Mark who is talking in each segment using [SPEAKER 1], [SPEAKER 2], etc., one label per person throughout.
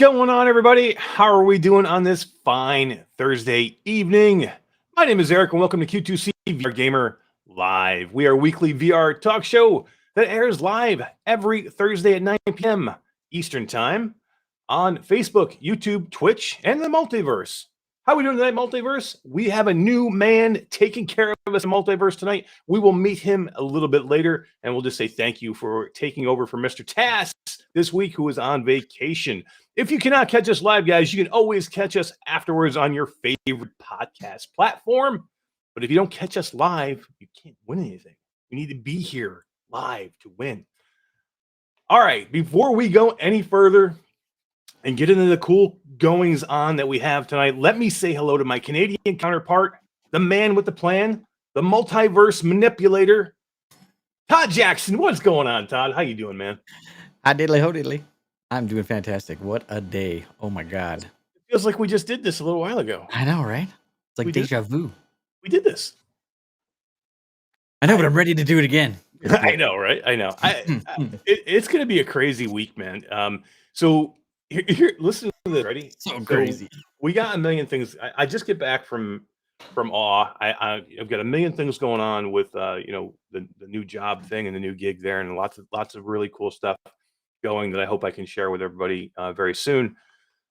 [SPEAKER 1] going on, everybody? How are we doing on this fine Thursday evening? My name is Eric, and welcome to Q2C-VR Gamer Live. We are a weekly VR talk show that airs live every Thursday at 9 p.m. Eastern Time on Facebook, YouTube, Twitch, and the Multiverse. How are we doing tonight, Multiverse? We have a new man taking care of us in Multiverse tonight. We will meet him a little bit later, and we'll just say thank you for taking over for Mr. Tass this week, who is on vacation. If you cannot catch us live, guys, you can always catch us afterwards on your favorite podcast platform. But if you don't catch us live, you can't win anything. You need to be here live to win. All right, before we go any further and get into the cool goings on that we have tonight, let me say hello to my Canadian counterpart, the man with the plan, the multiverse manipulator, Todd Jackson. What's going on, Todd? How you doing, man?
[SPEAKER 2] Hi, diddly ho diddly. I'm doing fantastic. What a day. Oh my God.
[SPEAKER 1] It feels like we just did this a little while ago.
[SPEAKER 2] I know, right? It's like deja vu.
[SPEAKER 1] We did this.
[SPEAKER 2] I know, but I'm ready to do it again.
[SPEAKER 1] I know, right? I know. It's going to be a crazy week, man. So here, listen to this. Ready?
[SPEAKER 2] So crazy.
[SPEAKER 1] We got a million things. I just get back from awe. I've got a million things going on with the new job thing and the new gig there, and lots of really cool stuff going that I hope I can share with everybody very soon.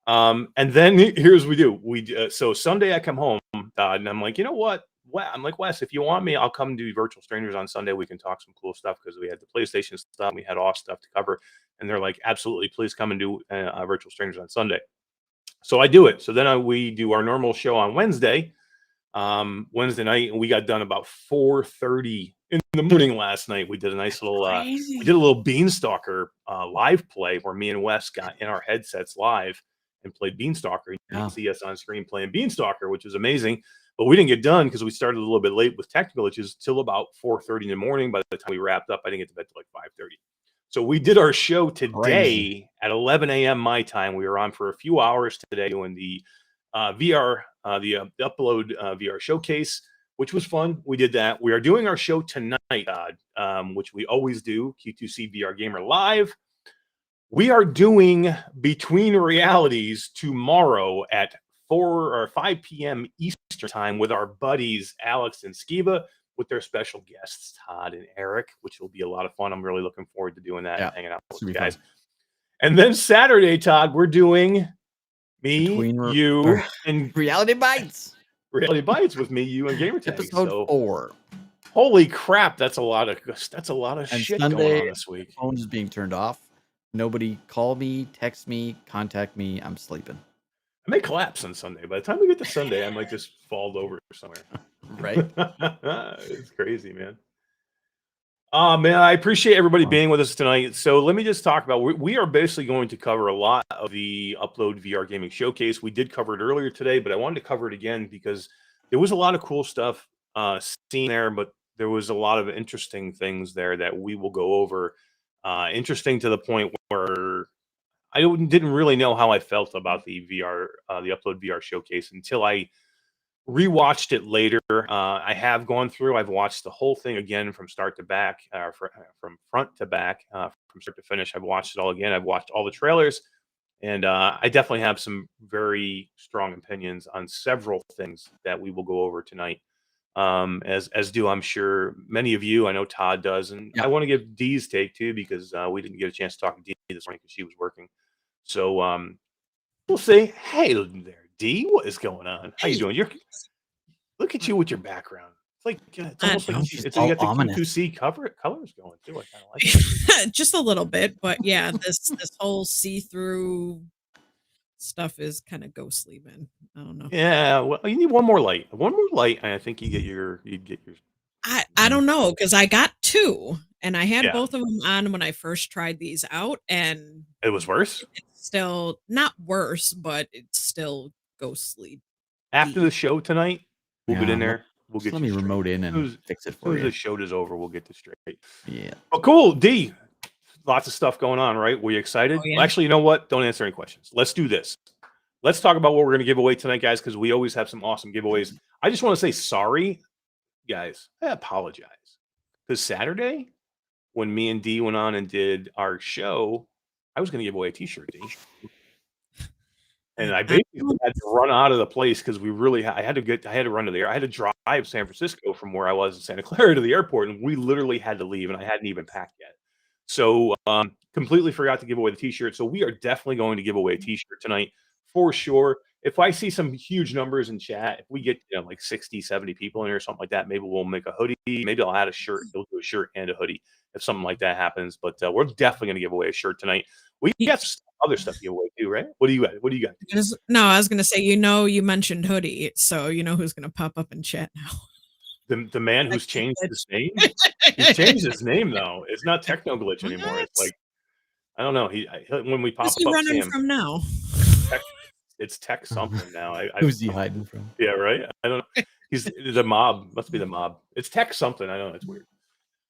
[SPEAKER 1] And then here's what we do. So Sunday I come home, and I'm like, you know what? I'm like, Wes, if you want me, I'll come do Virtual Strangers on Sunday. We can talk some cool stuff because we had the PlayStation stuff, we had off stuff to cover, and they're like, absolutely, please come and do Virtual Strangers on Sunday. So I do it. So then we do our normal show on Wednesday night, and we got done about 4:30 in the morning last night. We did a nice little we did a little Beanstalker live play where me and Wes got in our headsets live and played Beanstalker. You can see us on screen playing Beanstalker, which is amazing. But we didn't get done because we started a little bit late with technical issues till about 4:30 in the morning. By the time we wrapped up, I didn't get to bed till like 5:30. So we did our show today at 11 a.m. my time. We were on for a few hours today doing the VR, the Upload VR showcase, which was fun. We did that. We are doing our show tonight, which we always do, Q2C-VR Gamer Live. We are doing Between Realities tomorrow at 4 or 5 p.m. Eastern time with our buddies Alex and Skeeva, with their special guests Todd and Eric, which will be a lot of fun. I'm really looking forward to doing that and hanging out with you guys. And then Saturday, Todd, we're doing you and
[SPEAKER 2] Reality Bites.
[SPEAKER 1] Reality Bites with me, you, and Gamertag.
[SPEAKER 2] Episode 4.
[SPEAKER 1] Holy crap, that's a lot of shit
[SPEAKER 2] Sunday,
[SPEAKER 1] going on this week.
[SPEAKER 2] Phone is being turned off. Nobody call me, text me, contact me. I'm sleeping.
[SPEAKER 1] I may collapse on Sunday. By the time we get to Sunday, I might just fall over somewhere.
[SPEAKER 2] Right?
[SPEAKER 1] It's crazy, man. Man, I appreciate everybody being with us tonight. So let me just talk about, we are basically going to cover a lot of the Upload VR Gaming Showcase. We did cover it earlier today, but I wanted to cover it again because there was a lot of cool stuff seen there, but there was a lot of interesting things there that we will go over. Interesting to the point where I didn't really know how I felt about the VR, the Upload VR Showcase until I rewatched it later. I have gone through. I've watched the whole thing again from start to back, from front to back, from start to finish. I've watched it all again. I've watched all the trailers, and I definitely have some very strong opinions on several things that we will go over tonight. As do, I'm sure, many of you. I know Todd does, and I want to give Dee's take too because we didn't get a chance to talk to Dee this morning because she was working. So we'll say, hey there, Dee, what is going on? How you doing? Look at you with your background. It's like it's almost like you got the Q2C colors going too. I kind of like it.
[SPEAKER 3] Just a little bit, but yeah, this whole see-through stuff is kind of ghostly, man. I don't know.
[SPEAKER 1] Yeah, well, you need one more light. One more light, and I think you'd get your.
[SPEAKER 3] I don't know, because I got 2, and I had both of them on when I first tried these out, and
[SPEAKER 1] it was worse.
[SPEAKER 3] It's still not worse, but it's still ghostly.
[SPEAKER 1] After the show tonight, we'll get in there. We'll get.
[SPEAKER 2] Let me remote in and fix it for you.
[SPEAKER 1] The show is over, we'll get this straight.
[SPEAKER 2] Yeah.
[SPEAKER 1] Oh, cool, D. Lots of stuff going on, right? Were you excited?
[SPEAKER 3] Oh, yeah.
[SPEAKER 1] Well, actually, you know what? Don't answer any questions. Let's do this. Let's talk about what we're going to give away tonight, guys, because we always have some awesome giveaways. I just want to say sorry, guys. I apologize. Because Saturday, when me and D went on and did our show, I was going to give away a t-shirt, D. And I
[SPEAKER 3] I
[SPEAKER 1] basically had to run out of the place because we really I had to run to the air. I had to drive San Francisco from where I was in Santa Clara to the airport, and we literally had to leave, and I hadn't even packed yet. So, completely forgot to give away the T-shirt. So we are definitely going to give away a T-shirt tonight for sure. If I see some huge numbers in chat, if we get like 60, 70 people in here or something like that, maybe we'll make a hoodie. Maybe I'll add a shirt. We'll do a shirt and a hoodie if something like that happens. But we're definitely going to give away a shirt tonight. We got some other stuff to give away too, right? What do you got? What do you got?
[SPEAKER 3] No, I was gonna say, you mentioned hoodie, so you know who's gonna pop up in chat now.
[SPEAKER 1] The man who's changed his name? He's changed his name though. It's not Techno Glitch anymore. It's like I don't know. When we pop
[SPEAKER 3] Where's he
[SPEAKER 1] up,
[SPEAKER 3] running
[SPEAKER 1] Sam,
[SPEAKER 3] from now?
[SPEAKER 1] it's tech something now.
[SPEAKER 2] Who's he hiding from?
[SPEAKER 1] Yeah, right. I don't know. He's the mob. Must be the mob. It's tech something. I don't know. It's weird.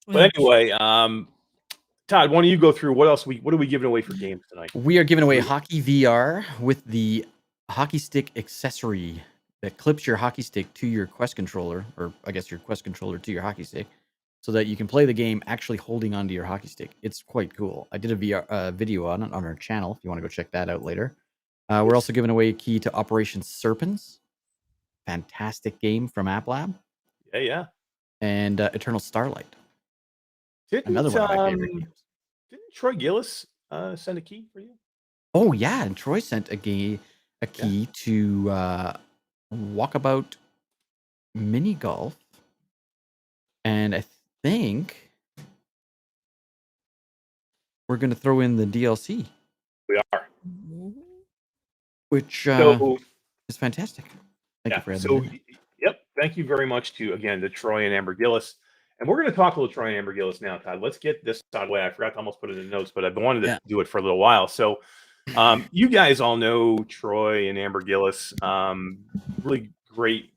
[SPEAKER 1] But anyway, Todd, why don't you go through what else what are we giving away for games tonight?
[SPEAKER 2] We are giving away Hockey VR with the hockey stick accessory that clips your hockey stick to your Quest controller, or I guess your Quest controller to your hockey stick, so that you can play the game actually holding onto your hockey stick. It's quite cool. I did a VR video on it on our channel if you want to go check that out later. We're also giving away a key to Operation Serpens. Fantastic game from App Lab.
[SPEAKER 1] Yeah.
[SPEAKER 2] And Eternal Starlight.
[SPEAKER 1] Another
[SPEAKER 2] one of my favorite games.
[SPEAKER 1] Didn't Troy Gillis send a key for you?
[SPEAKER 2] Oh yeah, and Troy sent a key to Walkabout Mini Golf, and I think we're going to throw in the DLC.
[SPEAKER 1] We are,
[SPEAKER 2] which is fantastic. Thank you for having me.
[SPEAKER 1] Yep, thank you very much to Troy and Amber Gillis. And we're going to talk a little Troy and Amber Gillis now, Todd. Let's get this out of the way. I forgot to almost put it in the notes, but I've wanted to do it for a little while. So you guys all know Troy and Amber Gillis. Really great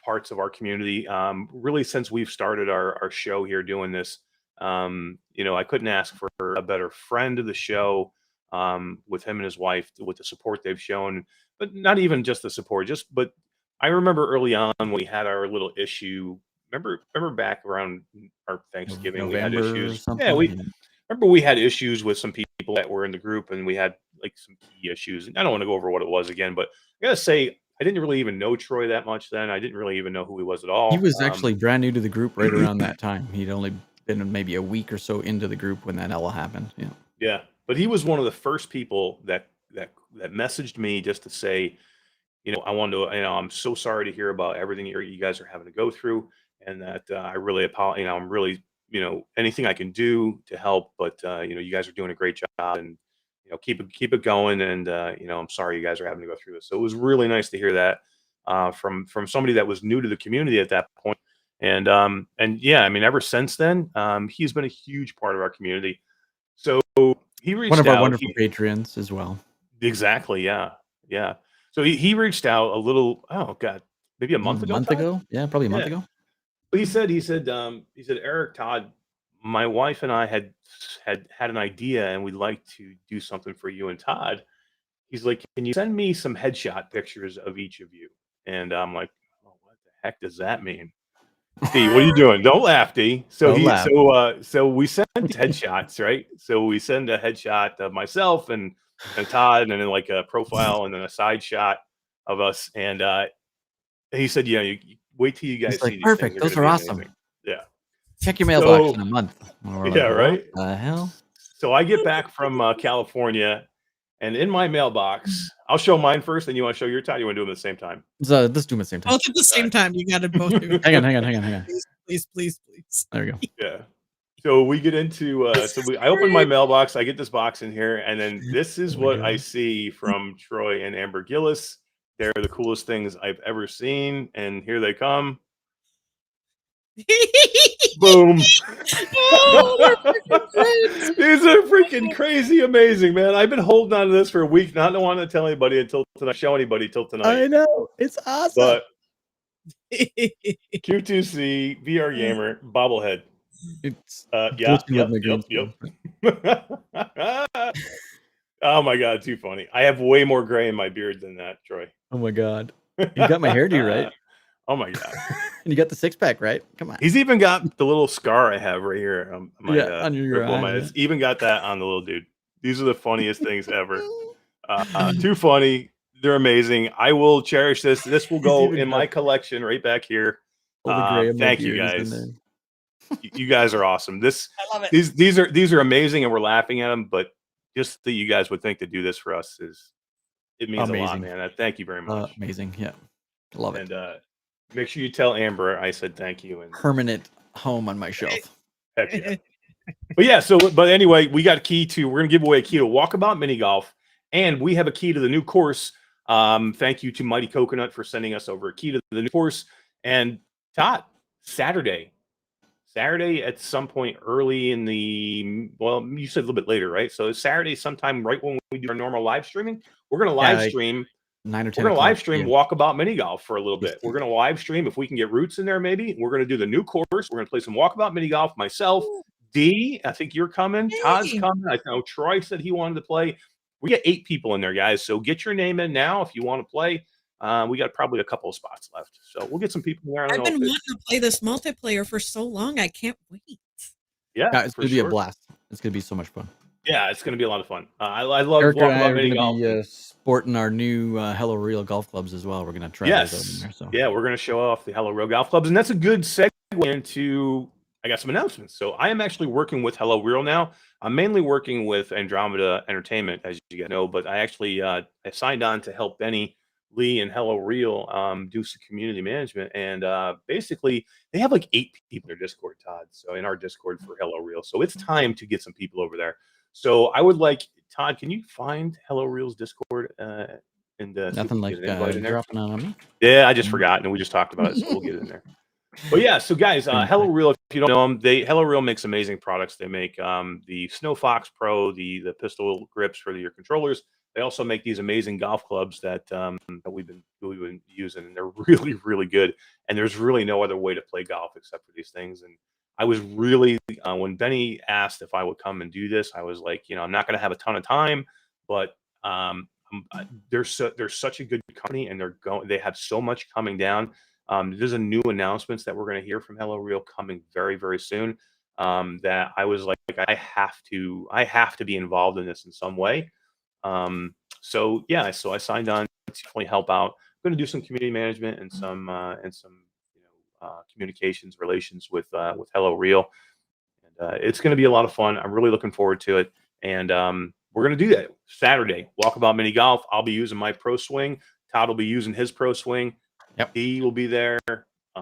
[SPEAKER 1] parts of our community. Really, since we've started our show here doing this, I couldn't ask for a better friend of the show with him and his wife, with the support they've shown. But not even just the support, but I remember early on when we had our little issue. Remember back around our Thanksgiving,
[SPEAKER 2] November
[SPEAKER 1] we had issues.
[SPEAKER 2] Yeah,
[SPEAKER 1] we had issues with some people that were in the group, and we had like some key issues. And I don't want to go over what it was again, but I gotta say, I didn't really even know Troy that much then. I didn't really even know who he was at all.
[SPEAKER 2] He was actually brand new to the group right around that time. He'd only been maybe a week or so into the group when that all happened.
[SPEAKER 1] Yeah, but he was one of the first people that messaged me just to say, I wanted to, I'm so sorry to hear about everything you guys are having to go through, and that I really apologize. I'm really, anything I can do to help, but you guys are doing a great job, and keep it going. And I'm sorry you guys are having to go through this. So it was really nice to hear that from somebody that was new to the community at that point. And yeah, I mean, ever since then, he's been a huge part of our community. So he reached out.
[SPEAKER 2] One of our wonderful patrons as well.
[SPEAKER 1] Exactly. Yeah. So he reached out a little. Oh God, maybe a month ago.
[SPEAKER 2] Yeah, probably a month ago.
[SPEAKER 1] He said, Eric, Todd, my wife and I had an idea, and we'd like to do something for you and Todd. He's like, can you send me some headshot pictures of each of you? And I'm like, oh, what the heck does that mean? D, what are you doing? Don't laugh, D. So so we send headshots, right? So we send a headshot of myself and Todd, and then like a profile and then a side shot of us. And he said, you wait till you guys see these
[SPEAKER 2] perfect.
[SPEAKER 1] Things.
[SPEAKER 2] Those are awesome.
[SPEAKER 1] Amazing. Yeah.
[SPEAKER 2] Check your mailbox in a month.
[SPEAKER 1] Yeah, right.
[SPEAKER 2] What the hell?
[SPEAKER 1] So I get back from California, and in my mailbox, I'll show mine first, and you want to show your Todd? You want to do them at the same time?
[SPEAKER 2] Let's do them at the same time.
[SPEAKER 3] Both at the same time. You got to both do it.
[SPEAKER 2] Hang on.
[SPEAKER 3] Please.
[SPEAKER 2] There we go.
[SPEAKER 1] Yeah. So we get into I open my mailbox, I get this box in here, and then this is what I see from Troy and Amber Gillis. They're the coolest things I've ever seen, and here they come. Boom. These are freaking crazy amazing, man. I've been holding on to this for a week, not wanting to tell anybody until tonight, show anybody till tonight.
[SPEAKER 2] I know. It's awesome.
[SPEAKER 1] But Q2C VR gamer bobblehead.
[SPEAKER 2] It's
[SPEAKER 1] yep. Oh my God, too funny. I have way more gray in my beard than that, Troy.
[SPEAKER 2] Oh my God. You got my hairdo right.
[SPEAKER 1] Oh my God.
[SPEAKER 2] And you got the six pack, right? Come on.
[SPEAKER 1] He's even got the little scar I have right here.
[SPEAKER 2] On your eye.
[SPEAKER 1] It's even got that on the little dude. These are the funniest things ever. Too funny. They're amazing. I will cherish this. This will go in my collection right back here. Thank you guys. You guys are awesome.
[SPEAKER 3] I love it.
[SPEAKER 1] These are amazing, and we're laughing at them. But just that you guys would think to do this for us it means
[SPEAKER 2] amazing.
[SPEAKER 1] a lot, man. Thank you very much.
[SPEAKER 2] Amazing. Yeah, love it.
[SPEAKER 1] And make sure you tell Amber I said thank you. And
[SPEAKER 2] permanent home on my shelf.
[SPEAKER 1] Heck yeah. But yeah, but anyway, we're gonna give away a key to Walkabout Mini Golf, and we have a key to the new course. Thank you to Mighty Coconut for sending us over a key to the new course. And Todd, Saturday at some point early in the, well, you said a little bit later, right? So Saturday sometime right when we do our normal live streaming, we're gonna live stream
[SPEAKER 2] 9 or 10.
[SPEAKER 1] We're gonna live stream Walkabout Mini Golf for a little bit. We're gonna live stream if we can get Roots in there. Maybe we're gonna do the new course. We're gonna play some Walkabout Mini Golf. Myself, D, I think you're coming.
[SPEAKER 3] Yay.
[SPEAKER 1] Todd's coming. I know Troy said he wanted to play. We got 8 people in there, guys. So get your name in now if you want to play. We got probably a couple of spots left, so we'll get some people in there.
[SPEAKER 3] I've been wanting to play this multiplayer for so long. I can't wait.
[SPEAKER 1] Yeah,
[SPEAKER 2] it's gonna be a blast. It's gonna be so much fun.
[SPEAKER 1] Yeah, it's gonna be a lot of fun. I love
[SPEAKER 2] Eric and I
[SPEAKER 1] Walkabout
[SPEAKER 2] are
[SPEAKER 1] Mini
[SPEAKER 2] gonna
[SPEAKER 1] Golf.
[SPEAKER 2] be sporting our new Hello Real golf clubs as well. We're gonna try those out in there. So
[SPEAKER 1] yeah, we're gonna show off the Hello Real golf clubs, and that's a good segue into. I got some announcements. So I am actually working with Hello Real now. I'm mainly working with Andromeda Entertainment, as you guys know, but I actually I signed on to help Benny Lee and Hello Real do some community management. And basically, they have like 8 people in their Discord, Todd. So in our Discord for Hello Real. So it's time to get some people over there. So I would like, Todd, can you find Hello Real's Discord? And
[SPEAKER 2] nothing like dropping on me.
[SPEAKER 1] Yeah, I just forgot, and we just talked about it, so we'll get it in there. But yeah, so guys, Hello Real, if you don't know them, Hello Real makes amazing products. They make the Snow Fox Pro, the pistol grips for your controllers. They also make these amazing golf clubs that we've been using, and they're really, really good. And there's really no other way to play golf except for these things. And I was really when Benny asked if I would come and do this, I was like, I'm not going to have a ton of time, but they're such a good company, and they have so much coming down. There's a new announcements that we're going to hear from Hello Real coming very, very soon. That I was like, I have to be involved in this in some way. So yeah, so I signed on to definitely help out. I'm going to do some community management and some communications relations with Hello Real, and it's going to be a lot of fun. I'm really looking forward to it, and we're going to do that Saturday. Walkabout Mini Golf. I'll be using my Pro Swing. Todd will be using his Pro Swing.
[SPEAKER 2] Yep.
[SPEAKER 1] He will be there.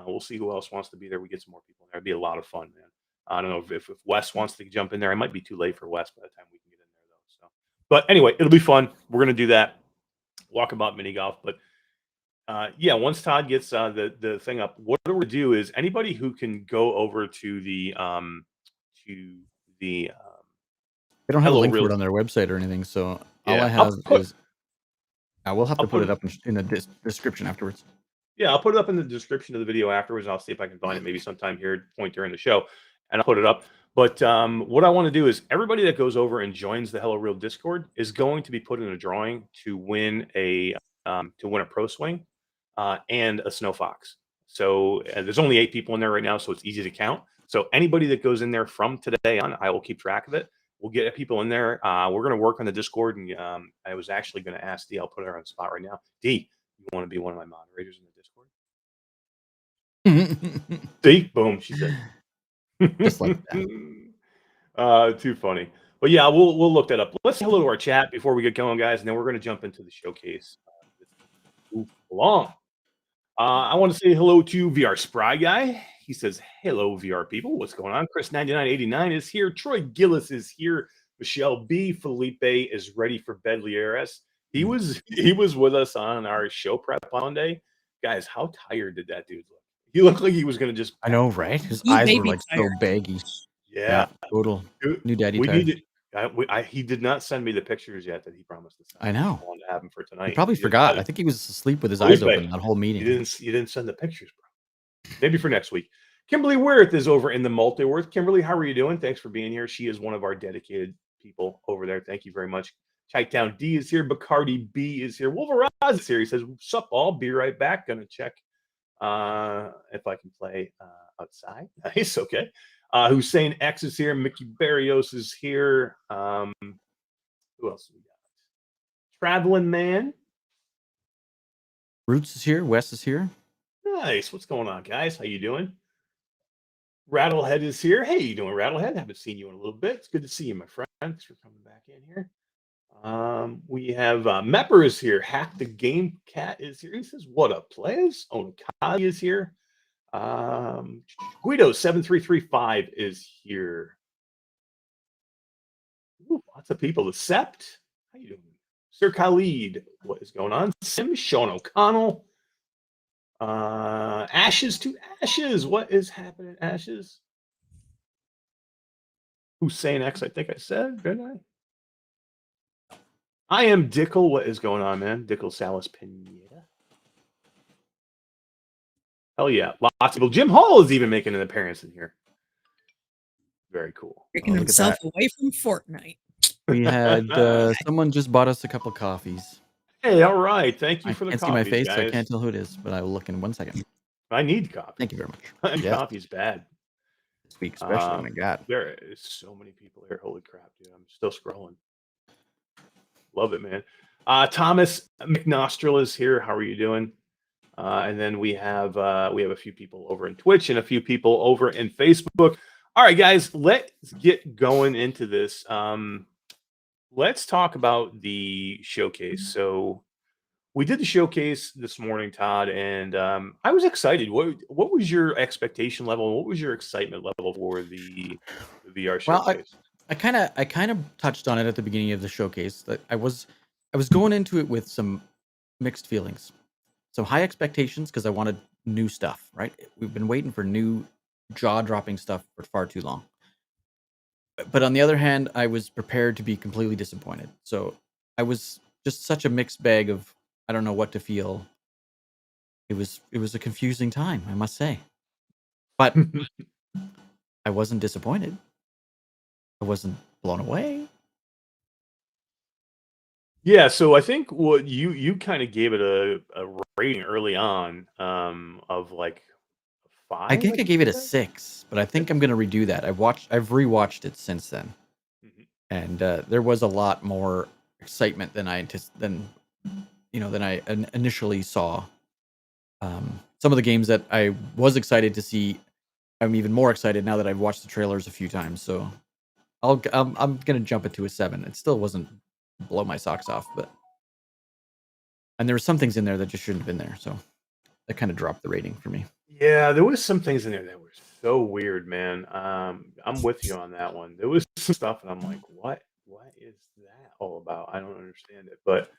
[SPEAKER 1] We'll see who else wants to be there. We get some more people in there. It'd be a lot of fun, man. I don't know if Wes wants to jump in there. It might be too late for Wes by the time we can get in there, though. So, but anyway, it'll be fun. We're gonna do that. Walkabout Mini Golf. But yeah, once Todd gets the thing up, what we're gonna do is anybody who can go over to the
[SPEAKER 2] they don't have a link for it on their website or anything. So all I have is I will have to put it up in the description afterwards.
[SPEAKER 1] Yeah, I'll put it up in the description of the video afterwards. I'll see if I can find it maybe sometime point during the show, and I'll put it up. But what I want to do is everybody that goes over and joins the Hello Real Discord is going to be put in a drawing to win a Pro Swing and a Snow Fox. So there's only 8 people in there right now, so it's easy to count. So anybody that goes in there from today on, I will keep track of it. We'll get people in there. We're going to work on the Discord, and I was actually going to ask D. I'll put her on the spot right now. D, you want to be one of my moderators in the Discord? See, boom, she said.
[SPEAKER 2] Just like that.
[SPEAKER 1] Too funny. But yeah, we'll look that up. Let's say hello to our chat before we get going, guys, and then we're going to jump into the showcase. Move along. I want to say hello to VR Spry Guy. He says, hello, VR people. What's going on? Chris9989 is here. Troy Gillis is here. Michelle B. Felipe is ready for Bedley ARS. He was with us on our show prep on Monday. Guys, how tired did that dude look? He looked like he was going to just...
[SPEAKER 2] I know, right? His eyes were like so baggy.
[SPEAKER 1] Yeah.
[SPEAKER 2] Total. New daddy tired.
[SPEAKER 1] He did not send me the pictures yet that he promised to send.
[SPEAKER 2] I know.
[SPEAKER 1] I wanted to have him for tonight.
[SPEAKER 2] He probably forgot. I think he was asleep with his eyes open that whole meeting.
[SPEAKER 1] You didn't send the pictures, bro. Maybe for next week. Kimberly Wirth is over in the Multiworth. Kimberly, how are you doing? Thanks for being here. She is one of our dedicated people over there. Thank you very much. Chitown D is here. Bacardi B is here. Wolveraz is here. He says, sup all? Be right back. Gonna check if I can play outside. Nice. Okay. Hussein X is here. Mickey Barrios is here. Who else do we got? Traveling Man.
[SPEAKER 2] Roots is here. Wes is here.
[SPEAKER 1] Nice. What's going on, guys? How you doing? Rattlehead is here. Hey, you doing, Rattlehead? Haven't seen you in a little bit. It's good to see you, my friend. Thanks for coming back in here. We have Mepper is here. Hack the Game Cat is here. He says, "What up, players?" Onkali is here. Guido 7335 is here. Ooh, lots of people. The Sept. How you doing? Sir Khalid. What is going on? Sim. Sean O'Connell. Ashes to Ashes. What is happening, Ashes? Hussein X, I think I said, didn't I am Dickel. What is going on, man? Dickel Salas Pineda. Hell yeah. Lots of people. Jim Hall is even making an appearance in here. Very cool.
[SPEAKER 3] Taking himself away from Fortnite.
[SPEAKER 2] We had someone just bought us a couple coffees.
[SPEAKER 1] Hey, all right. Thank you for the
[SPEAKER 2] coffee.
[SPEAKER 1] coffee.
[SPEAKER 2] I can't see my face,
[SPEAKER 1] guys.
[SPEAKER 2] so I can't tell who it is, but I will look in 1 second.
[SPEAKER 1] I need coffee.
[SPEAKER 2] Thank you very much.
[SPEAKER 1] Yes. Coffee's bad.
[SPEAKER 2] This week, especially. My God.
[SPEAKER 1] There is so many people here. Holy crap, dude. I'm still scrolling. Love it, man. Thomas McNostril is here. How are you doing? And then we have a few people over in Twitch and a few people over in Facebook. All right, guys, let's get going into this. Let's talk about the showcase. So we did the showcase this morning, Todd, and I was excited. What was your expectation level? What was your excitement level for the VR showcase?
[SPEAKER 2] I kind of touched on it at the beginning of the showcase. That I was going into it with some mixed feelings, some high expectations because I wanted new stuff. Right, we've been waiting for new jaw-dropping stuff for far too long. But on the other hand, I was prepared to be completely disappointed. So I was just such a mixed bag of I don't know what to feel. It was a confusing time, I must say. But I wasn't disappointed. I wasn't blown away.
[SPEAKER 1] Yeah, so I think what you kind of gave it a rating early on of like 5.
[SPEAKER 2] I think I gave it a 6, but I think I'm going to redo that. I've rewatched it since then, and there was a lot more excitement than I initially saw. Some of the games that I was excited to see, I'm even more excited now that I've watched the trailers a few times. So I'm going to jump it to a 7. It still wasn't blow my socks off, and there were some things in there that just shouldn't have been there. So that kind of dropped the rating for me.
[SPEAKER 1] Yeah, there was some things in there that were so weird, man. I'm with you on that one. There was some stuff, and I'm like, what is that all about? I don't understand it. But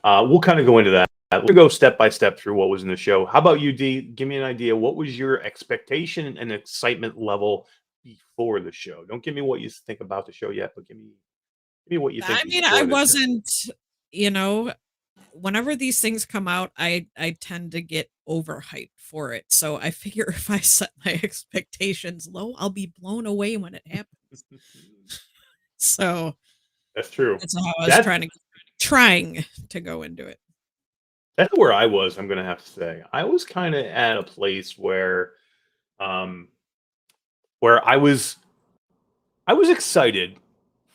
[SPEAKER 1] we'll kind of go into that. We'll go step by step through what was in the show. How about you, D? Give me an idea. What was your expectation and excitement level before the show? Don't give me what you think about the show yet, but give me what you think.
[SPEAKER 3] I mean, I wasn't, whenever these things come out, I tend to get overhyped for it. So I figure if I set my expectations low, I'll be blown away when it happens. So
[SPEAKER 1] that's true.
[SPEAKER 3] That's how I was trying to go into it.
[SPEAKER 1] That's where I was, I'm gonna have to say. I was kind of at a place where I was excited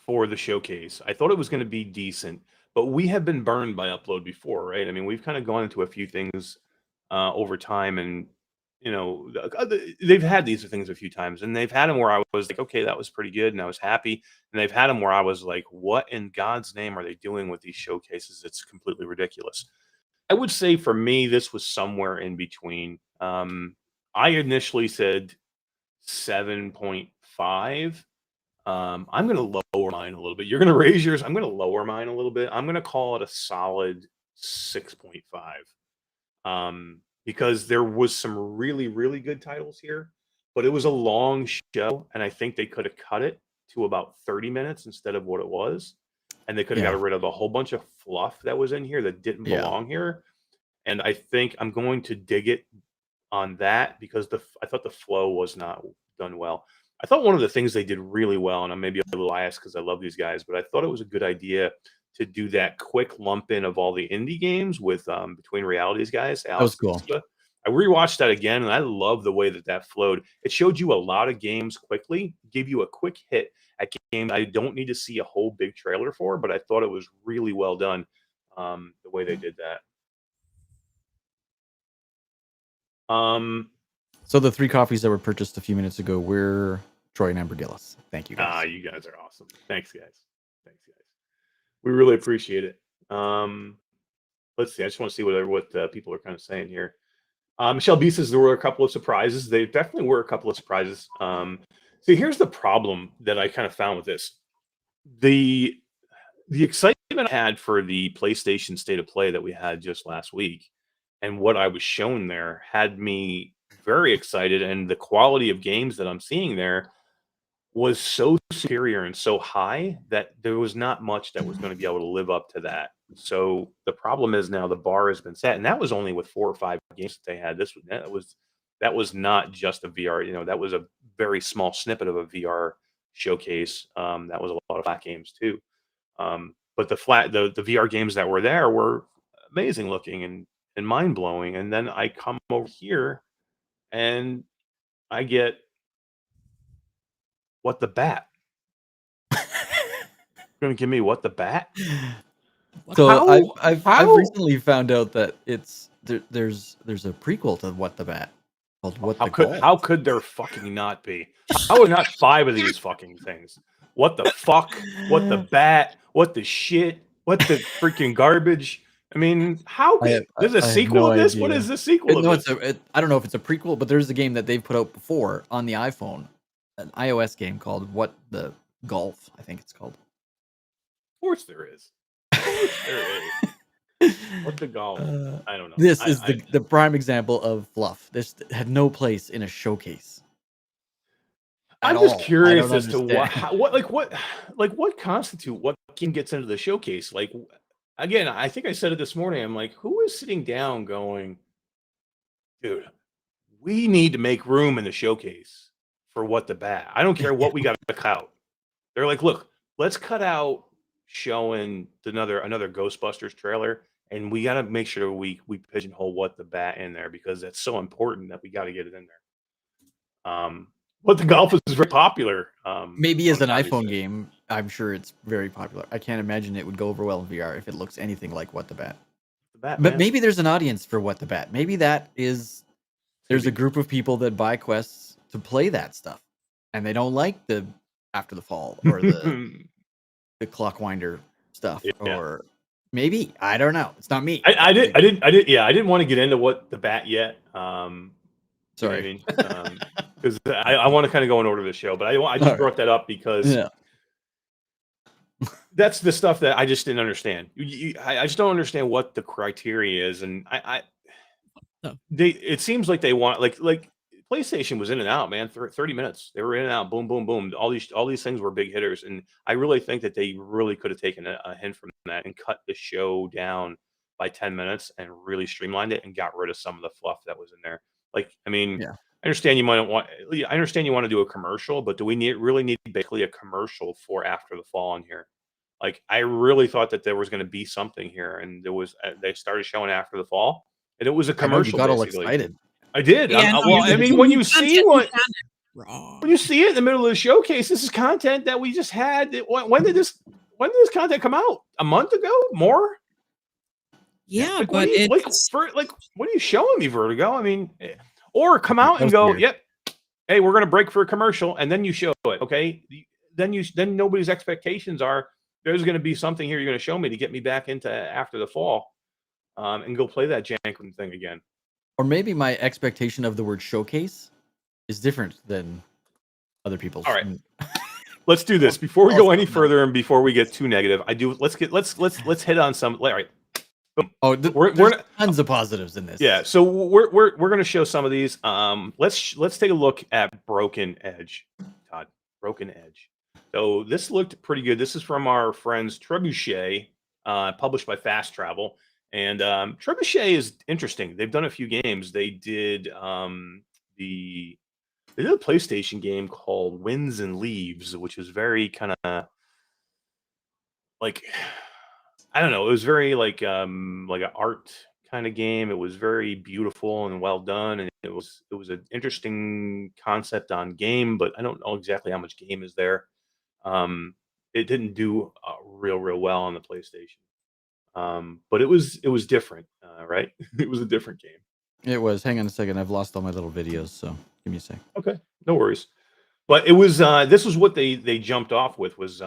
[SPEAKER 1] for the showcase. I thought it was going to be decent, but we have been burned by Upload before, right? I mean, we've kind of gone into a few things over time, and they've had these things a few times, and they've had them where I was like, okay, that was pretty good, and I was happy, and they've had them where I was like, what in God's name are they doing with these showcases? It's completely ridiculous. I would say for me, this was somewhere in between. I initially said 7.5. I'm going to lower mine a little bit. You're going to raise yours. I'm going to lower mine a little bit. I'm going to call it a solid 6.5. Because there was some really, really good titles here, but it was a long show, and I think they could have cut it to about 30 minutes instead of what it was. And they could have got rid of a whole bunch of fluff that was in here that didn't belong here. And I think I'm going to dig it on that because I thought the flow was not done well. I thought one of the things they did really well, and I'm maybe a little biased because I love these guys, but I thought it was a good idea to do that quick lump in of all the indie games with Between Realities guys.
[SPEAKER 2] That was cool.
[SPEAKER 1] I rewatched that again, and I love the way that flowed. It showed you a lot of games quickly, gave you a quick hit at games I don't need to see a whole big trailer for, but I thought it was really well done. the way they did that.
[SPEAKER 2] So the 3 coffees that were purchased a few minutes ago were Troy and Amber Gillis. Thank you guys.
[SPEAKER 1] You guys are awesome. Thanks, guys. We really appreciate it. Let's see. I just want to see what people are kind of saying here. Michelle B says there were a couple of surprises. They definitely were a couple of surprises. So here's the problem that I kind of found with this. The excitement I had for the PlayStation State of Play that we had just last week and what I was shown there had me very excited. And the quality of games that I'm seeing there was so superior and so high that there was not much that was going to be able to live up to that. So the problem is now the bar has been set, and that was only with 4 or 5 games that they had. That was not just a VR. You know, that was a very small snippet of a VR showcase. That was a lot of flat games too. But the VR games that were there were amazing looking and mind blowing. And then I come over here, and I get What the Bat. You're gonna give me What the Bat?
[SPEAKER 2] So I've recently found out that there's a prequel to What the Bat called What the Golf.
[SPEAKER 1] How could there fucking not be? How are not 5 of these fucking things? What the fuck? What the bat? What the shit? What the freaking garbage? I mean, there's a sequel to this? What is the sequel of this?
[SPEAKER 2] I don't know if it's a prequel, but there's a game that they've put out before on the iPhone, an iOS game called What the Golf, I think it's called.
[SPEAKER 1] Of course there is. What the golf? I don't know.
[SPEAKER 2] This is the prime example of fluff. This had no place in a showcase.
[SPEAKER 1] I'm just curious as to what constitute what game gets into the showcase. Like, again, I think I said it this morning. I'm like, who is sitting down going, dude, we need to make room in the showcase for What the Bat. I don't care what we got to cut out. They're like, look, let's cut out showing another Ghostbusters trailer, and we got to make sure we pigeonhole What the Bat in there because that's so important that we got to get it in there. What the Golf is very popular.
[SPEAKER 2] Maybe as an iPhone game, I'm sure it's very popular. I can't imagine it would go over well in VR if it looks anything like What the Bat. But maybe there's an audience for What the Bat. Maybe there's a group of people that buy quests to play that stuff, and they don't like the After the Fall or the the Clockwinder stuff, or maybe I don't know. It's not me.
[SPEAKER 1] I didn't want to get into What the Bat yet.
[SPEAKER 2] Sorry,
[SPEAKER 1] because I want to kind of go in order of the show, but I just brought that up because that's the stuff that I just didn't understand. I just don't understand what the criteria is, and it seems like they want like PlayStation was in and out, man. 30 minutes, they were in and out, boom, boom, boom. All these things were big hitters, and I really think that they really could have taken a hint from that and cut the show down by 10 minutes and really streamlined it and got rid of some of the fluff that was in there. Like, I mean, I understand you want to do a commercial, but do we really need basically a commercial for After the Fall in here? Like, I really thought that there was going to be something here, and they started showing After the Fall, and it was a commercial.
[SPEAKER 2] You got all excited.
[SPEAKER 1] I did. I mean, when you see it in the middle of the showcase, this is content that we just had. When did this content come out? A month ago? More?
[SPEAKER 3] Yeah,
[SPEAKER 1] like,
[SPEAKER 3] but
[SPEAKER 1] what are you showing me, Vertigo? I mean, or come out and go, yep, hey, we're gonna break for a commercial, and then you show it. Okay, then nobody's expectations are there's gonna be something here you're gonna show me to get me back into After the Fall, and go play that jankum thing again.
[SPEAKER 2] Or maybe my expectation of the word showcase is different than other people's.
[SPEAKER 1] All right. Let's do this before we go any further and before we get too negative. Let's hit on some. All right.
[SPEAKER 2] Oh, there's tons of positives in this.
[SPEAKER 1] Yeah, so we're going to show some of these. Let's take a look at Broken Edge, Todd. Broken Edge. So this looked pretty good. This is from our friends Trebuchet, published by Fast Travel. And Trebuchet is interesting. They've done a few games. They did a PlayStation game called Winds and Leaves, which was very kind of like, I don't know. It was very like an art kind of game. It was very beautiful and well done, and it was an interesting concept on game, but I don't know exactly how much game is there. It didn't do real well on the PlayStation. But it was different, right? It was a different game.
[SPEAKER 2] It was. Hang on a second. I've lost all my little videos, so give me a sec.
[SPEAKER 1] Okay, no worries. But it was this was what they jumped off with was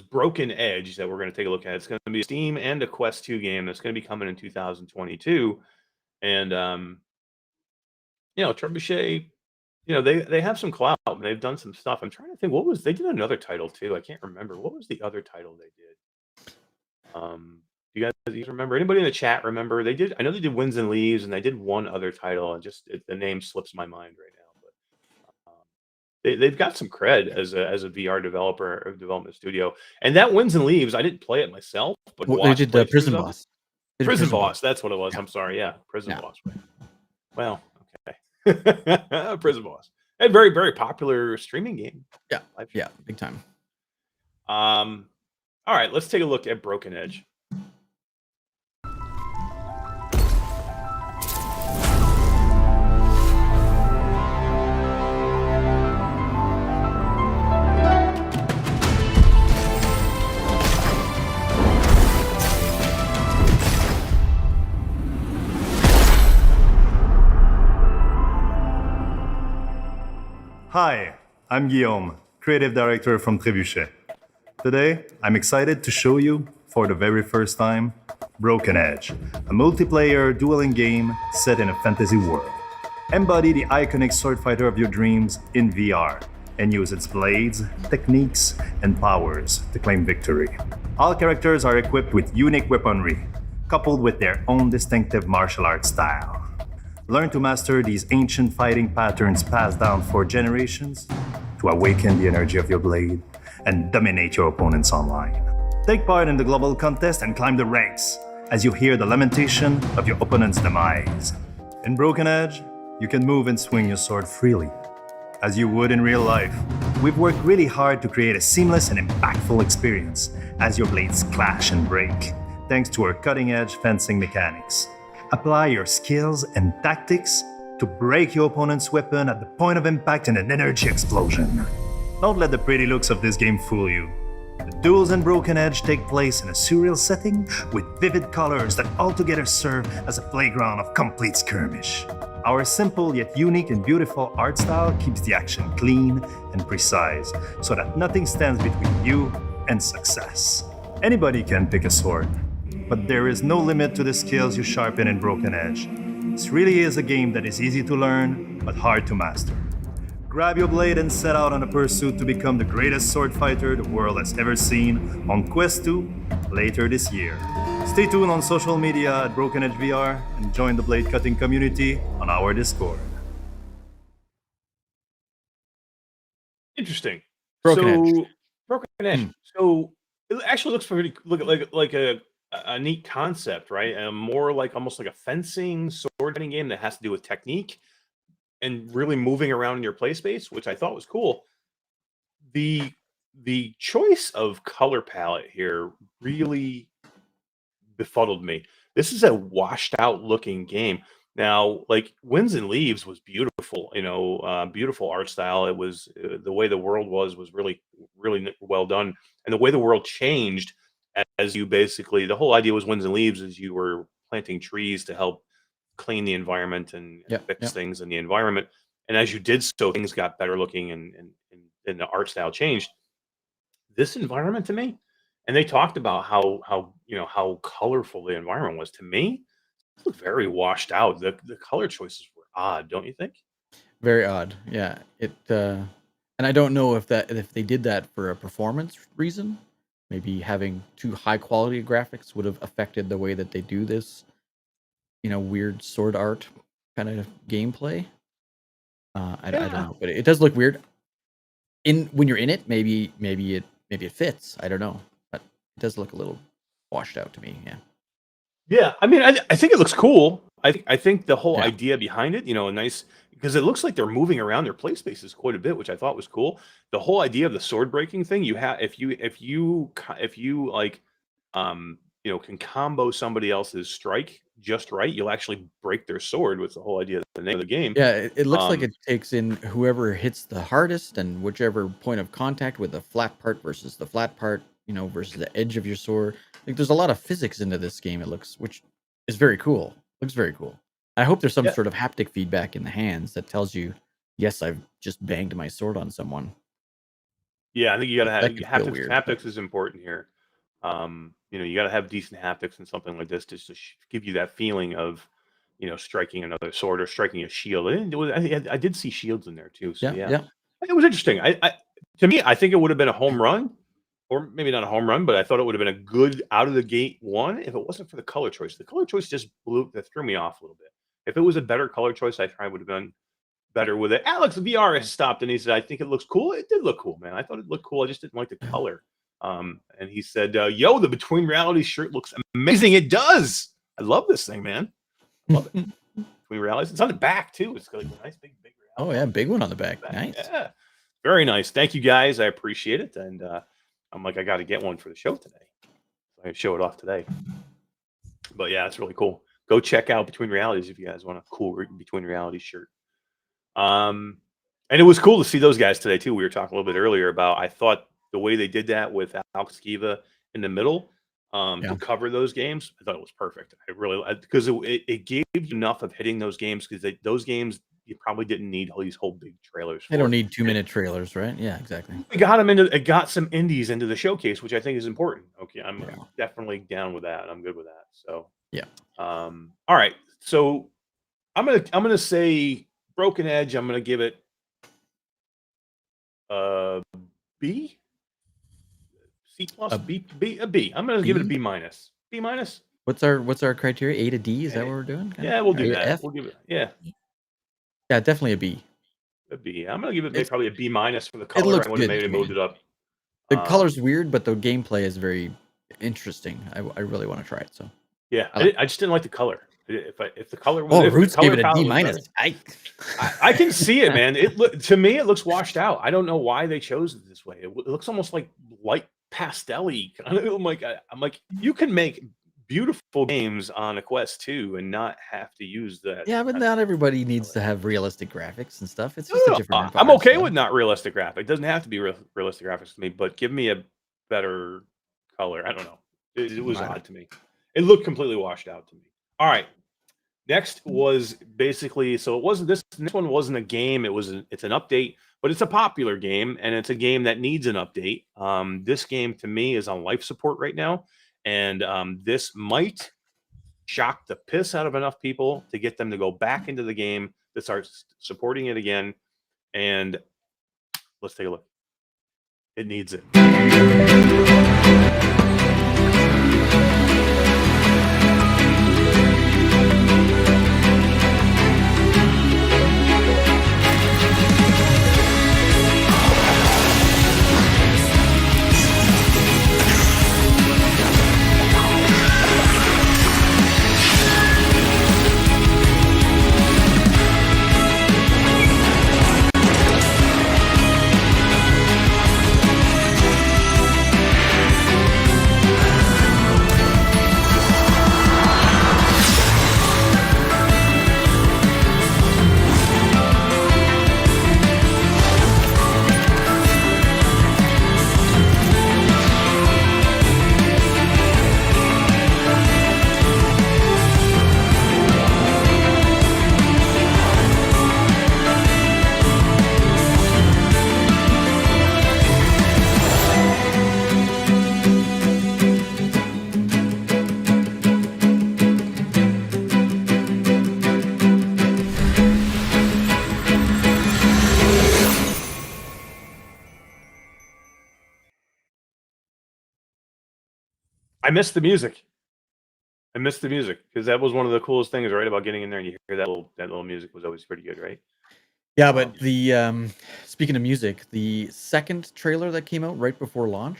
[SPEAKER 1] Broken Edge that we're going to take a look at. It's going to be a Steam and a Quest 2 game that's going to be coming in 2022, and Trebuchet, they have some clout and they've done some stuff. I'm trying to think they did another title too. I can't remember what was the other title they did. Do you guys remember? Anybody in the chat remember? They did. I know they did Winds and Leaves, and they did one other title, and the name slips my mind right now. But they've got some cred as a VR developer or development studio. And that Winds and Leaves, I didn't play it myself, but
[SPEAKER 2] They did the Prison
[SPEAKER 1] playthroughs of it.
[SPEAKER 2] Boss.
[SPEAKER 1] Prison Boss, that's what it was.
[SPEAKER 2] Yeah.
[SPEAKER 1] I'm sorry, yeah, Prison
[SPEAKER 2] Yeah.
[SPEAKER 1] Boss. Right. Well, okay. Prison Boss. A very, very popular streaming game.
[SPEAKER 2] Yeah,
[SPEAKER 1] Live
[SPEAKER 2] yeah, big time.
[SPEAKER 1] All right, let's take a look at Broken Edge.
[SPEAKER 4] Hi, I'm Guillaume, creative director from Trebuchet. Today, I'm excited to show you, for the very first time, Broken Edge, a multiplayer dueling game set in a fantasy world. Embody the iconic sword fighter of your dreams in VR and use its blades, techniques, and powers to claim victory. All characters are equipped with unique weaponry, coupled with their own distinctive martial arts style. Learn to master these ancient fighting patterns passed down for generations to awaken the energy of your blade and dominate your opponents online. Take part in the global contest and climb the ranks as you hear the lamentation of your opponent's demise. In Broken Edge, you can move and swing your sword freely, as you would in real life. We've worked really hard to create a seamless and impactful experience as your blades clash and break, thanks to our cutting-edge fencing mechanics. Apply your skills and tactics to break your opponent's weapon at the point of impact in an energy explosion. Don't let the pretty looks of this game fool you. The duels in Broken Edge take place in a surreal setting with vivid colors that altogether serve as a playground of complete skirmish. Our simple yet unique and beautiful art style keeps the action clean and precise so that nothing stands between you and success. Anybody can pick a sword, but there is no limit to the skills you sharpen in Broken Edge. This really is a game that is easy to learn, but hard to master. Grab your blade and set out on a pursuit to become the greatest sword fighter the world has ever seen on Quest 2 later this year. Stay tuned on social media at Broken Edge VR and join the blade cutting community on our Discord.
[SPEAKER 1] Interesting.
[SPEAKER 2] Broken Edge.
[SPEAKER 1] Broken Edge. So it actually looks pretty like a neat concept, right? And more like almost like a fencing sword fighting game that has to do with technique and really moving around in your play space, which I thought was cool. The choice of color palette here really befuddled me. This is a washed out looking game. Now, like Winds and Leaves was beautiful, beautiful art style. It was the way the world was really, really well done. And the way the world changed as you basically, the whole idea was Winds and Leaves is you were planting trees to help clean the environment and fix things in the environment. And as you did so, things got better looking and the art style changed. This environment to me, and they talked about how colorful the environment was. To me, it looked very washed out. The color choices were odd, don't you think?
[SPEAKER 2] Very odd. Yeah. And I don't know if they did that for a performance reason. Maybe having too high quality graphics would have affected the way that they do this, weird sword art kind of gameplay. I don't know, but it does look weird. When you're in it, maybe it fits. I don't know, but it does look a little washed out to me. Yeah.
[SPEAKER 1] Yeah, I mean, I think it looks cool. I think the whole idea behind it, a nice, because it looks like they're moving around their play spaces quite a bit, which I thought was cool. The whole idea of the sword breaking thing, you have if you like, can combo somebody else's strike just right, you'll actually break their sword. With the whole idea of the name of the game.
[SPEAKER 2] Yeah, it looks like it takes in whoever hits the hardest and whichever point of contact with the flat part versus the flat part versus the edge of your sword. Like there's a lot of physics into this game. It looks, which is very cool. Looks very cool. I hope there's some sort of haptic feedback in the hands that tells you, yes, I've just banged my sword on someone.
[SPEAKER 1] Yeah, I think you got to have haptics.
[SPEAKER 2] Weird,
[SPEAKER 1] Haptics is important here. You got to have decent haptics in something like this just to give you that feeling of, striking another sword or striking a shield. I did see shields in there too. So yeah. It was interesting. To me, I think it would have been a home run, or maybe not a home run, but I thought it would have been a good out of the gate one if it wasn't for the color choice. The color choice just threw me off a little bit. If it was a better color choice, I probably would have been better with it. Alex VR has stopped and he said, I think it looks cool. It did look cool, man. I thought it looked cool. I just didn't like the color. And he said, yo, the Between Realities shirt looks amazing. It does. I love this thing, man. I love it. Between Realities. It's on the back too. It's got like a nice big reality.
[SPEAKER 2] Oh yeah, big one on the back. Nice.
[SPEAKER 1] Yeah. Very nice. Thank you guys. I appreciate it. And I'm like, I got to get one for the show today. So I can show it off today. But yeah, it's really cool. Go check out Between Realities if you guys want a cool Between Realities shirt. And it was cool to see those guys today too. We were talking a little bit earlier about, I thought the way they did that with Alex Skeeva in the middle to cover those games, I thought it was perfect. Because it gave you enough of hitting those games, because those games you probably didn't need all these whole big trailers.
[SPEAKER 2] They don't need 2-minute trailers, right? Yeah, exactly.
[SPEAKER 1] It got some indies into the showcase, which I think is important. Okay, I'm definitely down with that. I'm good with that. So
[SPEAKER 2] yeah.
[SPEAKER 1] All right. So I'm gonna say Broken Edge. I'm gonna give it B, C plus, B, a B. I'm gonna give it a B minus. B minus.
[SPEAKER 2] What's our criteria? A to D? Is that what we're doing?
[SPEAKER 1] Yeah, we'll do that. F? We'll give it. Yeah,
[SPEAKER 2] definitely a B.
[SPEAKER 1] A B. I'm gonna give it probably a B minus for the color. It looks good. Maybe moved it up.
[SPEAKER 2] The color's weird, but the gameplay is very interesting. I really want to try it. So
[SPEAKER 1] yeah, I just didn't like the color. If the color was,
[SPEAKER 2] Roots gave it a D minus.
[SPEAKER 1] I can see it, man. To me it looks washed out. I don't know why they chose it this way. It looks almost like light pastel-y. I'm like, you can make beautiful games on a Quest 2 and not have to use that.
[SPEAKER 2] Yeah, but not everybody needs to have realistic graphics and stuff. It's just a different.
[SPEAKER 1] I'm okay with not realistic graphics. It doesn't have to be realistic graphics to me, but give me a better color. I don't know. It was odd to me. It looked completely washed out to me. All right. Next was basically, so it wasn't this one wasn't a game. It's an update, but it's a popular game, and it's a game that needs an update. This game to me is on life support right now, and this might shock the piss out of enough people to get them to go back into the game, to start supporting it again. And let's take a look. It needs it. I missed the music. Because that was one of the coolest things, right? About getting in there and you hear that little music was always pretty good, right?
[SPEAKER 2] Yeah, but the speaking of music, the second trailer that came out right before launch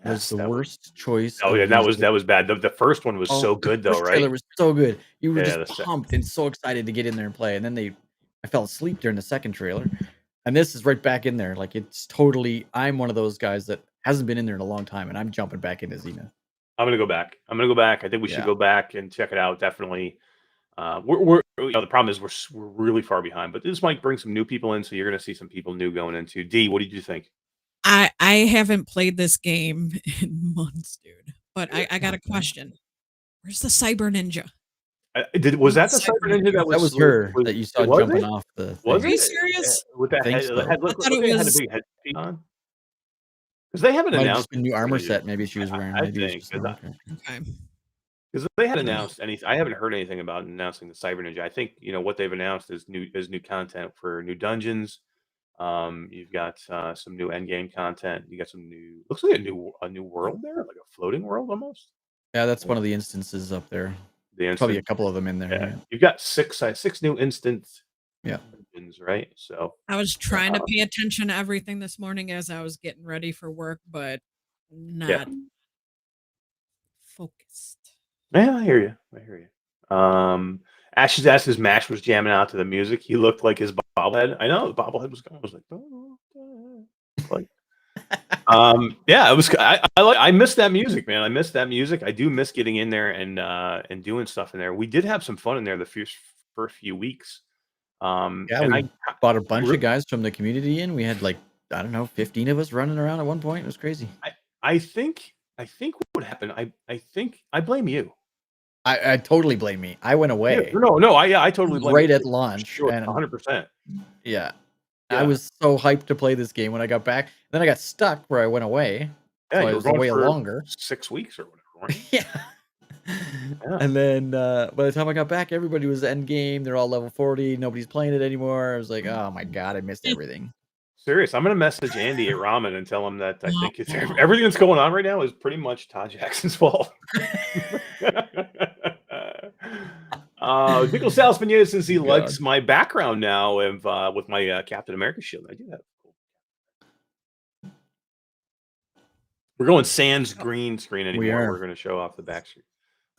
[SPEAKER 2] was the worst choice.
[SPEAKER 1] Oh yeah, that was bad. The first one was so good though, right? The
[SPEAKER 2] trailer was so good. You were just pumped and so excited to get in there and play, and then I fell asleep during the second trailer, and this is right back in there. Like it's totally. I'm one of those guys that hasn't been in there in a long time, and I'm jumping back into Zenith.
[SPEAKER 1] I'm gonna go back. I think we should go back and check it out. Definitely. The problem is we're really far behind, but this might bring some new people in, so you're gonna see some people new going into D. What did you think?
[SPEAKER 3] I I haven't played this game in months, dude. But I got a question. Where's the Cyber Ninja?
[SPEAKER 1] Was that the Cyber Ninja that
[SPEAKER 2] was her that you saw
[SPEAKER 1] was
[SPEAKER 2] jumping
[SPEAKER 1] it?
[SPEAKER 2] off the
[SPEAKER 1] Was
[SPEAKER 2] thing.
[SPEAKER 3] Are you
[SPEAKER 1] it?
[SPEAKER 3] serious?
[SPEAKER 1] With that
[SPEAKER 2] I think
[SPEAKER 1] head,
[SPEAKER 2] so.
[SPEAKER 1] look,
[SPEAKER 3] I thought it
[SPEAKER 1] they had a
[SPEAKER 3] was-
[SPEAKER 1] big head on. Because they haven't
[SPEAKER 2] Might have
[SPEAKER 1] announced
[SPEAKER 2] just been new armor
[SPEAKER 1] Ninja.
[SPEAKER 2] set. Maybe she was wearing.
[SPEAKER 1] I
[SPEAKER 2] Maybe it was
[SPEAKER 1] think,
[SPEAKER 2] just okay.
[SPEAKER 3] Okay.
[SPEAKER 1] because they hadn't announced anything. I haven't heard anything about announcing the Cyber Ninja. I think what they've announced is new content for new dungeons. You've got some new endgame content. You got some new. Looks like a new world there, like a floating world almost.
[SPEAKER 2] Yeah, that's one of the instances up there.
[SPEAKER 1] The
[SPEAKER 2] Probably a
[SPEAKER 1] instant,
[SPEAKER 2] couple of them in there.
[SPEAKER 1] yeah.
[SPEAKER 2] Yeah.
[SPEAKER 1] You've got six new instant.
[SPEAKER 2] Yeah.
[SPEAKER 1] Dungeons, right? So
[SPEAKER 3] I was trying to pay attention to everything this morning as I was getting ready for work, but not focused.
[SPEAKER 1] yeah, I hear you. Ash's asked his Mash was jamming out to the music. He looked like his bobblehead. I know the bobblehead was going. I was like, like, yeah, it was. I miss that music, man. I miss that music. I do miss getting in there and doing stuff in there. We did have some fun in there the first few weeks.
[SPEAKER 2] Yeah,
[SPEAKER 1] and
[SPEAKER 2] we bought a bunch of guys from the community in. We had like, I don't know, 15 of us running around at one point. It was crazy.
[SPEAKER 1] I think what happened. I think I blame you.
[SPEAKER 2] I totally blame me. I went away.
[SPEAKER 1] Yeah, no. I totally blame
[SPEAKER 2] right
[SPEAKER 1] you.
[SPEAKER 2] at launch.
[SPEAKER 1] Sure,
[SPEAKER 2] and
[SPEAKER 1] 100%.
[SPEAKER 2] Yeah. I was so hyped to play this game when I got back. Then I got stuck where I went away.
[SPEAKER 1] Yeah,
[SPEAKER 2] so I
[SPEAKER 1] you
[SPEAKER 2] was
[SPEAKER 1] were going
[SPEAKER 2] away
[SPEAKER 1] for
[SPEAKER 2] longer.
[SPEAKER 1] 6 weeks or whatever. Right?
[SPEAKER 2] Yeah. And then by the time I got back, everybody was end game. They're all level 40. Nobody's playing it anymore. I was like, oh my God, I missed everything.
[SPEAKER 1] Serious. I'm going to message Andy at Ramen and tell him that I think everything that's going on right now is pretty much Todd Jackson's fault. Nickel Sal Spinetta says he likes my background now with my Captain America shield. I do that. We're going sans green screen anymore. We're going to show off the back screen.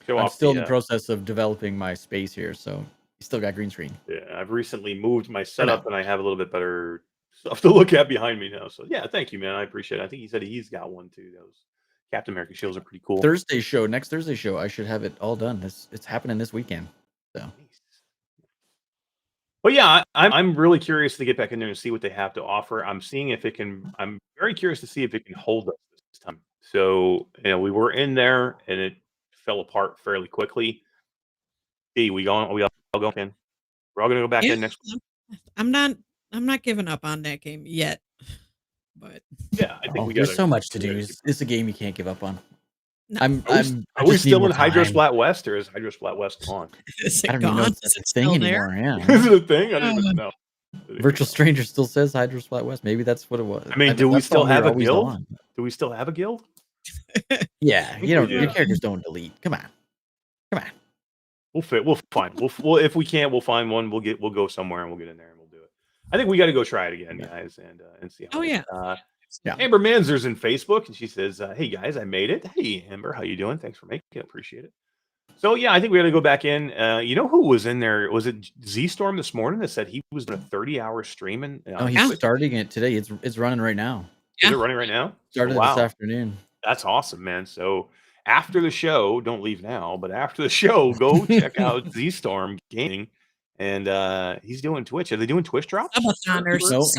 [SPEAKER 2] I'm still in the process of developing my space here, so you still got green screen.
[SPEAKER 1] Yeah, I've recently moved my setup and I have a little bit better stuff to look at behind me now. So yeah, thank you, man. I appreciate it. I think he said he's got one too. Those Captain America shields are pretty cool.
[SPEAKER 2] Next Thursday show, I should have it all done. It's happening this weekend. So.
[SPEAKER 1] But yeah, I'm really curious to get back in there and see what they have to offer. I'm seeing if it can. I'm very curious to see if it can hold us this time. So we were in there and it fell apart fairly quickly. We all go in. We're all gonna go back in next week.
[SPEAKER 3] I'm not giving up on that game yet. But
[SPEAKER 1] yeah, I think
[SPEAKER 2] there's so much to do. It's a game you can't give up on.
[SPEAKER 3] No.
[SPEAKER 1] Are we still in Hydrosplat West, or is Hydrosplat West gone?
[SPEAKER 3] Is it
[SPEAKER 2] I don't
[SPEAKER 3] gone?
[SPEAKER 2] know if
[SPEAKER 3] Is
[SPEAKER 2] that's
[SPEAKER 3] it
[SPEAKER 2] a thing
[SPEAKER 3] still
[SPEAKER 2] anymore.
[SPEAKER 3] there?
[SPEAKER 2] Yeah.
[SPEAKER 1] Is it a thing? I don't even know.
[SPEAKER 2] Virtual Stranger still says Hydrosplat West. Maybe that's what it was.
[SPEAKER 1] I mean, do we still have a guild? Do we still have a guild?
[SPEAKER 2] Yeah, your characters don't delete. Come on.
[SPEAKER 1] We'll find. We'll if we can't, we'll find one. We'll go somewhere and we'll get in there and we'll do it. I think we got to go try it again, guys, and see how.
[SPEAKER 2] Yeah.
[SPEAKER 1] Amber Manzer's in Facebook and she says, "Hey guys, I made it. Hey Amber, how you doing? Thanks for making it. Appreciate it." So yeah, I think we got to go back in. You know who was in there? Was it Z Storm this morning that said he was in a 30-hour streaming?
[SPEAKER 2] He's starting it today. It's running right now.
[SPEAKER 1] Is it running right now?
[SPEAKER 2] Started this afternoon.
[SPEAKER 1] That's awesome, man. So after the show, don't leave now, but after the show, go check out Z Storm Gaming. And he's doing Twitch. Are they doing Twitch drops?
[SPEAKER 2] No,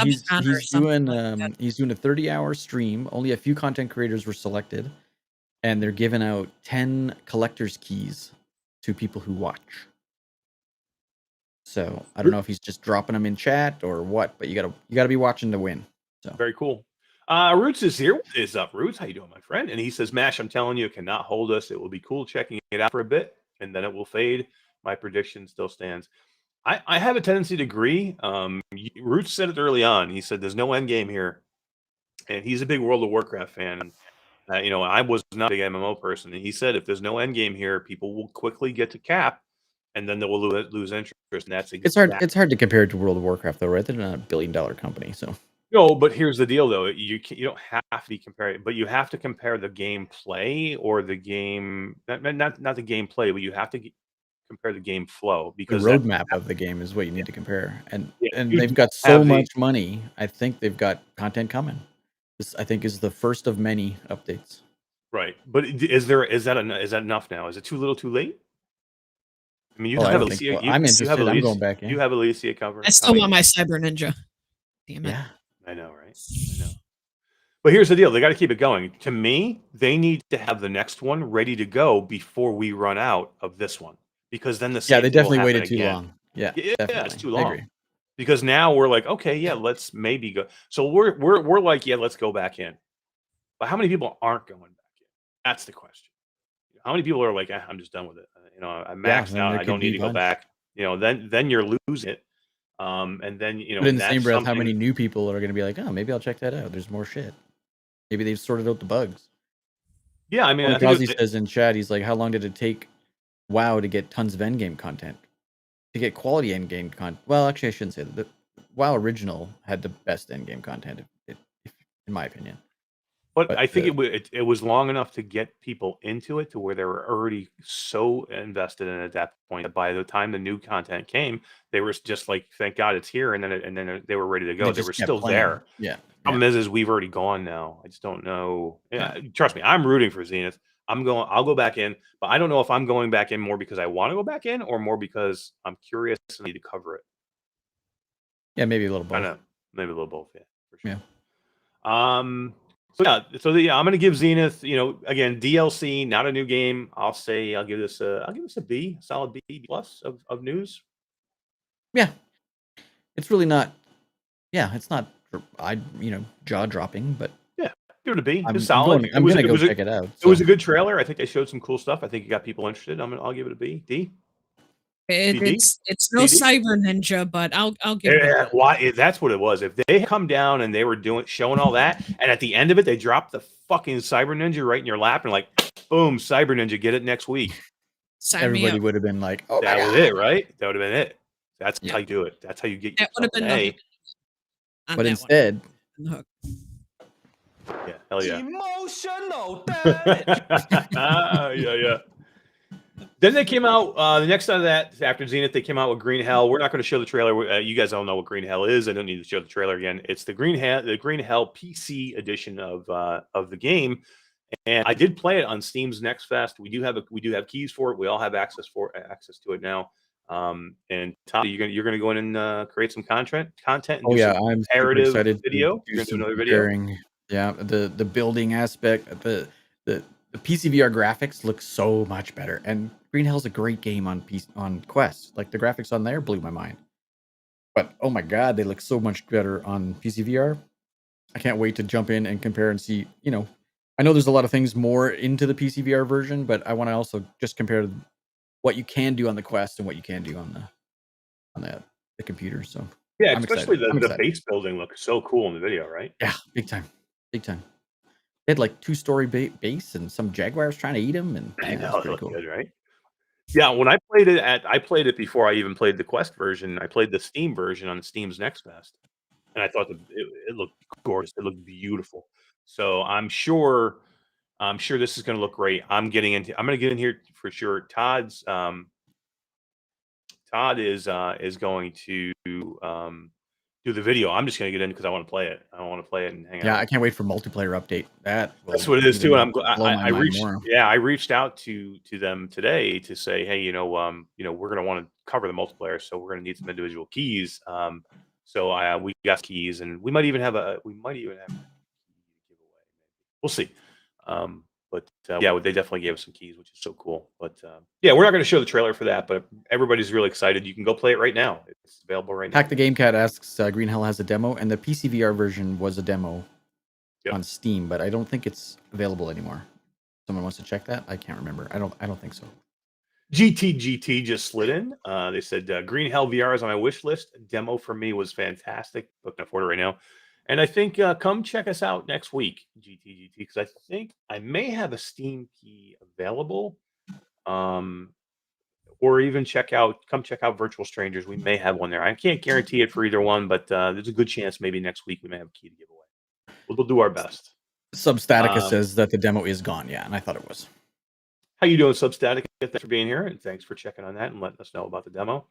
[SPEAKER 2] he's doing he's doing a 30-hour stream. Only a few content creators were selected, and they're giving out 10 collector's keys to people who watch. So I don't know if he's just dropping them in chat or what, but you gotta be watching to win. So
[SPEAKER 1] very cool. Roots is here. What is up, Roots? How you doing, my friend? And he says, Mash, I'm telling you, it cannot hold us. It will be cool checking it out for a bit, and then it will fade. My prediction still stands. I have a tendency to agree. Roots said it early on. He said there's no end game here, and he's a big World of Warcraft fan. And I was not a big MMO person, and he said if there's no end game here, people will quickly get to cap, and then they will lose interest. And that's
[SPEAKER 2] it's hard to compare it to World of Warcraft, though, right? They're not $1 billion company, so.
[SPEAKER 1] No, but here's the deal, though. You don't have to compare it, but you have to compare the gameplay or the game, not the gameplay, but you have to compare the game flow, because
[SPEAKER 2] the roadmap of the game is what you need to compare. And
[SPEAKER 1] you
[SPEAKER 2] they've got so much money. I think they've got content coming. This, I think, is the first of many updates.
[SPEAKER 1] Right, but is that enough now? Is it too little, too late? I mean, you have Alicia.
[SPEAKER 2] I'm interested. I'm going back in.
[SPEAKER 1] You have Alicia covered.
[SPEAKER 3] I still want my Cyber Ninja. Damn it.
[SPEAKER 2] Yeah.
[SPEAKER 1] I know, right? I know. But here's the deal: they got to keep it going. To me, they need to have the next one ready to go before we run out of this one, because then the same
[SPEAKER 2] they
[SPEAKER 1] thing will
[SPEAKER 2] definitely
[SPEAKER 1] happen
[SPEAKER 2] waited too
[SPEAKER 1] again.
[SPEAKER 2] long. Yeah,
[SPEAKER 1] Yeah,
[SPEAKER 2] definitely.
[SPEAKER 1] it's too
[SPEAKER 2] I
[SPEAKER 1] long.
[SPEAKER 2] agree.
[SPEAKER 1] Because now we're like, okay, yeah, let's maybe go. So we're like, yeah, let's go back in. But how many people aren't going back in? That's the question. How many people are like, I'm just done with it. I maxed
[SPEAKER 2] then
[SPEAKER 1] out.
[SPEAKER 2] there
[SPEAKER 1] I don't
[SPEAKER 2] could be
[SPEAKER 1] need
[SPEAKER 2] a
[SPEAKER 1] to go
[SPEAKER 2] bunch.
[SPEAKER 1] back. Then you're losing it. And then
[SPEAKER 2] But in the
[SPEAKER 1] that's
[SPEAKER 2] same breath, how
[SPEAKER 1] something.
[SPEAKER 2] many new people are going to be like, oh, maybe I'll check that out. There's more shit. Maybe they've sorted out the bugs.
[SPEAKER 1] Yeah, I mean, I
[SPEAKER 2] Like
[SPEAKER 1] think
[SPEAKER 2] Ozzy says in chat, he's like, how long did it take WoW to get tons of endgame content? To get quality endgame content? Well, actually, I shouldn't say that. The WoW original had the best endgame content, in my opinion.
[SPEAKER 1] But I think it was long enough to get people into it to where they were already so invested in it at that point that by the time the new content came, they were just like, "Thank God it's here," and then they were ready to go. They
[SPEAKER 2] just
[SPEAKER 1] were
[SPEAKER 2] kept
[SPEAKER 1] still
[SPEAKER 2] playing.
[SPEAKER 1] there.
[SPEAKER 2] Yeah.
[SPEAKER 1] Problem is we've already gone now. I just don't know. Yeah, trust me, I'm rooting for Zenith. I'll go back in, but I don't know if I'm going back in more because I want to go back in or more because I'm curious and need to cover it.
[SPEAKER 2] Yeah, maybe a little both.
[SPEAKER 1] I know, maybe a little both. Yeah, for sure.
[SPEAKER 2] Yeah.
[SPEAKER 1] So I'm gonna give Zenith, again, DLC, not a new game. I'll give this a B, solid B plus of news.
[SPEAKER 2] Yeah. It's really not. Yeah, it's not. Jaw dropping, but
[SPEAKER 1] yeah, give it a B.
[SPEAKER 2] I'm
[SPEAKER 1] It's solid.
[SPEAKER 2] I'm gonna go check it out.
[SPEAKER 1] It was a good trailer. I think they showed some cool stuff. I think it got people interested. I'll give it a B. D.
[SPEAKER 3] It's no
[SPEAKER 1] BD?
[SPEAKER 3] Cyber Ninja, but I'll give it a
[SPEAKER 1] Yeah,
[SPEAKER 3] B.
[SPEAKER 1] why? That's what it was. If they had come down and they were showing all that, and at the end of it, they dropped the fucking Cyber Ninja right in your lap and like, boom, Cyber Ninja, get it next week.
[SPEAKER 2] Everybody would have been like, "Oh,
[SPEAKER 1] that was it, right? That would have been it. That's how you do it. That's how you get
[SPEAKER 3] that would have been the hook.
[SPEAKER 2] But instead,
[SPEAKER 3] the hook.
[SPEAKER 1] Yeah, hell yeah.
[SPEAKER 5] Emotional damage.
[SPEAKER 1] Yeah. Then they came out the next time of that after Zenith. They came out with Green Hell. We're not going to show the trailer. You guys all know what Green Hell is. I don't need to show the trailer again. It's the Green Hell PC edition of the game. And I did play it on Steam's Next Fest. We do have keys for it. We all have access to it now. And Todd, you're gonna go in and create some content. And
[SPEAKER 2] I'm super excited.
[SPEAKER 1] Video.
[SPEAKER 2] You're gonna do another video. Yeah, the building aspect, the PCVR graphics look so much better. And Green Hell's a great game on Quest. Like the graphics on there blew my mind. But oh my god, they look so much better on PCVR. I can't wait to jump in and compare and see. I know there's a lot of things more into the PCVR version, but I want to also just compare what you can do on the Quest and what you can do on the computer. So
[SPEAKER 1] yeah, especially the base building looks so cool in the video, right?
[SPEAKER 2] Yeah, big time. They had like 2-story base and some jaguars trying to eat them, and
[SPEAKER 1] I know, it looked
[SPEAKER 2] cool.
[SPEAKER 1] good, right? Yeah, when I played it before I even played the Quest version. I played the Steam version on Steam's Next Fest, and I thought it looked gorgeous. It looked beautiful. So I'm sure this is going to look great. I'm going to get in here for sure. Todd is going to do the video. I'm just going to get in because I want to play it. I want to play it and hang out.
[SPEAKER 2] Yeah, I can't wait for multiplayer update.
[SPEAKER 1] That's what it is too. And I reached out to them today to say, hey, we're going to want to cover the multiplayer, so we're going to need some individual keys. So we got keys, and we might even have a giveaway. We'll see. But they definitely gave us some keys, which is so cool. But we're not going to show the trailer for that, but everybody's really excited. You can go play it right now. It's available right now.
[SPEAKER 2] Hack the Game Cat asks, Green Hell has a demo, and the PCVR version was a demo on Steam, but I don't think it's available anymore. Someone wants to check that? I can't remember. I don't think so.
[SPEAKER 1] GT just slid in. They said Green Hell VR is on my wish list. Demo for me was fantastic. Looking for it right now. And I think come check us out next week, GT, because I think I may have a Steam key available. Or even come check out Virtual Strangers. We may have one there. I can't guarantee it for either one, but there's a good chance maybe next week we may have a key to give away. We'll do our best.
[SPEAKER 2] Substatica says that the demo is gone. Yeah, and I thought it was.
[SPEAKER 1] How you doing, Substatica? Thanks for being here, and thanks for checking on that and letting us know about the demo.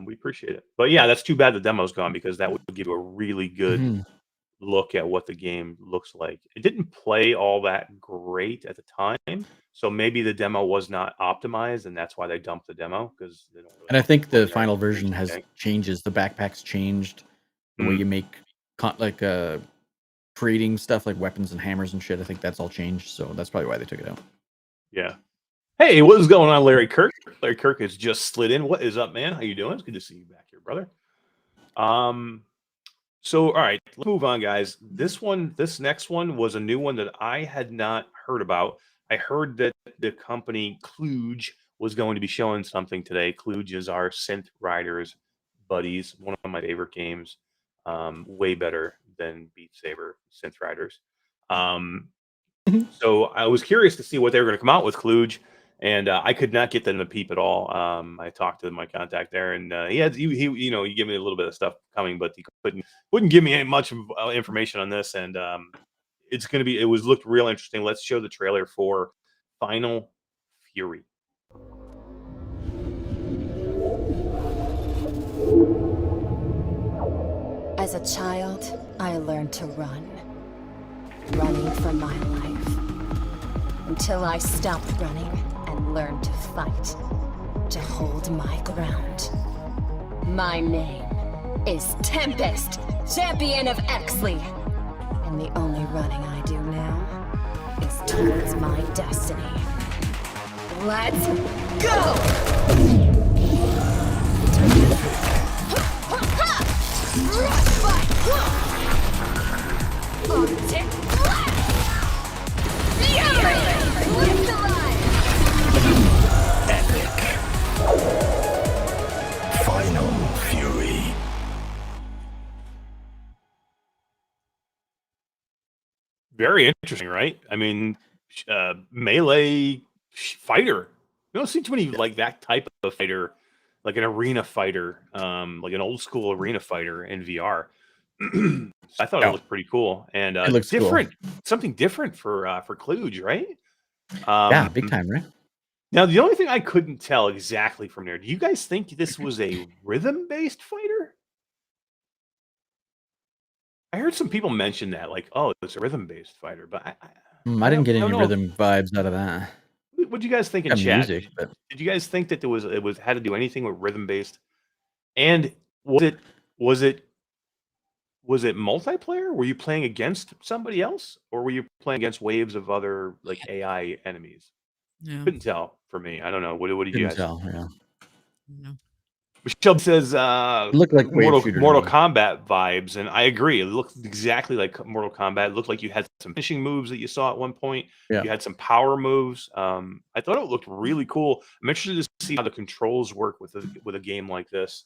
[SPEAKER 1] We appreciate it. But yeah, that's too bad the demo's gone, because that would give you a really good look at what the game looks like. It didn't play all that great at the time, so maybe the demo was not optimized, and that's why they dumped the demo. Because
[SPEAKER 2] and I think the final version has changes. The backpack's changed. The way you make creating stuff like weapons and hammers and shit. I think that's all changed, so that's probably why they took it out.
[SPEAKER 1] Yeah. Hey, what is going on, Larry Kirk? Larry Kirk has just slid in. What is up, man? How you doing? It's good to see you back here, brother. So all right, let's move on, guys. This next one was a new one that I had not heard about. I heard that the company Kluge was going to be showing something today. Kluge is our Synth Riders buddies, one of my favorite games. Way better than Beat Saber Synth Riders. So I was curious to see what they were going to come out with Kluge, and I could not get them to peep at all. I talked to my contact there, and he you know, he gave me a little bit of stuff coming, but he wouldn't give me any much information on this. And it's going to be, looked real interesting. Let's show the trailer for Final Fury.
[SPEAKER 6] As a child, I learned to run. Running for my life. Until I stopped running and learned to fight. To hold my ground. My name is Tempest, champion of Exley. And the only running I do now is towards my destiny. Let's go!
[SPEAKER 7] Final Fury.
[SPEAKER 1] Very interesting, right? I mean, melee fighter. You don't see too many like that type of fighter, like an arena fighter, like an old school arena fighter in VR. I thought it looked pretty cool, and
[SPEAKER 2] It looks
[SPEAKER 1] different, something different for Kluge, right?
[SPEAKER 2] Yeah, big time, right?
[SPEAKER 1] Now, the only thing I couldn't tell exactly from there, do you guys think this was a rhythm-based fighter? I heard some people mention that, like, oh, it's a rhythm-based fighter, but
[SPEAKER 2] I didn't get any
[SPEAKER 1] don't know.
[SPEAKER 2] rhythm vibes out of that.
[SPEAKER 1] What do you guys think in
[SPEAKER 2] Got
[SPEAKER 1] chat?
[SPEAKER 2] music, but
[SPEAKER 1] Did you guys think that it had to do anything with rhythm-based? And was it multiplayer? Were you playing against somebody else, or were you playing against waves of other like AI enemies?
[SPEAKER 3] No,
[SPEAKER 1] Couldn't tell for me. I don't know. What did you
[SPEAKER 2] couldn't
[SPEAKER 1] guys?
[SPEAKER 2] tell. Yeah,
[SPEAKER 3] no.
[SPEAKER 1] Michelle says
[SPEAKER 2] it looked like wave shooter to
[SPEAKER 1] Mortal
[SPEAKER 2] me.
[SPEAKER 1] Kombat vibes, and I agree. It looked exactly like Mortal Kombat. It looked like you had some finishing moves that you saw at one point.
[SPEAKER 2] Yeah.
[SPEAKER 1] You had some power moves. I thought it looked really cool. I'm interested to see how the controls work with a game like this.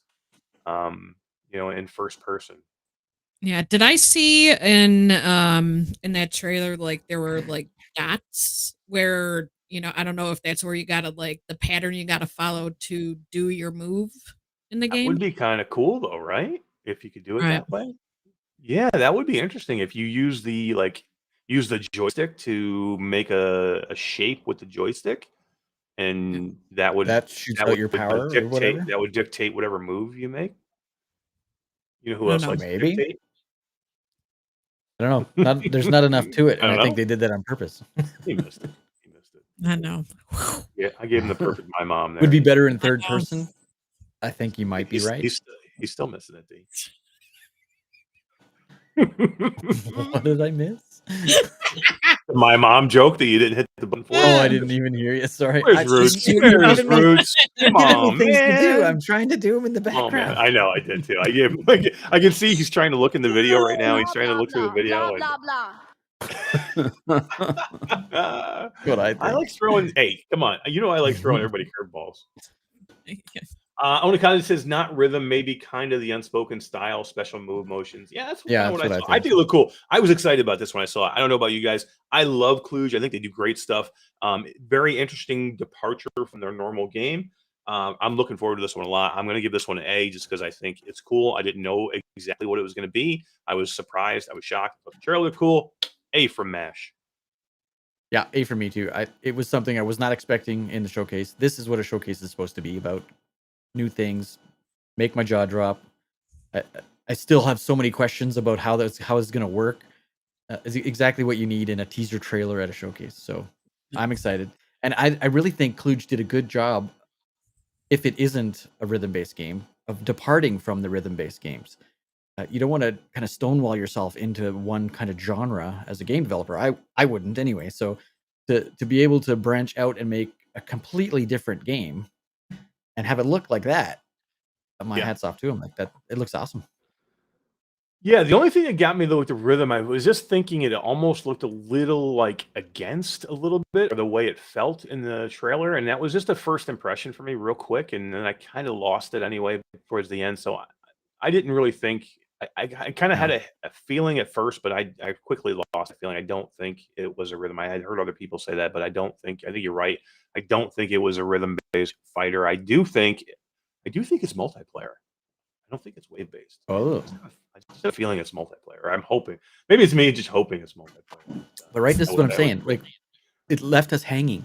[SPEAKER 1] You know, in first person.
[SPEAKER 3] Yeah, did I see in that trailer like there were like dots where, you know, I don't know if that's where you gotta like the pattern you gotta follow to do your move in the
[SPEAKER 1] That
[SPEAKER 3] game.
[SPEAKER 1] would be kind of cool, though, right? If you could do it
[SPEAKER 3] Right.
[SPEAKER 1] that way. Yeah, that would be interesting if you use the joystick to make a shape with the joystick, and that
[SPEAKER 2] Shoots out your power or whatever.
[SPEAKER 1] that would dictate whatever move you make. You know who
[SPEAKER 3] I
[SPEAKER 1] else
[SPEAKER 3] don't know.
[SPEAKER 1] likes to
[SPEAKER 2] Maybe.
[SPEAKER 1] dictate?
[SPEAKER 2] I don't know. There's not enough to it,
[SPEAKER 1] I
[SPEAKER 2] and
[SPEAKER 1] don't
[SPEAKER 2] I think
[SPEAKER 1] know.
[SPEAKER 2] they did that on purpose.
[SPEAKER 1] He missed it. He missed it.
[SPEAKER 3] I know.
[SPEAKER 1] Yeah, I gave him the perfect my mom there.
[SPEAKER 2] Would be better in third
[SPEAKER 3] know.
[SPEAKER 2] person. I think you might be right.
[SPEAKER 1] He's still missing it, D.
[SPEAKER 2] What did I miss?
[SPEAKER 1] My mom joke that you didn't hit the button for.
[SPEAKER 2] Oh, I didn't even hear you. Sorry.
[SPEAKER 1] Where's Roots? Where's Roots? Come on,
[SPEAKER 2] things to do.
[SPEAKER 1] man.
[SPEAKER 2] I'm trying to do them in the
[SPEAKER 1] Oh, man.
[SPEAKER 2] background.
[SPEAKER 1] I know, I did too. I can see he's trying to look in the video right now. He's trying to look through the video.
[SPEAKER 2] What I think.
[SPEAKER 1] I like throwing. Hey, come on. You know I like throwing everybody curveballs. Onikana says not rhythm, maybe kind of the unspoken style, special move motions. Yeah, that's kind of what I saw. I think it looked cool. I was excited about this when I saw it. I don't know about you guys. I love Kluge. I think they do great stuff. Very interesting departure from their normal game. I'm looking forward to this one a lot. I'm going to give this one an A just because I think it's cool. I didn't know exactly what it was going to be. I was surprised. I was shocked. But the trailer looked cool. A from MASH.
[SPEAKER 2] Yeah, A for me too. It was something I was not expecting in the showcase. This is what a showcase is supposed to be about. New things, make my jaw drop. I still have so many questions about how it's going to work. Is exactly what you need in a teaser trailer at a showcase. So I'm excited, and I really think Kluge did a good job. If it isn't a rhythm-based game, of departing from the rhythm-based games, You don't want to kind of stonewall yourself into one kind of genre as a game developer. I wouldn't anyway. So to be able to branch out and make a completely different game and have it look like that, my hat's off to him. Like that, it looks awesome.
[SPEAKER 1] Yeah, the only thing that got me though with the rhythm, I was just thinking it almost looked a little like against a little bit, or the way it felt in the trailer, and that was just a first impression for me, real quick, and then I kind of lost it anyway towards the end. So I didn't really think. I kind of had a feeling at first, but I quickly lost the feeling. I don't think it was a rhythm. I had heard other people say that, but I think you're right. I don't think it was a rhythm-based fighter. I do think it's multiplayer. I don't think it's wave-based.
[SPEAKER 2] Oh,
[SPEAKER 1] I just have a feeling it's multiplayer. I'm hoping. Maybe it's me just hoping it's multiplayer.
[SPEAKER 2] but right, this is what I'm saying. Like, it left us hanging.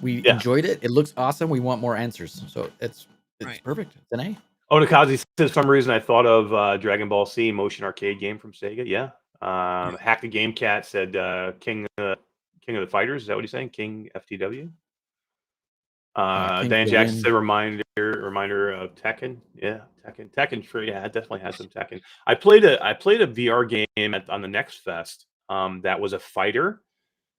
[SPEAKER 2] We enjoyed it. It looks awesome. We want more answers. So it's
[SPEAKER 3] Right.
[SPEAKER 2] perfect. It's an A.
[SPEAKER 1] Oh, Nakazi says, for some reason I thought of Dragon Ball Z motion arcade game from Sega. Yeah. Hack the Game Cat said King of the Fighters. Is that what he's saying? King FTW. Dan Jackson said reminder of Tekken. Yeah, Tekken for it definitely has some Tekken. I played a VR game on the Next Fest. That was a fighter,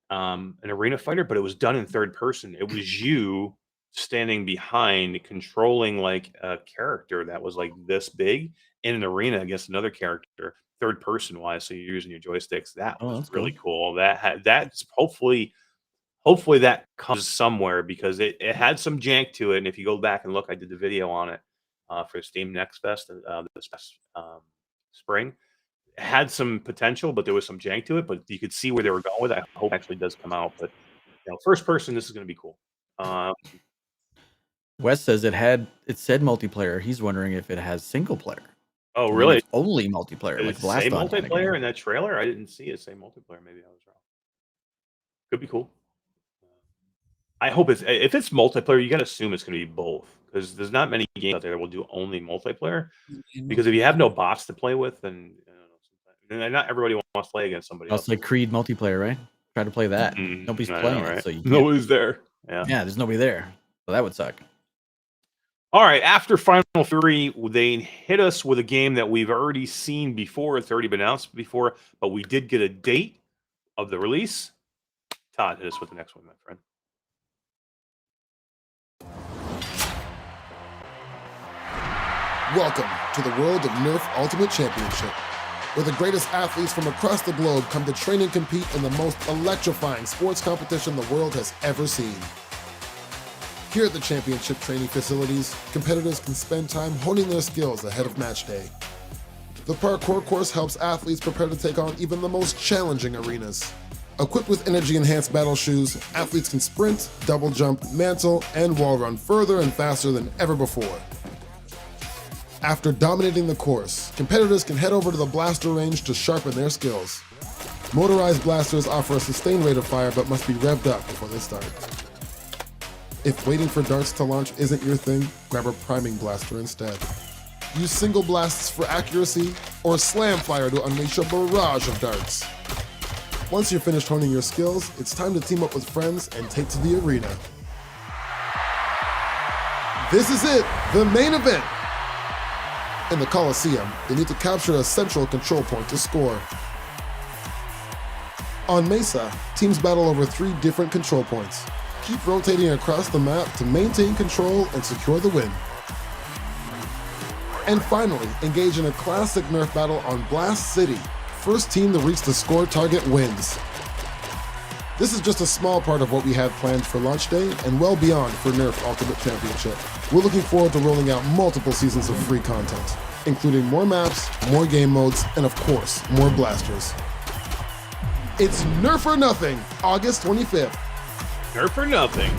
[SPEAKER 1] an arena fighter, but it was done in third person. It was you standing behind, controlling like a character that was like this big in an arena against another character, third person wise. So you're using your joysticks. That was really cool. That's hopefully that comes somewhere, because it had some jank to it. And if you go back and look, I did the video on it for Steam Next Fest this past spring. It had some potential, but there was some jank to it. But you could see where they were going with it. I hope it actually does come out. But first person, this is going to be cool.
[SPEAKER 2] Wes says it said multiplayer. He's wondering if it has single player.
[SPEAKER 1] Oh, really?
[SPEAKER 2] It's only multiplayer.
[SPEAKER 1] Did
[SPEAKER 2] Like
[SPEAKER 1] it say
[SPEAKER 2] Blast
[SPEAKER 1] multiplayer in that trailer? I didn't see it say multiplayer. Maybe I was wrong. Could be cool. I hope if it's multiplayer, you got to assume it's going to be both, because there's not many games out there that will do only multiplayer. Because if you have no bots to play with, then not everybody wants to play against somebody else.
[SPEAKER 2] It's like Creed multiplayer, right? Try to play that. Nobody's playing it, so you can't.
[SPEAKER 1] Nobody's there. Yeah,
[SPEAKER 2] there's nobody there, so that would suck.
[SPEAKER 1] All right, after Final Fury, they hit us with a game that we've already seen before. It's already been announced before, but we did get a date of the release. Todd, hit us with the next one, my friend.
[SPEAKER 8] Welcome to the world of Nerf Ultimate Championship, where the greatest athletes from across the globe come to train and compete in the most electrifying sports competition the world has ever seen. Here at the championship training facilities, competitors can spend time honing their skills ahead of match day. The parkour course helps athletes prepare to take on even the most challenging arenas. Equipped with energy-enhanced battle shoes, athletes can sprint, double jump, mantle, and wall run further and faster than ever before. After dominating the course, competitors can head over to the blaster range to sharpen their skills. Motorized blasters offer a sustained rate of fire but must be revved up before they start. If waiting for darts to launch isn't your thing, grab a priming blaster instead. Use single blasts for accuracy, or slam fire to unleash a barrage of darts. Once you're finished honing your skills, it's time to team up with friends and take to the arena. This is it, the main event! In the Coliseum, you need to capture a central control point to score. On Mesa, teams battle over 3 different control points. Keep rotating across the map to maintain control and secure the win. And finally, engage in a classic Nerf battle on Blast City. First team to reach the score target wins. This is just a small part of what we have planned for launch day and well beyond for Nerf Ultimate Championship. We're looking forward to rolling out multiple seasons of free content, including more maps, more game modes, and of course, more blasters. It's Nerf or Nothing, August 25th.
[SPEAKER 1] Nerf or nothing.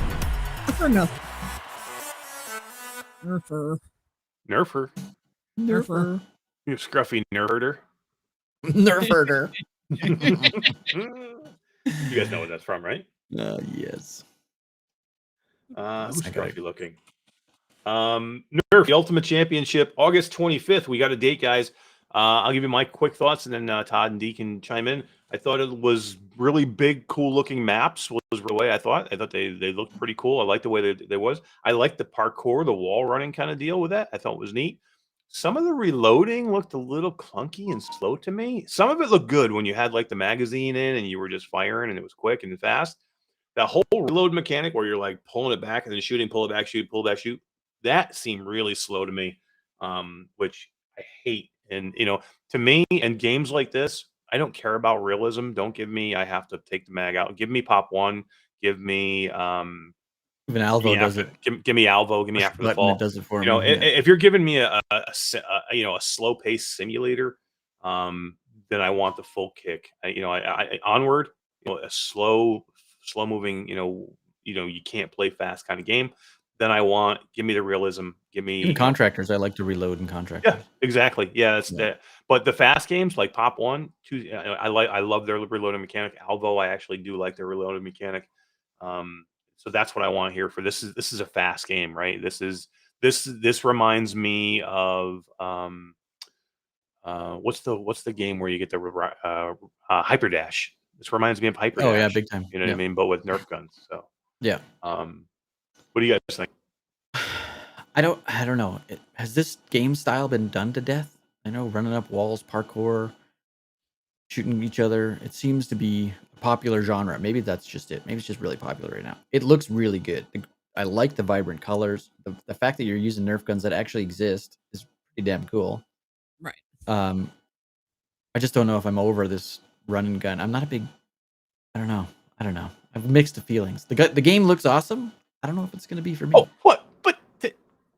[SPEAKER 3] Nerf or nothing. Nerfer.
[SPEAKER 1] Nerfer.
[SPEAKER 3] Nerfer.
[SPEAKER 1] You scruffy nerder.
[SPEAKER 2] Nerf herder.
[SPEAKER 1] You guys know what that's from, right?
[SPEAKER 2] Yes.
[SPEAKER 1] Who's scruffy looking? Nerf, the Ultimate Championship, August 25th. We got a date, guys. I'll give you my quick thoughts, and then Todd and Dee can chime in. I thought it was really big, cool-looking maps. Was the way I thought. I thought they looked pretty cool. I liked the way they was. I liked the parkour, the wall running kind of deal with that. I thought it was neat. some of the reloading looked a little clunky and slow to me. Some of it looked good when you had like the magazine in and you were just firing and it was quick and fast. That whole reload mechanic where you're like pulling it back and then shooting, pull it back, shoot, pull it back, shoot. That seemed really slow to me, which I hate. And to me, in games like this, I don't care about realism. Don't give me I have to take the mag out. Give me pop one. Give me
[SPEAKER 2] Even Alvo does it.
[SPEAKER 1] Give me Alvo. Give me after the fall.
[SPEAKER 2] It does it for me.
[SPEAKER 1] If you're giving me a slow pace simulator, then I want the full kick. I onward. A slow moving. You can't play fast kind of game. Then give me the realism. Give me
[SPEAKER 2] even contractors. I like to reload in contractors.
[SPEAKER 1] Yeah, exactly. Yeah, that's that. But the fast games like Pop 1, 2, I love their reloading mechanic. Alvo, I actually do like their reloading mechanic. So that's what I want here for this is a fast game, right? This reminds me of what's the game where you get the Hyper Dash. This reminds me of Hyper Dash.
[SPEAKER 2] Oh yeah, big time.
[SPEAKER 1] You know what I mean? But with Nerf guns. So
[SPEAKER 2] yeah.
[SPEAKER 1] What do you guys think?
[SPEAKER 2] I don't know. Has this game style been done to death? I know running up walls, parkour, shooting each other. It seems to be a popular genre. Maybe that's just it. Maybe it's just really popular right now. It looks really good. I like the vibrant colors. The fact that you're using Nerf guns that actually exist is pretty damn cool.
[SPEAKER 3] Right.
[SPEAKER 2] I just don't know if I'm over this run and gun. I'm not a big. I don't know. I have mixed feelings. The game looks awesome. I don't know if it's going to be for me.
[SPEAKER 1] Oh, what? But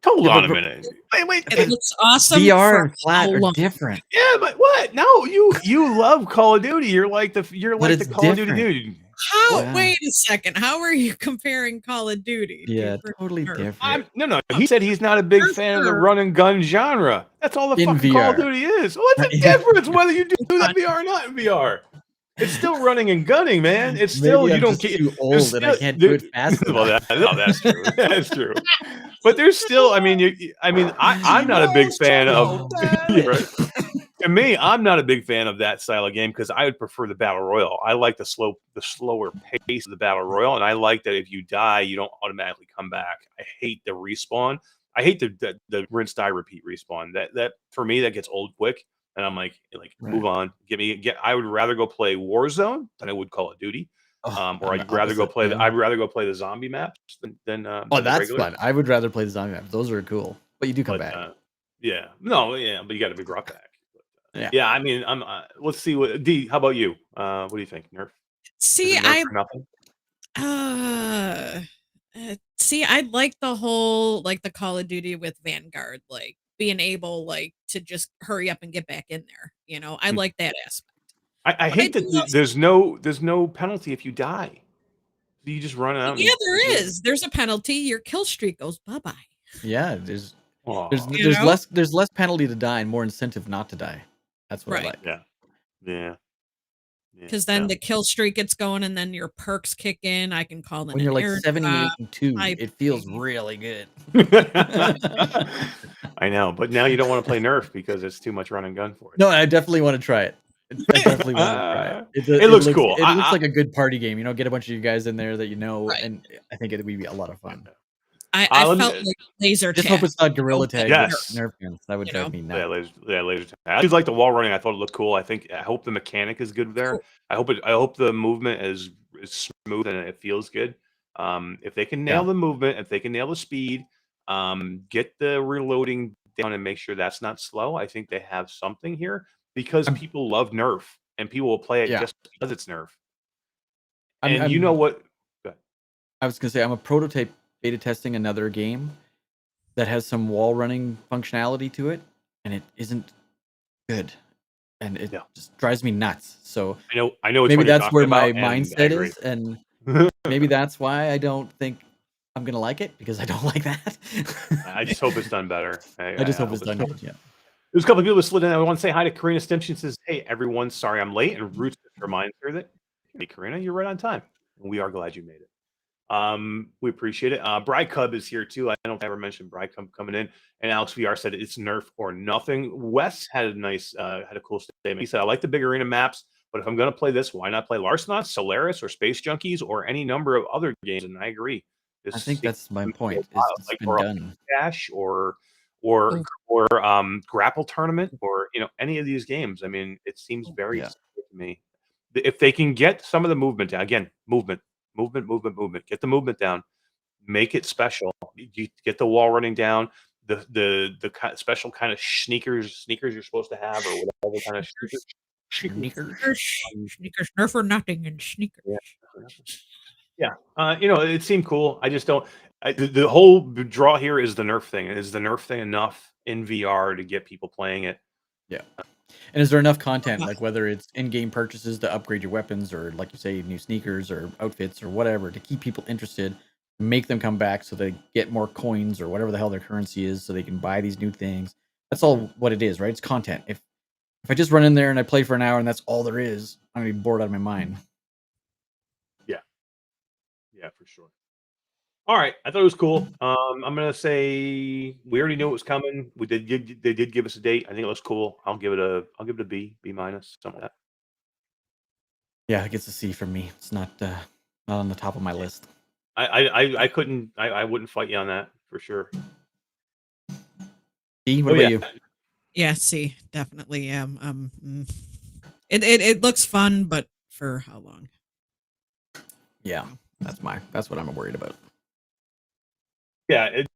[SPEAKER 1] hold on a minute. Wait.
[SPEAKER 3] It looks awesome.
[SPEAKER 2] VR and flat are different.
[SPEAKER 1] Yeah, but what? No, you love Call of Duty. You're like the Call of Duty dude.
[SPEAKER 3] How? Yeah. Wait a second. How are you comparing Call of Duty?
[SPEAKER 2] Yeah, totally different.
[SPEAKER 1] No. He said he's not a big fan of the run and gun genre. That's all the fucking Call of Duty is. What's the difference whether you do that VR or not in VR? It's still running and gunning, man. It's still
[SPEAKER 2] you don't get too old and I can't do it fast enough.
[SPEAKER 1] Well, that's true. That's true. But there's still. I'm not a big fan of. To me, I'm not a big fan of that style of game because I would prefer the battle royale. I like the slower pace of the battle royale, and I like that if you die, you don't automatically come back. I hate the respawn. I hate the rinse die repeat respawn. That for me that gets old quick. And I'm like, move on. I would rather go play Warzone than I would Call of Duty. Or I'd rather go play the zombie maps than
[SPEAKER 2] that's
[SPEAKER 1] regular.
[SPEAKER 2] fun. I would rather play the zombie maps. Those are cool. But you do come back.
[SPEAKER 1] But you got a big rock back. I mean, let's see what D. How about you? What do you think, Nerf?
[SPEAKER 3] See, I like the whole the Call of Duty with Vanguard, being able to just hurry up and get back in there. I like that aspect.
[SPEAKER 1] I hate that there's no penalty if you die. You just run out.
[SPEAKER 3] Yeah, there is. There's a penalty. Your kill streak goes bye-bye.
[SPEAKER 2] Yeah, there's less penalty to die and more incentive not to die. That's what I like.
[SPEAKER 1] Yeah.
[SPEAKER 3] Because then the kill streak gets going and then your perks kick in. I can call them
[SPEAKER 2] when you're like 78 and 2. It feels really good.
[SPEAKER 1] I know, but now you don't want to play Nerf because it's too much run and gun for it.
[SPEAKER 2] No, I definitely want to try it. I definitely want to try it.
[SPEAKER 1] It looks cool.
[SPEAKER 2] It looks like a good party game. Get a bunch of you guys in there that and I think it would be a lot of fun.
[SPEAKER 3] I felt like laser tag.
[SPEAKER 2] Just hope it's not gorilla tag.
[SPEAKER 1] Yes.
[SPEAKER 2] Nerf guns. That would drive me nuts.
[SPEAKER 1] Laser tag. I just like the wall running. I thought it looked cool. I hope the mechanic is good there. Cool. I hope the movement is smooth and it feels good. If they can nail the movement, if they can nail the speed, get the reloading down and make sure that's not slow. I think they have something here because people love Nerf and people will play it just because it's Nerf. And you know what?
[SPEAKER 2] I was gonna say I'm a prototype beta testing another game that has some wall running functionality to it, and it isn't good, and it just drives me nuts. So
[SPEAKER 1] I know.
[SPEAKER 2] Maybe that's where my mindset is, and maybe that's why I don't think I'm gonna like it because I don't like that.
[SPEAKER 1] I just hope it's done better.
[SPEAKER 2] I just hope it's done good. Yeah.
[SPEAKER 1] There's a couple of people that slid in. I want to say hi to Karina Stimson. Says, "Hey everyone, sorry I'm late." And Roots reminds her that, "Hey Karina, you're right on time, and we are glad you made it." We appreciate it. Bry Cub is here too. I don't ever mention Bry Cub coming in. And Alex VR said it's Nerf or nothing. Wes had a cool statement. He said, I like the big arena maps, but if I'm going to play this, why not play Larcenauts, Solaris, or Space Junkies, or any number of other games? And I agree.
[SPEAKER 2] I think that's my point. It's been done.
[SPEAKER 1] Dash or or grapple tournament, or any of these games. I mean, it seems very
[SPEAKER 2] Yeah.
[SPEAKER 1] simple to me. If they can get some of the movement down, again, movement, get the movement down, make it special. You get the wall running down, the special kind of sneakers you're supposed to have, or whatever kind of sneakers.
[SPEAKER 3] Sneakers, Nerf or nothing, and sneakers.
[SPEAKER 1] Yeah, it seemed cool. I just don't. The whole draw here is the Nerf thing. Is the Nerf thing enough in VR to get people playing it?
[SPEAKER 2] Yeah. And is there enough content, like whether it's in-game purchases to upgrade your weapons, or like you say, new sneakers or outfits or whatever, to keep people interested, make them come back so they get more coins or whatever the hell their currency is, so they can buy these new things. That's all what it is, right? It's content. If I just run in there and I play for an hour and that's all there is, I'm gonna be bored out of my mind.
[SPEAKER 1] Yeah, for sure. All right, I thought it was cool. I'm gonna say we already knew it was coming. They did give us a date. I think it looks cool. I'll give it a B minus, something like that.
[SPEAKER 2] Yeah, it gets a C from me. It's not on the top of my list.
[SPEAKER 1] I couldn't. I wouldn't fight you on that for sure.
[SPEAKER 2] D, what about you?
[SPEAKER 3] Yeah, C, definitely. It looks fun, but for how long?
[SPEAKER 2] Yeah, that's what I'm worried about.
[SPEAKER 1] Yeah, it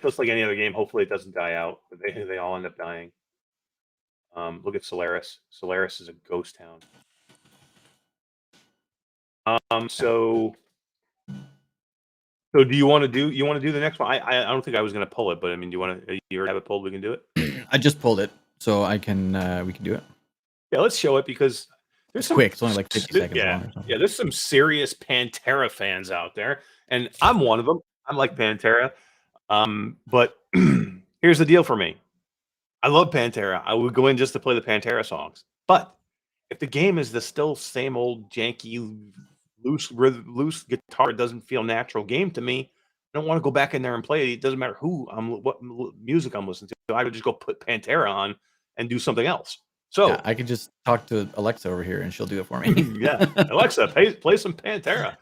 [SPEAKER 1] looks like any other game. Hopefully, it doesn't die out. They all end up dying. Look at Solaris. Solaris is a ghost town. So do you want to do the next one? I don't think I was going to pull it, but I mean, do you want to? You already have it pulled. We can do it.
[SPEAKER 2] I just pulled it, so I can. We can do it.
[SPEAKER 1] Yeah, let's show it because there's some
[SPEAKER 2] quick. It's only like 50 seconds long or something.
[SPEAKER 1] Yeah, there's some serious Pantera fans out there, and I'm one of them. I'm like Pantera. But here's the deal for me. I love Pantera. I would go in just to play the Pantera songs. But if the game is the still same old janky, loose guitar, it doesn't feel natural game to me. I don't want to go back in there and play it. It doesn't matter what music I'm listening to. I would just go put Pantera on and do something else. So
[SPEAKER 2] yeah, I could just talk to Alexa over here and she'll do it for me.
[SPEAKER 1] Yeah, Alexa, play some Pantera.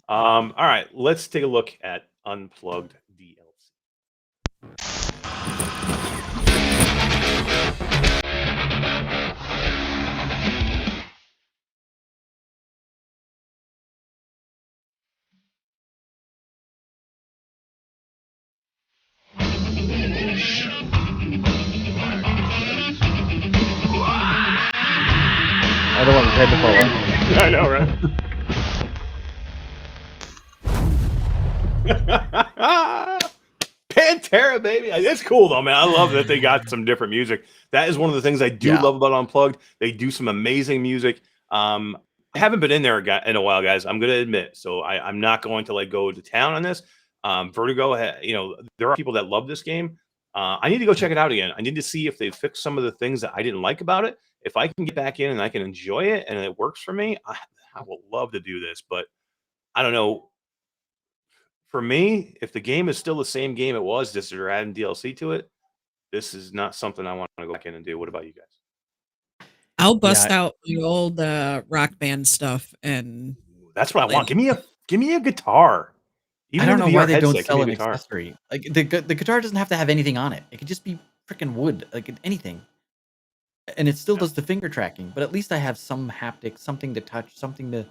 [SPEAKER 1] All right, let's take a look at Unplugged DLC.
[SPEAKER 2] I don't want his head to fall off.
[SPEAKER 1] I know, right? Pantera, baby. It's cool, though, man. I love that they got some different music. That is one of the things I do love about Unplugged. They do some amazing music. I haven't been in there in a while, guys. I'm going to admit. So I'm not going to go to town on this. Vertigo, there are people that love this game. I need to go check it out again. I need to see if they fixed some of the things that I didn't like about it. If I can get back in and I can enjoy it and it works for me, I will love to do this. But I don't know. For me, if the game is still the same game it was, just they're adding DLC to it, this is not something I want to go back in and do. What about you guys?
[SPEAKER 3] I'll bust out the old Rock Band stuff, and
[SPEAKER 1] that's what I want. Give me a guitar.
[SPEAKER 2] Even I don't know why they don't sell an accessory. Like the guitar doesn't have to have anything on it. It could just be freaking wood, like anything. And it still does the finger tracking, but at least I have some haptics, something to touch, something to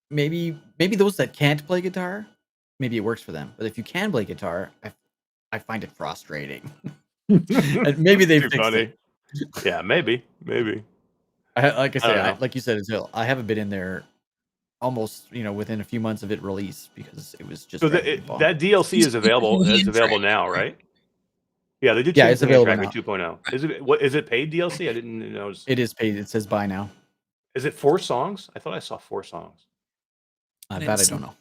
[SPEAKER 2] maybe those that can't play guitar, maybe it works for them. But if you can play guitar, I find it frustrating. And maybe they fixed it.
[SPEAKER 1] Yeah, maybe.
[SPEAKER 2] Like you said, I haven't been in there almost within a few months of it release because it was just
[SPEAKER 1] so that DLC is available. It's available now, right? Yeah, they did.
[SPEAKER 2] It's available now.
[SPEAKER 1] 2.0. Is it paid DLC? I didn't know.
[SPEAKER 2] It is paid. It says buy now.
[SPEAKER 1] Is it 4 songs? I thought I saw 4 songs.
[SPEAKER 2] That I don't know.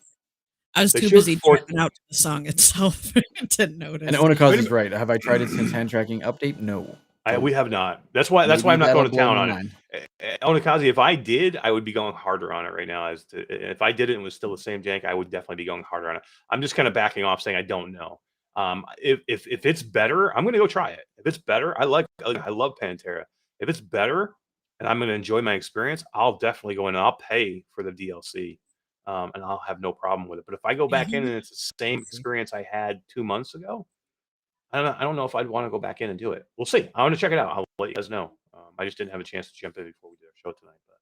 [SPEAKER 3] I was too busy checking out the song itself to notice.
[SPEAKER 2] And Onakaze is right. Have I tried it since hand tracking update? No.
[SPEAKER 1] We have not. That's why I'm not going to town on it. Onakaze, if I did, I would be going harder on it right now. If I did it and it was still the same jank, I would definitely be going harder on it. I'm just kind of backing off, saying I don't know. If it's better, I'm going to go try it. If it's better, I love Pantera. If it's better and I'm going to enjoy my experience, I'll definitely go in and I'll pay for the DLC. And I'll have no problem with it. But if I go back in and it's the same experience I had 2 months ago, I don't know if I'd want to go back in and do it. We'll see. I want to check it out. I'll let you guys know. I just didn't have a chance to jump in before we did our show tonight. But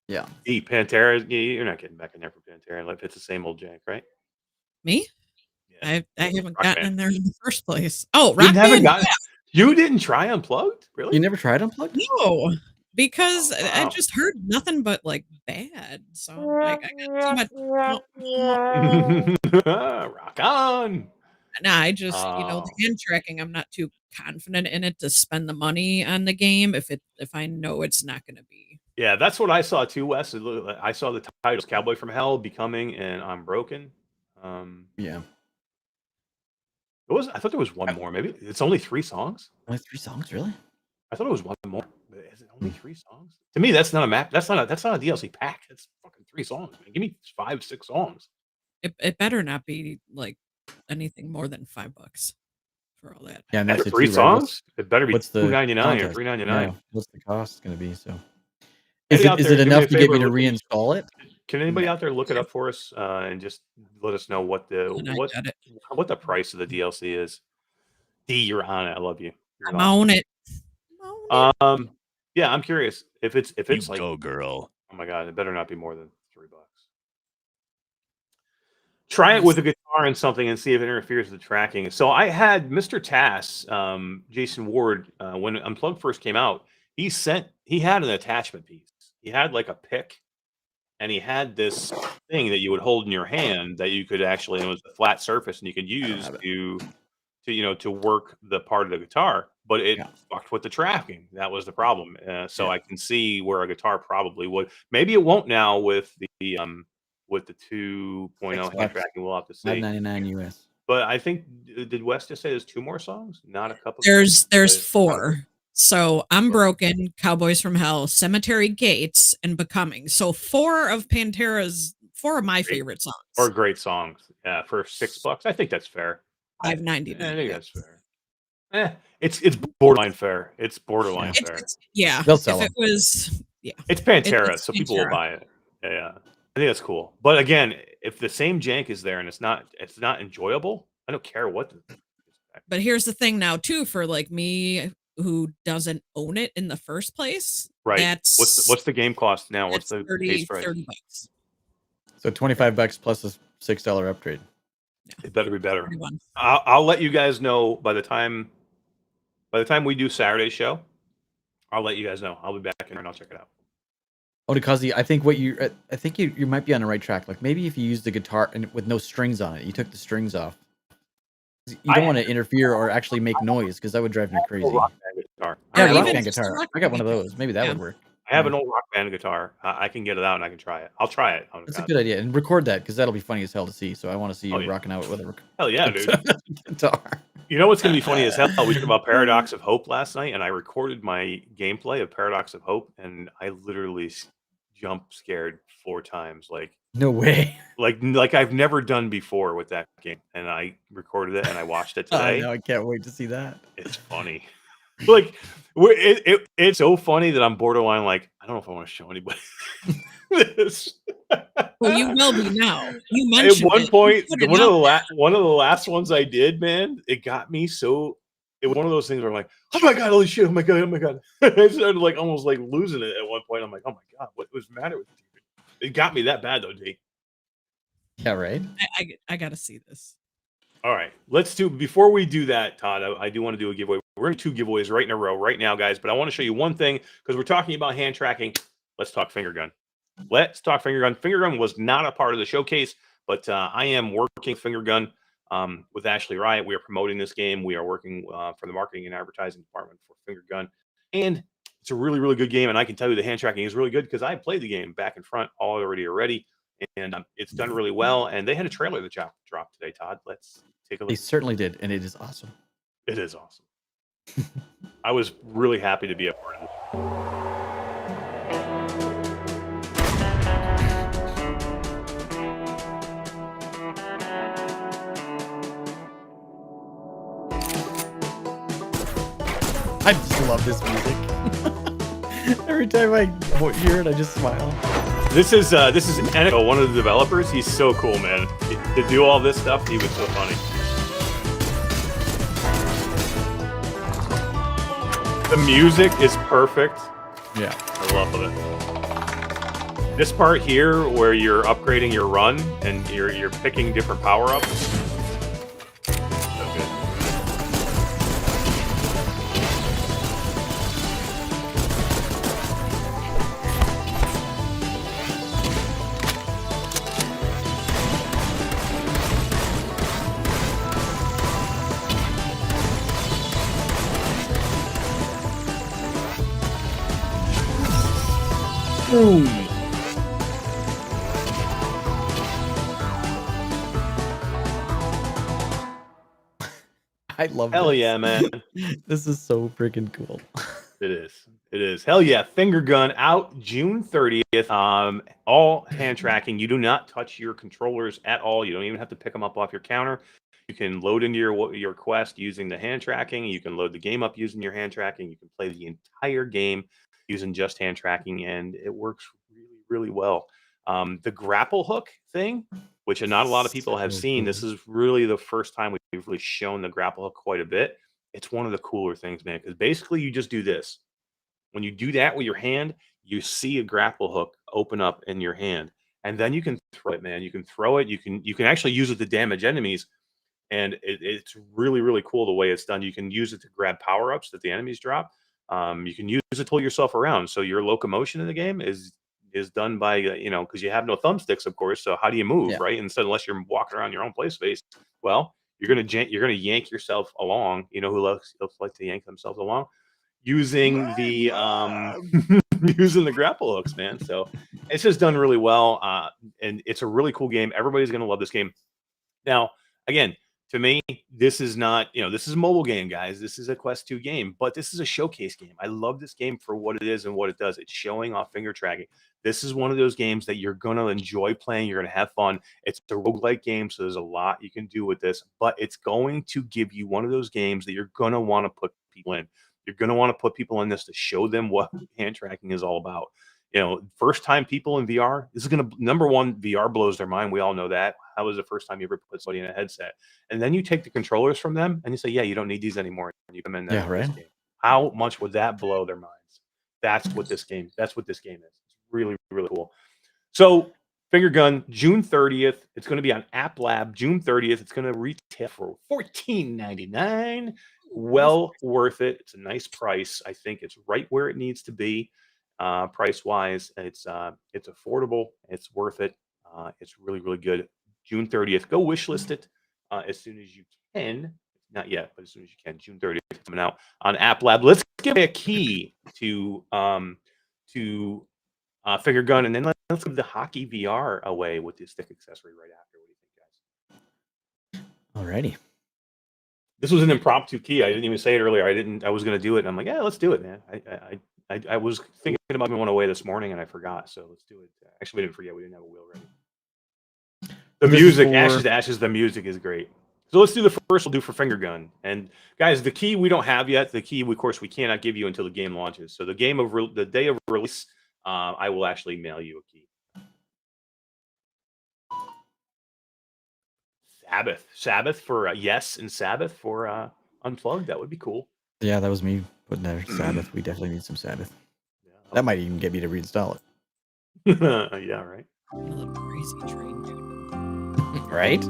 [SPEAKER 2] Yeah.
[SPEAKER 1] Pantera, you're not getting back in there for Pantera. Like, it's the same old jank, right?
[SPEAKER 3] Me?
[SPEAKER 1] Yeah.
[SPEAKER 3] I haven't
[SPEAKER 1] Rock
[SPEAKER 3] gotten
[SPEAKER 1] Band.
[SPEAKER 3] in there in the first place. Oh,
[SPEAKER 1] You
[SPEAKER 3] Rock
[SPEAKER 1] haven't
[SPEAKER 3] Band?
[SPEAKER 1] gotten. You didn't try Unplugged, really?
[SPEAKER 2] You never tried Unplugged?
[SPEAKER 3] No, because
[SPEAKER 1] Oh,
[SPEAKER 3] I
[SPEAKER 1] wow.
[SPEAKER 3] just heard nothing but like bad. So I'm like, I got too much.
[SPEAKER 1] Rock on.
[SPEAKER 3] Nah, I just
[SPEAKER 1] Oh.
[SPEAKER 3] the hand tracking. I'm not too confident in it to spend the money on the game if I know it's not going to be.
[SPEAKER 1] Yeah, that's what I saw too, Wes. I saw the titles Cowboy from Hell, Becoming, and I'm Broken.
[SPEAKER 2] Yeah.
[SPEAKER 1] I thought there was one more. Maybe it's only 3 songs.
[SPEAKER 2] Only 3 songs, really?
[SPEAKER 1] I thought it was one more. But is it only 3 songs? To me, that's not a map. That's not a DLC pack. That's fucking 3 songs, man. Give me 5, 6 songs.
[SPEAKER 3] It better not be like anything more than $5 for all that.
[SPEAKER 2] Yeah, and that's it
[SPEAKER 1] 3
[SPEAKER 2] too, right?
[SPEAKER 1] songs? It better be
[SPEAKER 2] What's the
[SPEAKER 1] $2.99 or
[SPEAKER 2] contest?
[SPEAKER 1] $3.99.
[SPEAKER 2] Yeah, what's the cost going to be? So,
[SPEAKER 1] Anybody out
[SPEAKER 2] is
[SPEAKER 1] there,
[SPEAKER 2] it
[SPEAKER 1] do me a
[SPEAKER 2] enough to get
[SPEAKER 1] favor,
[SPEAKER 2] me to
[SPEAKER 1] look at-
[SPEAKER 2] reinstall it?
[SPEAKER 1] Can anybody out there look it up for us and just let us know what
[SPEAKER 3] And I got it.
[SPEAKER 1] what the price of the DLC is? D, you're on it. I love you. You're
[SPEAKER 3] I'm on it.
[SPEAKER 1] Yeah, I'm curious if it's like,
[SPEAKER 7] go, girl.
[SPEAKER 1] oh my god, it better not be more than $3. Try it with a guitar and something and see if it interferes with the tracking. So I had Mr. Tass, Jason Ward, when Unplugged first came out, he had an attachment piece. He had like a pick, and he had this thing that you would hold in your hand that you could actually, and it was a flat surface, and you could use to work the part of the guitar, but it fucked with the tracking. That was the problem. So I can see where a guitar probably would. Maybe it won't now with the 2.0 hand tracking. We'll have to see.
[SPEAKER 2] $5.99 US.
[SPEAKER 1] But I think, did Wes just say there's 2 more songs? Not a couple.
[SPEAKER 3] There's 4. So I'm Broken, Cowboys from Hell, Cemetery Gates, and Becoming. So 4 of my favorite songs.
[SPEAKER 1] Or great songs. Yeah, for $6. I think that's fair.
[SPEAKER 3] $5.99.
[SPEAKER 1] I think that's fair. It's borderline fair. It's borderline fair.
[SPEAKER 3] Yeah.
[SPEAKER 2] They'll sell
[SPEAKER 3] if it was,
[SPEAKER 1] It's Pantera,
[SPEAKER 3] It's
[SPEAKER 1] so people will
[SPEAKER 3] Pantera.
[SPEAKER 1] buy it. Yeah. I think that's cool. But again, if the same jank is there and it's not enjoyable, I don't care what.
[SPEAKER 3] But here's the thing now too, for like me who doesn't own it in the first place.
[SPEAKER 1] Right.
[SPEAKER 3] That's
[SPEAKER 1] What's the game cost now? What's the base price?
[SPEAKER 3] $30.
[SPEAKER 2] So $25 plus a $6 upgrade.
[SPEAKER 1] It better be better.
[SPEAKER 3] 31.
[SPEAKER 1] I'll let you guys know by the time we do Saturday show. I'll let you guys know. I'll be back in there and I'll check it out.
[SPEAKER 2] Oh, Nikazi, I think you might be on the right track. Like maybe if you use the guitar and with no strings on it, you took the strings off. You don't want to interfere or actually make noise because that would drive me crazy.
[SPEAKER 1] Rock band guitar.
[SPEAKER 2] Yeah,
[SPEAKER 3] Or
[SPEAKER 2] rock
[SPEAKER 3] even
[SPEAKER 2] band
[SPEAKER 3] just a
[SPEAKER 2] guitar.
[SPEAKER 3] rock
[SPEAKER 2] I got one of
[SPEAKER 3] band.
[SPEAKER 2] those. Maybe that
[SPEAKER 3] Yeah.
[SPEAKER 2] would work.
[SPEAKER 1] I have an old rock band guitar. I can get it out and I can try it. I'll try it.
[SPEAKER 2] That's a good idea. And record that because that'll be funny as hell to see. So I want to see you
[SPEAKER 1] Oh, yeah.
[SPEAKER 2] rocking out with a
[SPEAKER 1] Hell yeah, dude.
[SPEAKER 2] guitar.
[SPEAKER 1] You know what's going to be funny as hell? We talked about Paradox of Hope last night, and I recorded my gameplay of Paradox of Hope, and I literally jump scared 4 times, like
[SPEAKER 2] No way.
[SPEAKER 1] I've never done before with that game. And I recorded it and I watched it
[SPEAKER 2] I
[SPEAKER 1] today.
[SPEAKER 2] know. I can't wait to see that.
[SPEAKER 1] It's funny. Like it's so funny that I'm borderline like I don't know if I want to show anybody this.
[SPEAKER 3] Well, you will be now. You
[SPEAKER 1] At
[SPEAKER 3] mentioned
[SPEAKER 1] one
[SPEAKER 3] it.
[SPEAKER 1] point,
[SPEAKER 3] You put it
[SPEAKER 1] one of
[SPEAKER 3] out
[SPEAKER 1] the last ones I did, man, it got me so. It was one of those things where I'm like, oh my god, holy shit, oh my god, oh my god. I started like almost like losing it at one point. I'm like, oh my god, what was the matter with you? It got me that bad though, D.
[SPEAKER 2] Yeah, right.
[SPEAKER 3] I gotta see this.
[SPEAKER 1] All right, before we do that, Todd, I do want to do a giveaway. We're in 2 giveaways right in a row right now, guys. But I want to show you one thing because we're talking about hand tracking. Let's talk finger gun. Let's talk finger gun. Finger gun was not a part of the showcase, but I am working finger gun with Ashley Riot. We are promoting this game. We are working for the marketing and advertising department for finger gun, and it's a really, really good game. And I can tell you the hand tracking is really good because I played the game back and front already, and it's done really well. And they had a trailer that dropped today, Todd. Let's take a look.
[SPEAKER 2] They certainly did, and it is awesome.
[SPEAKER 1] It is awesome. I was really happy to be a part of it.
[SPEAKER 2] I just love this music. Every time I hear it, I just smile.
[SPEAKER 1] This is Eniko, one of the developers. He's so cool, man. To do all this stuff, he was so funny. The music is perfect.
[SPEAKER 2] Yeah.
[SPEAKER 1] I love it. This part here, where you're upgrading your run and you're picking different power-ups. So good.
[SPEAKER 2] Boom. I love
[SPEAKER 1] Hell
[SPEAKER 2] this.
[SPEAKER 1] yeah, man.
[SPEAKER 2] This is so freaking cool.
[SPEAKER 1] It is. It is. Hell yeah. Finger gun out June 30th. All hand tracking. You do not touch your controllers at all. You don't even have to pick them up off your counter. You can load into your quest using the hand tracking. You can load the game up using your hand tracking. You can play the entire game using just hand tracking, and it works really, really well. The grapple hook thing, which not a lot of people have seen. This is really the first time we've really shown the grapple hook quite a bit. It's one of the cooler things, man, because basically you just do this. When you do that with your hand, you see a grapple hook open up in your hand, and then you can throw it, man. You can throw it. You can actually use it to damage enemies, and it's really, really cool the way it's done. You can use it to grab power-ups that the enemies drop. You can use it to pull yourself around. So your locomotion in the game is done by because you have no thumbsticks, of course. So how do you move, right? Instead, unless you're walking around your own play space, well, you're gonna yank yourself along. You know who like to yank themselves along? Using the using the grapple hooks, man. So it's just done really well, and it's a really cool game. Everybody's gonna love this game. Now, again, to me, this is not this is a mobile game, guys. This is a Quest 2 game, but this is a showcase game. I love this game for what it is and what it does. It's showing off finger tracking. This is one of those games that you're gonna enjoy playing. You're gonna have fun. It's a roguelike game, so there's a lot you can do with this, but it's going to give you one of those games that you're gonna want to put people in. You're going to want to put people in this to show them what hand tracking is all about. First time people in VR, this is going to, number one, VR blows their mind. We all know that. That was the first time you ever put somebody in a headset. And then you take the controllers from them and you say, yeah, you don't need these anymore. And you come in there.
[SPEAKER 2] Yeah, right.
[SPEAKER 1] Game. How much would that blow their minds? That's what this game is. It's really, really cool. So Finger gun, June 30th. It's going to be on App Lab, June 30th. It's going to retail for $14.99. Well worth it. It's a nice price. I think it's right where it needs to be, price wise. It's affordable. It's worth it. It's really, really good. June 30th. Go wishlist it as soon as you can. Not yet, but as soon as you can. June 30th coming out on App Lab. Let's give a key to Finger Gun, and then let's give the Hockey VR away with the stick accessory right after. What do you think, guys?
[SPEAKER 2] Alrighty.
[SPEAKER 1] This was an impromptu key. I didn't even say it earlier. I was going to do it, and I'm like, yeah, let's do it, man. I was thinking about giving one away this morning, and I forgot. So let's do it. Actually, we didn't forget. We didn't have a wheel ready. The music, Ashes to Ashes. The music is great. So let's do the first. We'll do for Finger Gun. And guys, the key we don't have yet. The key, of course, we cannot give you until the game launches. So the day of release, I will actually mail you a key. Sabbath for yes, and Sabbath for Unplugged. That would be cool.
[SPEAKER 2] Yeah, that was me putting there. Sabbath. We definitely need some Sabbath.
[SPEAKER 1] Yeah,
[SPEAKER 2] that might even get me to reinstall it.
[SPEAKER 1] Yeah, right.
[SPEAKER 3] A little crazy train, dude.
[SPEAKER 2] Right?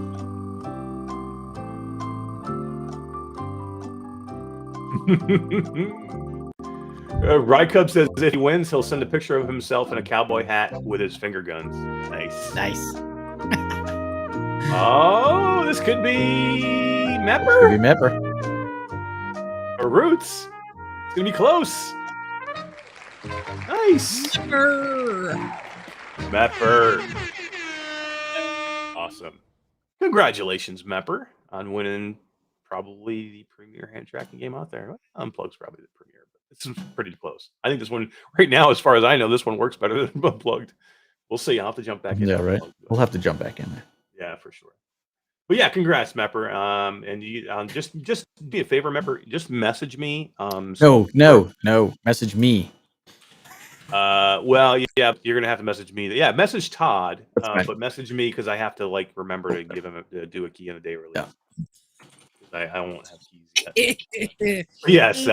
[SPEAKER 1] Rykub says if he wins, he'll send a picture of himself in a cowboy hat with his finger guns. Nice. Oh, this could be Mepper.
[SPEAKER 2] Could be Mepper.
[SPEAKER 1] Or Roots. It's gonna be close. Nice. Mepper. Awesome. Congratulations, Mepper, on winning probably the premier hand tracking game out there. Unplugged's probably the premier, but it's pretty close. I think this one right now, as far as I know, this one works better than Unplugged. We'll see. I'll have to jump back in.
[SPEAKER 2] Yeah, right. We'll have to jump back in there.
[SPEAKER 1] Yeah, for sure. But yeah, congrats, Mepper. And you just be a favor, Mepper. Just message me.
[SPEAKER 2] No. Message me.
[SPEAKER 1] Well, yeah, you're gonna have to message me. Yeah, message Todd, but
[SPEAKER 2] fine.
[SPEAKER 1] message me because I have to remember to give him do a key in a day release.
[SPEAKER 2] Yeah.
[SPEAKER 1] I won't have keys yet. Yes,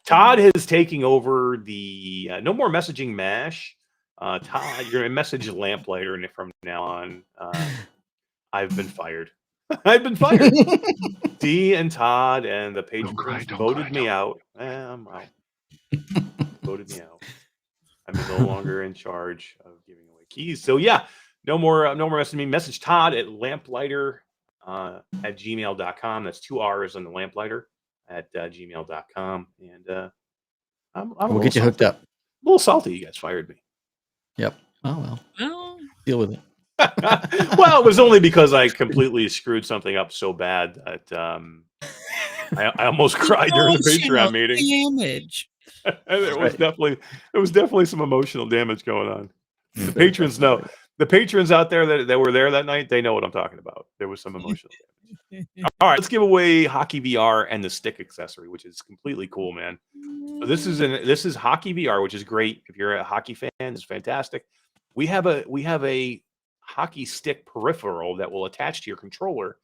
[SPEAKER 1] Todd is taking over the no more messaging mash. Todd, you're gonna message Lamplighter from now on. I've been fired. I've been fired. D and Todd and the patrons voted me out. I'm out. Voted me out. I'm no longer in charge of giving away keys. So yeah, no more messaging me. Message Todd at lamplighter at gmail.com. That's 2 R's on the lamplighter at gmail.com. And
[SPEAKER 2] we'll get you hooked up.
[SPEAKER 1] A little salty you guys fired me.
[SPEAKER 2] Yep. Oh
[SPEAKER 3] Well,
[SPEAKER 2] deal with it.
[SPEAKER 1] Well, it was only because I completely screwed something up so bad that I almost cried during the Patreon meeting.
[SPEAKER 3] Damage.
[SPEAKER 1] There was definitely some emotional damage going on. The patrons know. The patrons out there that were there that night, they know what I'm talking about. There was some emotional damage. All right, let's give away Hockey VR and the stick accessory, which is completely cool, man. So this is Hockey VR, which is great. If you're a hockey fan, it's fantastic. We have a hockey stick peripheral that will attach to your controller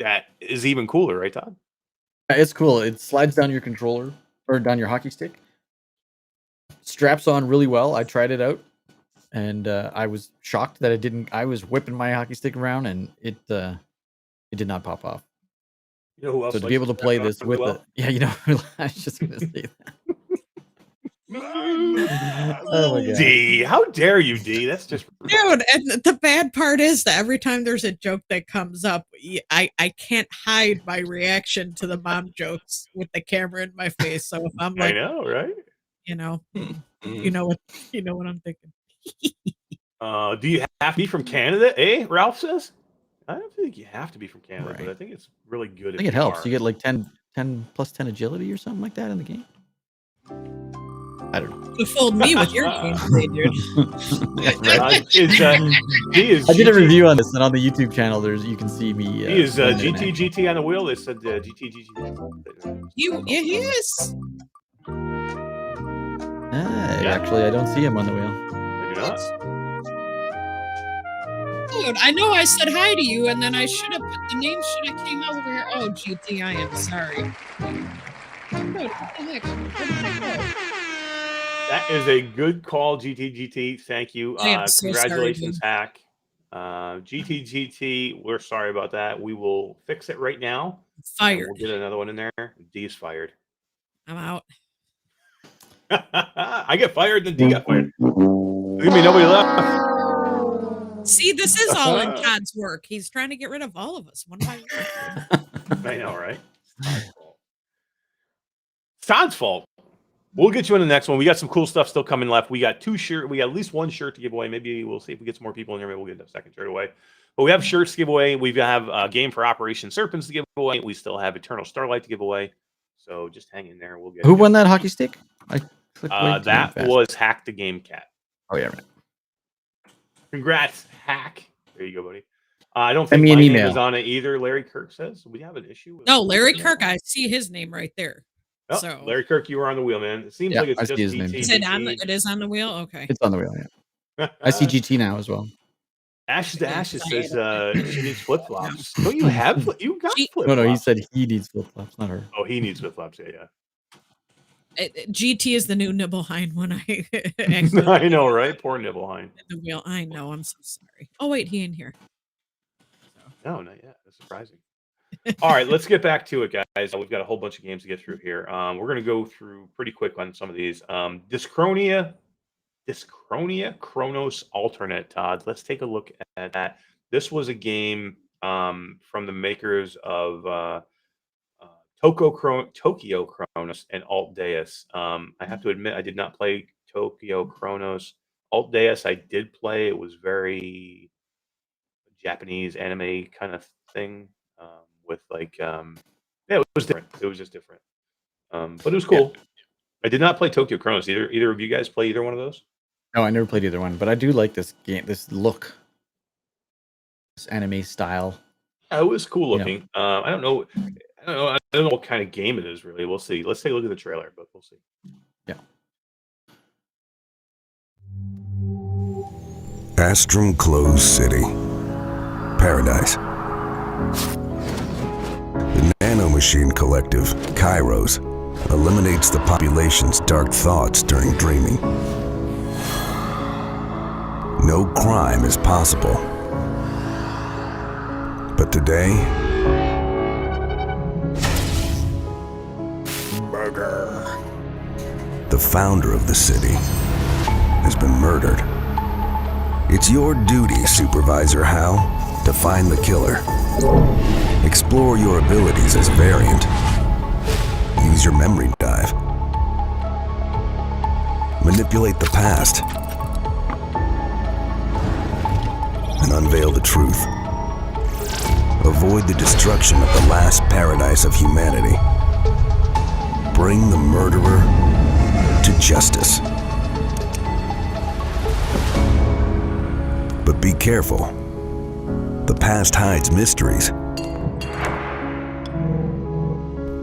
[SPEAKER 1] that is even cooler, right, Todd?
[SPEAKER 2] It's cool. It slides down your controller or down your hockey stick. Straps on really well. I tried it out, and I was shocked that it didn't. I was whipping my hockey stick around, and it did not pop off.
[SPEAKER 1] You know who else?
[SPEAKER 2] So to be able to play this with it, I was just gonna say that. Oh my god,
[SPEAKER 1] D, how dare you, D? That's just
[SPEAKER 3] Dude, and the bad part is that every time there's a joke that comes up, I can't hide my reaction to the mom jokes with the camera in my face. So if I'm like,
[SPEAKER 1] I know, right?
[SPEAKER 3] you know what I'm thinking.
[SPEAKER 1] Do you have to be from Canada? Ralph says. I don't think you have to be from Canada, but I think it's really good.
[SPEAKER 2] I think it helps. You get like 10 plus 10 agility or something like that in the game. I don't know.
[SPEAKER 3] You fooled me with your gameplay, dude.
[SPEAKER 2] I did a review on this, and on the YouTube channel, you can see me.
[SPEAKER 1] He is GT on the wheel. They said GT.
[SPEAKER 3] He is.
[SPEAKER 2] Actually, I don't see him on the wheel.
[SPEAKER 1] Maybe not.
[SPEAKER 3] Dude, I know I said hi to you, and then I should have put the name. Should have came over here. Oh, GT, I am sorry. Dude, what the heck? Where did I go?
[SPEAKER 1] That is a good call, GT. Thank you.
[SPEAKER 3] So
[SPEAKER 1] Congratulations,
[SPEAKER 3] sorry,
[SPEAKER 1] Hack. GT, we're sorry about that. We will fix it right now.
[SPEAKER 3] Fired.
[SPEAKER 1] We'll get another one in there. D is fired.
[SPEAKER 3] I'm out.
[SPEAKER 1] I get fired, then D got fired. Leave me nobody left.
[SPEAKER 3] See, this is all in Todd's work. He's trying to get rid of all of us one by one.
[SPEAKER 1] I know, right? It's Todd's fault. We'll get you in the next one. We got some cool stuff still coming left. We got 2 shirts. We got at least 1 shirt to give away. Maybe we'll see if we get some more people in here. Maybe we'll get a second shirt away. But we have shirts to give away. We have a game for Operation Serpens to give away. We still have Eternal Starlight to give away. So just hang in there. We'll get.
[SPEAKER 2] Who won that hockey stick?
[SPEAKER 1] That was Hack the Game Cat.
[SPEAKER 2] Oh yeah, right.
[SPEAKER 1] Congrats, Hack. There you go, buddy. I don't think
[SPEAKER 2] Send me
[SPEAKER 1] my
[SPEAKER 2] an
[SPEAKER 1] name
[SPEAKER 2] email.
[SPEAKER 1] is on it either. Larry Kirk says we have an issue.
[SPEAKER 3] No, Larry Kirk. I see his name right there.
[SPEAKER 1] Oh,
[SPEAKER 3] So
[SPEAKER 1] Larry Kirk, you were on the wheel, man. It seems like it's just
[SPEAKER 2] his name.
[SPEAKER 1] GT.
[SPEAKER 3] is it on? It is on the wheel. Okay.
[SPEAKER 2] It's on the wheel. Yeah, I see GT now as well.
[SPEAKER 1] Ashes to Ashes says she needs flip flops. Don't you have? You got flip flops?
[SPEAKER 2] No, he said he needs flip flops, not her.
[SPEAKER 1] Oh, he needs flip flops. Yeah.
[SPEAKER 3] GT is the new Nibelheim when I.
[SPEAKER 1] I know, right? Poor Nibelheim.
[SPEAKER 3] The wheel. I know. I'm so sorry. Oh wait, he in here.
[SPEAKER 1] No, not yet. That's surprising. All right, let's get back to it, guys. We've got a whole bunch of games to get through here. We're going to go through pretty quick on some of these. Dyschronia, Chronos alternate, Todd. Let's take a look at that. This was a game from the makers of Tokyo Chronos and Alt Deus. I have to admit, I did not play Tokyo Chronos. Alt Deus, I did play. It was very Japanese anime kind of thing. With like, it was different. It was just different. But it was cool. Yeah. I did not play Tokyo Chronos. Either of you guys play either one of those?
[SPEAKER 2] No, I never played either one, but I do like this game, this look, this anime style.
[SPEAKER 1] Yeah, it was cool looking. Yeah. I don't know what kind of game it is really. We'll see. Let's take a look at the trailer, but we'll see.
[SPEAKER 2] Yeah.
[SPEAKER 7] Astrum Closed City. Paradise. The nanomachine collective, Kairos, eliminates the population's dark thoughts during dreaming. No crime is possible. But today, the founder of the city has been murdered. It's your duty, Supervisor Hal, to find the killer. Explore your abilities as a variant. Use your memory dive. Manipulate the past. And unveil the truth. Avoid the destruction of the last paradise of humanity. Bring the murderer to justice. But be careful. The past hides mysteries.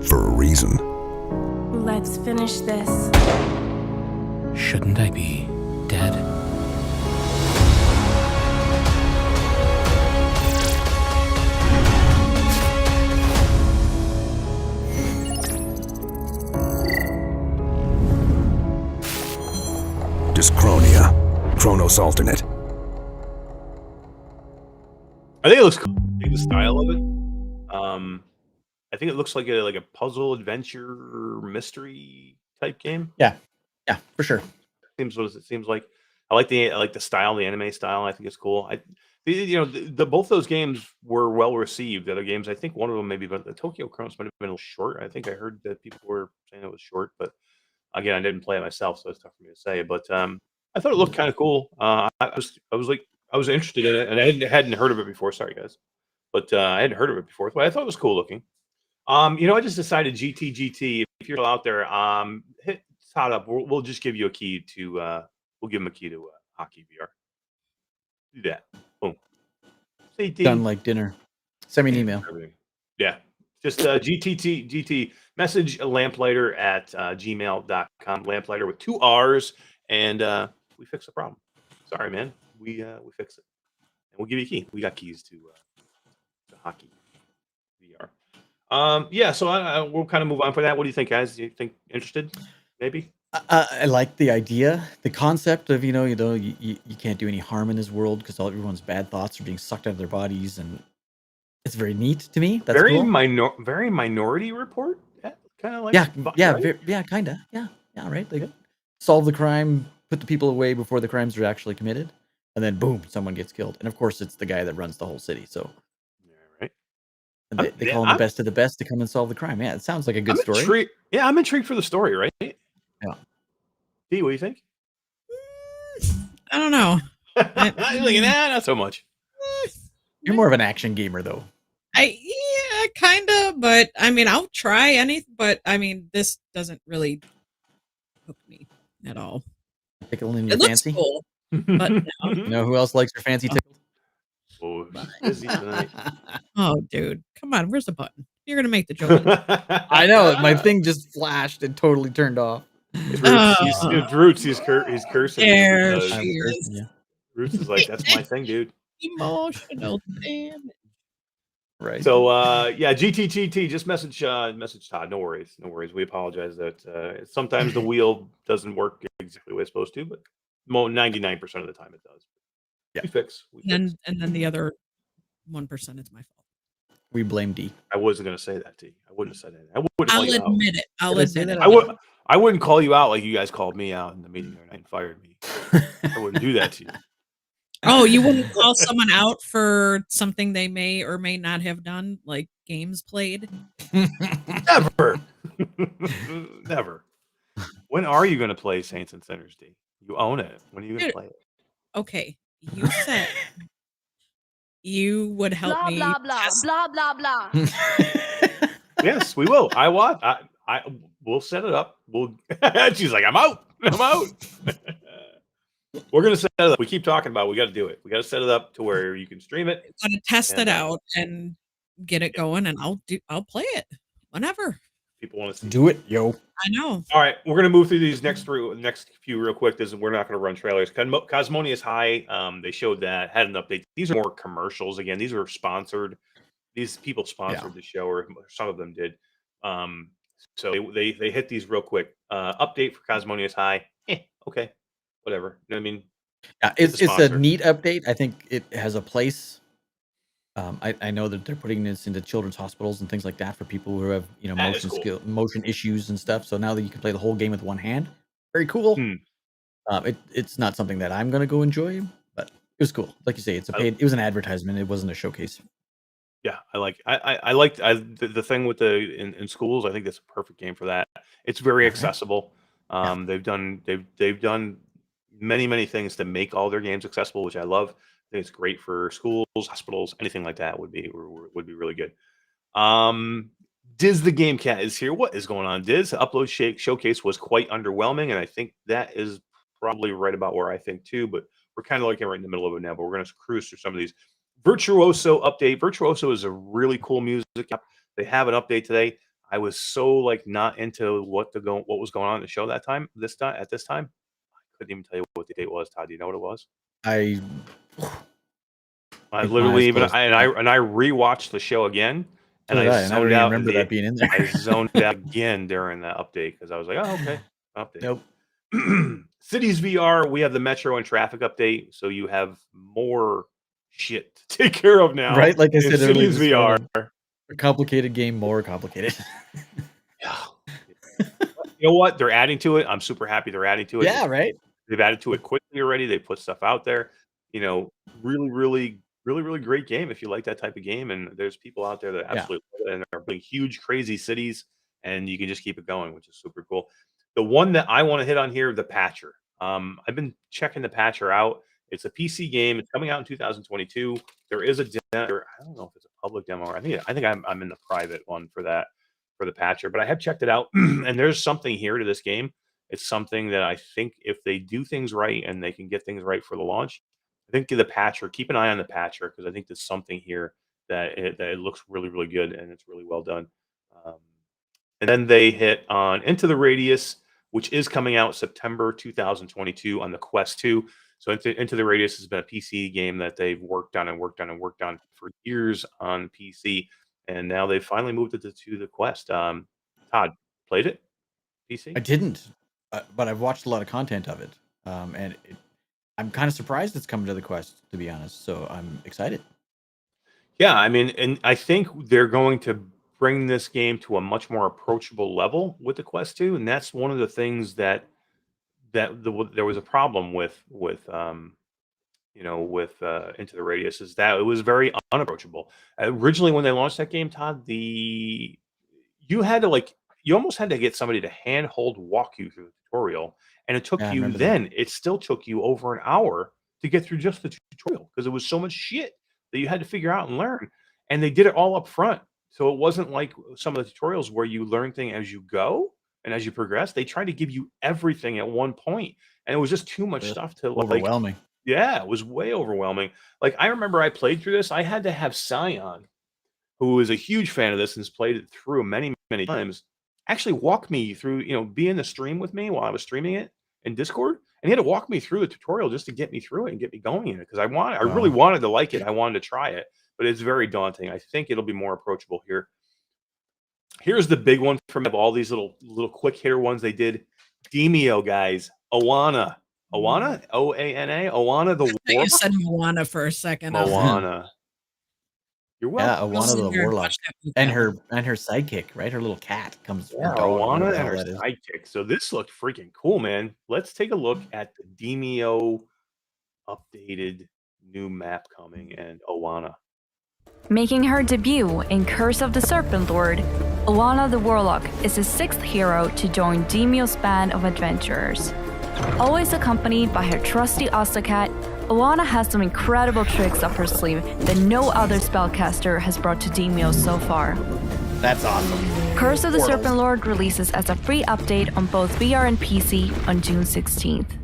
[SPEAKER 7] For a reason.
[SPEAKER 9] Let's finish this.
[SPEAKER 5] Shouldn't I be dead?
[SPEAKER 7] Dyschronia, Chronos alternate.
[SPEAKER 1] I think it looks cool. I think the style of it. I think it looks like a puzzle adventure mystery type game.
[SPEAKER 2] Yeah, for sure.
[SPEAKER 1] Seems what it seems like. I like the style, the anime style. I think it's cool. Both those games were well received. The other games, I think one of them maybe, but the Tokyo Chronos might have been a little short. I think I heard that people were saying it was short, but again, I didn't play it myself, so it's tough for me to say. But I thought it looked kind of cool. I was interested in it, and I hadn't heard of it before. Sorry, guys, but I hadn't heard of it before. But I thought it was cool looking. I just decided GT. If you're out there, hit Todd up. We'll just give you a key to. We'll give him a key to Hockey VR. Do that. Boom. Say
[SPEAKER 2] Done like dinner. Send me an email.
[SPEAKER 1] Yeah. Just GT message lamplighter at gmail.com. Lamplighter with 2 R's, and we fix the problem. Sorry, man. We fix it, and we'll give you a key. We got keys to Hockey VR. So we'll kind of move on for that. What do you think, guys? Do you think interested? Maybe.
[SPEAKER 2] I like the idea, the concept of you can't do any harm in this world because everyone's bad thoughts are being sucked out of their bodies, and it's very neat to me. That's
[SPEAKER 1] very
[SPEAKER 2] cool.
[SPEAKER 1] very Minority Report. Kind of like
[SPEAKER 2] kind of right. They solve the crime, put the people away before the crimes are actually committed, and then boom, someone gets killed. And of course, it's the guy that runs the whole city. So.
[SPEAKER 1] Right.
[SPEAKER 2] And they call him the best of the best to come and solve the crime. Yeah, it sounds like a good story.
[SPEAKER 1] I'm intrigued for the story, right?
[SPEAKER 2] Yeah.
[SPEAKER 1] D, what do you think?
[SPEAKER 3] I don't know.
[SPEAKER 1] You're like, not so much.
[SPEAKER 2] You're more of an action gamer, though.
[SPEAKER 3] Kind of, but I mean, I'll try anything. But I mean, this doesn't really hook me at all.
[SPEAKER 2] Tickle in your
[SPEAKER 3] It looks
[SPEAKER 2] fancy.
[SPEAKER 3] cool, but no.
[SPEAKER 2] You know who else likes your fancy tickle?
[SPEAKER 1] Oh, busy tonight.
[SPEAKER 3] Oh, dude, come on! Where's the button? You're gonna make the joke.
[SPEAKER 2] I know my thing just flashed and totally turned off.
[SPEAKER 1] Roots, he's cursing.
[SPEAKER 3] There she is.
[SPEAKER 2] Yeah.
[SPEAKER 1] Roots is like, that's my thing, dude.
[SPEAKER 3] Emotional damage.
[SPEAKER 2] Right.
[SPEAKER 1] So GTGT, just message Todd. No worries. We apologize that sometimes the wheel doesn't work exactly the way it's supposed to, but 99% of the time it does.
[SPEAKER 2] Yeah.
[SPEAKER 1] We fix.
[SPEAKER 3] And then the other 1% is my fault.
[SPEAKER 2] We blame D.
[SPEAKER 1] I wasn't gonna say that, D. I wouldn't have said that.
[SPEAKER 3] I'll admit it. I'll admit it.
[SPEAKER 1] I wouldn't call you out like you guys called me out in the meeting the other night and fired me. I wouldn't do that to you.
[SPEAKER 3] Oh, you wouldn't call someone out for something they may or may not have done, like games played?
[SPEAKER 1] Never. Never. When are you going to play Saints and Sinners, D? You own it. When are you going to play it?
[SPEAKER 3] Okay, you said you would help me.
[SPEAKER 9] Blah, blah, blah, blah, blah.
[SPEAKER 1] Yes, we will. We'll set it up. She's like, I'm out. We're gonna set it up. We keep talking about it. We got to do it. We got to set it up to where you can stream it.
[SPEAKER 3] I'm gonna test it out and get it going, and I'll play it whenever.
[SPEAKER 1] People want to see.
[SPEAKER 2] Do it, yo.
[SPEAKER 3] I know.
[SPEAKER 1] All right, we're gonna move through these next few real quick. We're not gonna run trailers. Cosmonious High. They showed that, had an update. These are more commercials. Again, these are sponsored. these people sponsored the show, or some of them did. So they hit these real quick. Update for Cosmonious High. Okay, whatever. You know what I mean?
[SPEAKER 2] Yeah, it's a neat update. I think it has a place. I know that they're putting this into children's hospitals and things like that for people who have motion issues and stuff. So now that you can play the whole game with one hand, very cool. It's not something that I'm gonna go enjoy, but it was cool. Like you say, it's a paid. It was an advertisement. It wasn't a showcase.
[SPEAKER 1] Yeah, I liked the thing with in schools. I think that's a perfect game for that. It's very accessible. They've done many things to make all their games accessible, which I love. I think it's great for schools, hospitals, anything like that would be really good. Diz the Game Cat is here. What is going on, Diz? The upload showcase was quite underwhelming, and I think that is probably right about where I think too. But we're kind of like right in the middle of it now. But we're going to cruise through some of these. Virtuoso update. Virtuoso is a really cool music app. They have an update today. I was so not into what was going on in the show at this time. I couldn't even tell you what the date was. Todd, do you know what it was?
[SPEAKER 2] I
[SPEAKER 1] literally I rewatched the show again, and I zoned out.
[SPEAKER 2] Remember that being in there.
[SPEAKER 1] I zoned out again during the update because I was like, oh, okay, update.
[SPEAKER 2] Nope.
[SPEAKER 1] Cities VR. We have the Metro and traffic update, so you have more shit to take care of now.
[SPEAKER 2] Right, like I said earlier,
[SPEAKER 1] Cities VR.
[SPEAKER 2] A complicated game, more complicated.
[SPEAKER 1] Yeah. You know what? They're adding to it. I'm super happy they're adding to it.
[SPEAKER 2] Yeah, right.
[SPEAKER 1] They've added to it quickly already. They put stuff out there. Really great game if you like that type of game. And there's people out there that absolutely love it, and they're building huge, crazy cities, and you can just keep it going, which is super cool. The one that I want to hit on here, the Patcher. I've been checking the Patcher out. It's a PC game. It's coming out in 2022. There is a demo. I don't know if it's a public demo, or I think I'm in the private one for that, for the Patcher. But I have checked it out, and there's something here to this game. It's something that I think if they do things right and they can get things right for the launch, I think the Patcher. Keep an eye on the Patcher, because I think there's something here that it looks really good, and it's really well done. And then they hit on Into the Radius, which is coming out September 2022 on the Quest 2. So Into the Radius has been a PC game that they've worked on for years on PC, and now they've finally moved it to the Quest. Todd, played it? PC?
[SPEAKER 2] I didn't, but I've watched a lot of content of it, and I'm kind of surprised it's coming to the Quest, to be honest. So I'm excited.
[SPEAKER 1] Yeah, I mean, and I think they're going to bring this game to a much more approachable level with the Quest 2, and that's one of the things that there was a problem with Into the Radius, is that it was very unapproachable. Originally, when they launched that game, Todd, you almost had to get somebody to handhold walk you through the tutorial, and it took it still took you over an hour to get through just the tutorial, because it was so much shit that you had to figure out and learn. And they did it all up front, so it wasn't like some of the tutorials where you learn things as you go. And as you progress, they try to give you everything at one point, and it was just too much stuff to
[SPEAKER 2] overwhelming.
[SPEAKER 1] Yeah, it was way overwhelming. Like, I remember I played through this. I had to have Scion, who is a huge fan of this and has played it through many times, actually walk me through. Be in the stream with me while I was streaming it in Discord, and he had to walk me through the tutorial just to get me through it and get me going in it, because I really wanted to like it. I wanted to try it, but it's very daunting. I think it'll be more approachable here. Here's the big one from all these little quick hitter ones they did. Demeo, guys. Oana, Oana, Oana the Warlock.
[SPEAKER 3] You said Moana for a second.
[SPEAKER 1] Moana. You're welcome.
[SPEAKER 2] Yeah, Oana the Warlock, and her sidekick, right? Her little cat comes.
[SPEAKER 1] Yeah, Oana and her sidekick. So this looked freaking cool, man. Let's take a look at the Demeo updated new map coming, and Oana.
[SPEAKER 10] Making her debut in Curse of the Serpent Lord, Oana the Warlock is the 6th hero to join Demeo's band of adventurers. Always accompanied by her trusty Ostacat, Oana has some incredible tricks up her sleeve that no other spellcaster has brought to Demeo so far.
[SPEAKER 2] That's awesome.
[SPEAKER 10] Curse of the Serpent Lord releases as a free update on both VR and PC on June 16th.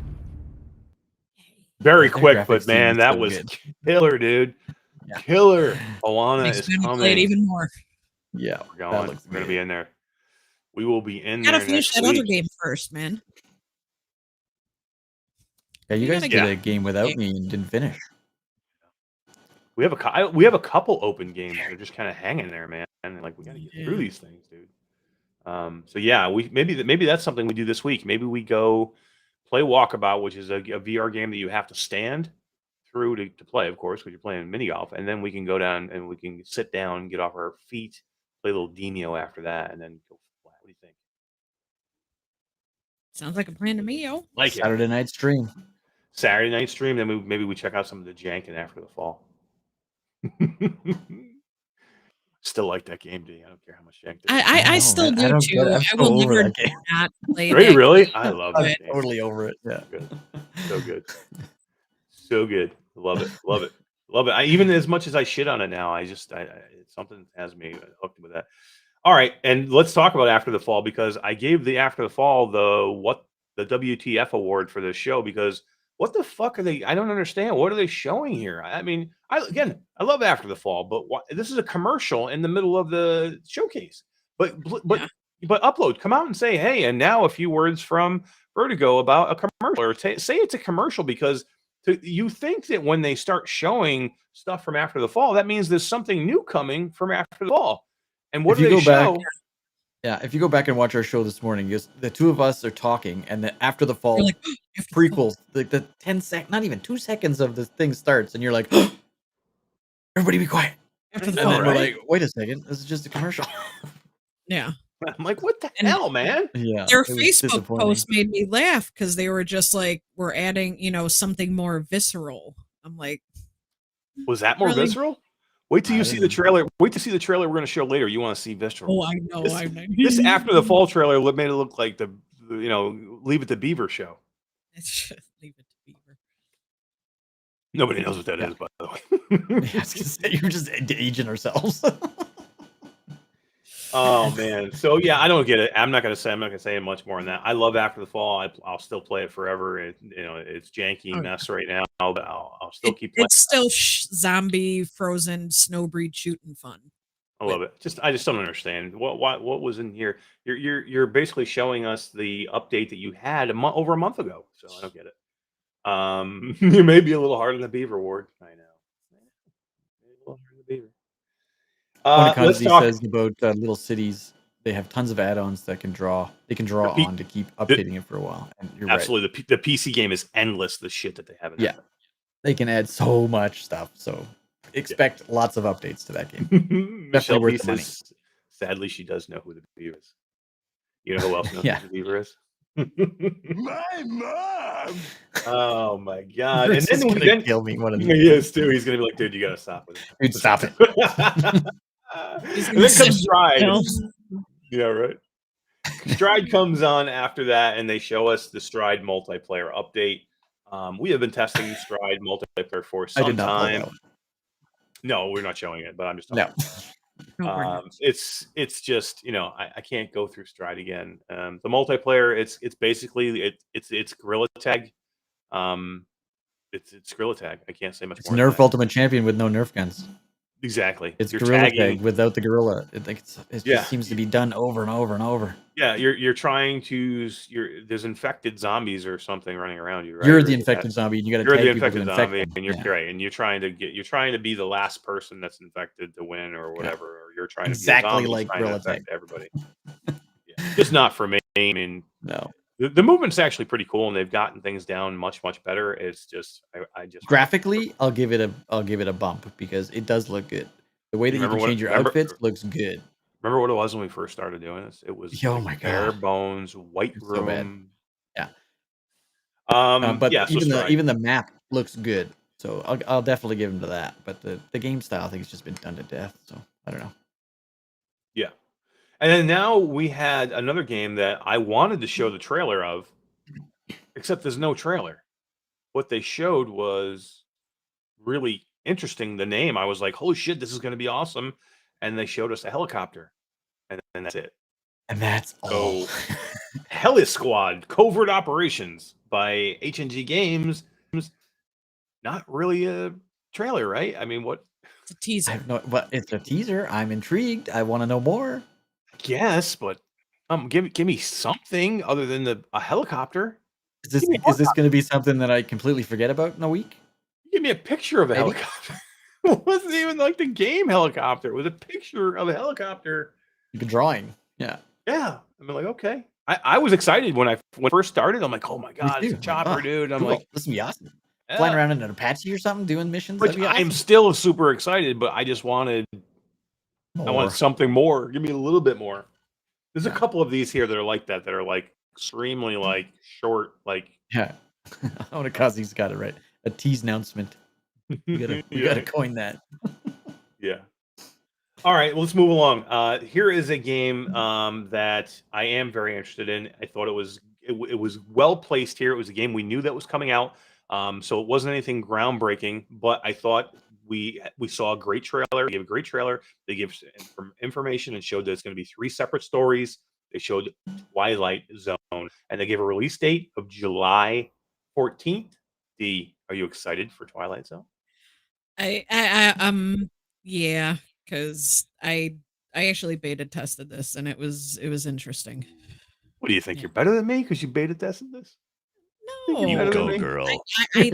[SPEAKER 1] Very quick, but man, that was killer, dude. Yeah. Killer. Oana is coming.
[SPEAKER 3] Play it even more.
[SPEAKER 2] Yeah,
[SPEAKER 1] we're going. We're going to be in there. We will be in
[SPEAKER 3] there.
[SPEAKER 1] Gotta
[SPEAKER 3] finish that other game first, man.
[SPEAKER 2] Yeah, you guys did a game without me and didn't finish.
[SPEAKER 1] we have a couple open games that are just kind of hanging there, man. And like we got to get through these things, dude. So yeah, maybe that's something we do this week. Maybe we go play Walkabout, which is a VR game that you have to stand through to play, of course, because you're playing mini golf, and then we can go down and we can sit down, get off our feet, play a little Demeo after that, and then go flat. What do you think?
[SPEAKER 3] Sounds like a plan to me, yo.
[SPEAKER 1] Like
[SPEAKER 2] Saturday night stream.
[SPEAKER 1] Saturday night stream, then maybe we check out some of the janking after the fall. Still like that game, D. I don't care how much jank.
[SPEAKER 3] I still do too. I will never not play it.
[SPEAKER 1] Really? I love it.
[SPEAKER 2] I'm totally over it. Yeah.
[SPEAKER 1] Good. So good. So good. Love it. Love it. Love it. Even as much as I shit on it now, something has me hooked with that. All right, and let's talk about After the Fall, because I gave the After the Fall the WTF award for this show, because what the fuck are they? I don't understand. What are they showing here? I mean, I love After the Fall, but this is a commercial in the middle of the showcase. But Upload, come out and say, hey, and now a few words from Vertigo about a commercial, or say it's a commercial, because you think that when they start showing stuff from After the Fall, that means there's something new coming from After the Fall. And what do they show?
[SPEAKER 2] If you go back and watch our show this morning, the two of us are talking, and the After the Fall prequels, like the 10 not even 2 seconds of the thing starts, and you're like, everybody be quiet.
[SPEAKER 3] After the
[SPEAKER 2] And
[SPEAKER 3] Fall,
[SPEAKER 2] then we're like, wait a second, this is just a commercial.
[SPEAKER 3] Yeah.
[SPEAKER 1] I'm like, what the hell, man?
[SPEAKER 2] Yeah.
[SPEAKER 3] Their Facebook post made me laugh because they were just like, we're adding, something more visceral. I'm like,
[SPEAKER 1] was that more visceral? Wait till you see the trailer. Wait to see the trailer we're going to show later. You want to see visceral?
[SPEAKER 3] Oh, I know.
[SPEAKER 1] This After the Fall trailer made it look like the Leave It to Beaver show.
[SPEAKER 3] Leave It to Beaver.
[SPEAKER 1] Nobody knows what that is, by the way.
[SPEAKER 2] I was gonna say, you're just aging ourselves.
[SPEAKER 1] Oh man, so yeah, I don't get it. I'm not gonna say much more on that. I love After the Fall. I'll still play it forever. It's janky mess right now, but I'll still keep playing.
[SPEAKER 3] It's still zombie frozen snowbreed shooting fun.
[SPEAKER 1] I love it. I just don't understand what was in here. You're basically showing us the update that you had over a month ago. So I don't get it. You may be a little hard on the Beaver Ward. I know. A little hard on the Beaver.
[SPEAKER 2] Let's talk says about little cities. They have tons of add-ons that can draw. They can draw on to keep updating it for a while. And you're
[SPEAKER 1] absolutely
[SPEAKER 2] right.
[SPEAKER 1] The PC game is endless. The shit that they have in there.
[SPEAKER 2] They can add so much stuff. So expect lots of updates to that game. Definitely worth the money.
[SPEAKER 1] Sadly, she does know who the Beaver is. You know who else knows who the Beaver is?
[SPEAKER 5] My mom.
[SPEAKER 1] Oh my god!
[SPEAKER 2] Chris
[SPEAKER 1] and then
[SPEAKER 2] is gonna kill me. One of these.
[SPEAKER 1] He is too. He's gonna be like, dude, you gotta stop with it.
[SPEAKER 2] Dude, stop it.
[SPEAKER 1] And then comes Stride. Yeah, right. Stride comes on after that, and they show us the Stride multiplayer update. We have been testing Stride multiplayer for some time. No, we're not showing it, but I'm just talking.
[SPEAKER 2] No.
[SPEAKER 1] It's just I can't go through Stride again. The multiplayer, it's basically it's Gorilla Tag. It's Gorilla Tag. I can't say much more.
[SPEAKER 2] It's Nerf Ultimate Champion with no Nerf guns.
[SPEAKER 1] Exactly.
[SPEAKER 2] It's Gorilla Tag without the gorilla. It just seems to be done over and over and over.
[SPEAKER 1] Yeah, you're trying to there's infected zombies or something running around you, right?
[SPEAKER 2] You're the infected zombie, and you got to tag people to infect them.
[SPEAKER 1] And you're right, and you're trying to be the last person that's infected to win or whatever, or you're trying to
[SPEAKER 2] exactly
[SPEAKER 1] be a zombie
[SPEAKER 2] like Gorilla Tag.
[SPEAKER 1] Everybody. Just not for me. I mean,
[SPEAKER 2] no.
[SPEAKER 1] The movement's actually pretty cool, and they've gotten things down much better. It's just I just
[SPEAKER 2] graphically, I'll give it a bump because it does look good. The way that you can change your outfits looks good.
[SPEAKER 1] Remember what it was when we first started doing this? It was
[SPEAKER 2] my god,
[SPEAKER 1] bare bones, white room.
[SPEAKER 2] So yeah. But
[SPEAKER 1] yeah,
[SPEAKER 2] even the map looks good. So I'll definitely give him to that. But the game style, I think, it's just been done to death. So I don't know.
[SPEAKER 1] Yeah. And then now we had another game that I wanted to show the trailer of, except there's no trailer. What they showed was really interesting. The name, I was like, holy shit, this is going to be awesome. And they showed us a helicopter. And that's it.
[SPEAKER 2] And that's all.
[SPEAKER 1] Heli Squad, Covert Operations by HNG Games. Not really a trailer, right? I mean, what?
[SPEAKER 3] It's a teaser.
[SPEAKER 2] It's a teaser. I'm intrigued. I want to know more.
[SPEAKER 1] Yes, but give me something other than a helicopter.
[SPEAKER 2] Is this going to be something that I completely forget about in a week?
[SPEAKER 1] Give me a picture of a helicopter. It wasn't even like the game helicopter. It was a picture of a helicopter.
[SPEAKER 2] Like a drawing. Yeah.
[SPEAKER 1] Yeah. I'm like, okay. I was excited when I first started. I'm like, oh my
[SPEAKER 2] Me
[SPEAKER 1] God, it's
[SPEAKER 2] too.
[SPEAKER 1] a chopper,
[SPEAKER 2] Oh,
[SPEAKER 1] dude. I'm
[SPEAKER 2] cool.
[SPEAKER 1] like,
[SPEAKER 2] This would be awesome. Flying
[SPEAKER 1] yeah.
[SPEAKER 2] around in an Apache or something, doing missions.
[SPEAKER 1] Which
[SPEAKER 2] That'd be
[SPEAKER 1] I'm
[SPEAKER 2] awesome.
[SPEAKER 1] still super excited, but I just wanted I
[SPEAKER 2] More.
[SPEAKER 1] want something more. Give me a little bit more. There's a
[SPEAKER 2] Yeah.
[SPEAKER 1] couple of these here that are like that are like extremely like short, like
[SPEAKER 2] Yeah. I want to cause he's got it right. A tease announcement. We gotta coin that.
[SPEAKER 1] yeah. All right, let's move along. Here is a game that I am very interested in. I thought it was well placed here. It was a game we knew that was coming out, so it wasn't anything groundbreaking. But I thought we saw a great trailer. They gave a great trailer. They gave information and showed that it's going to be 3 separate stories. They showed Twilight Zone, and they gave a release date of July 14th. Are you excited for Twilight Zone?
[SPEAKER 3] Yeah, because I actually beta tested this and it was interesting.
[SPEAKER 1] What do you think? You're better than me because you beta tested this?
[SPEAKER 3] No,
[SPEAKER 5] You go, girl.
[SPEAKER 3] Hey,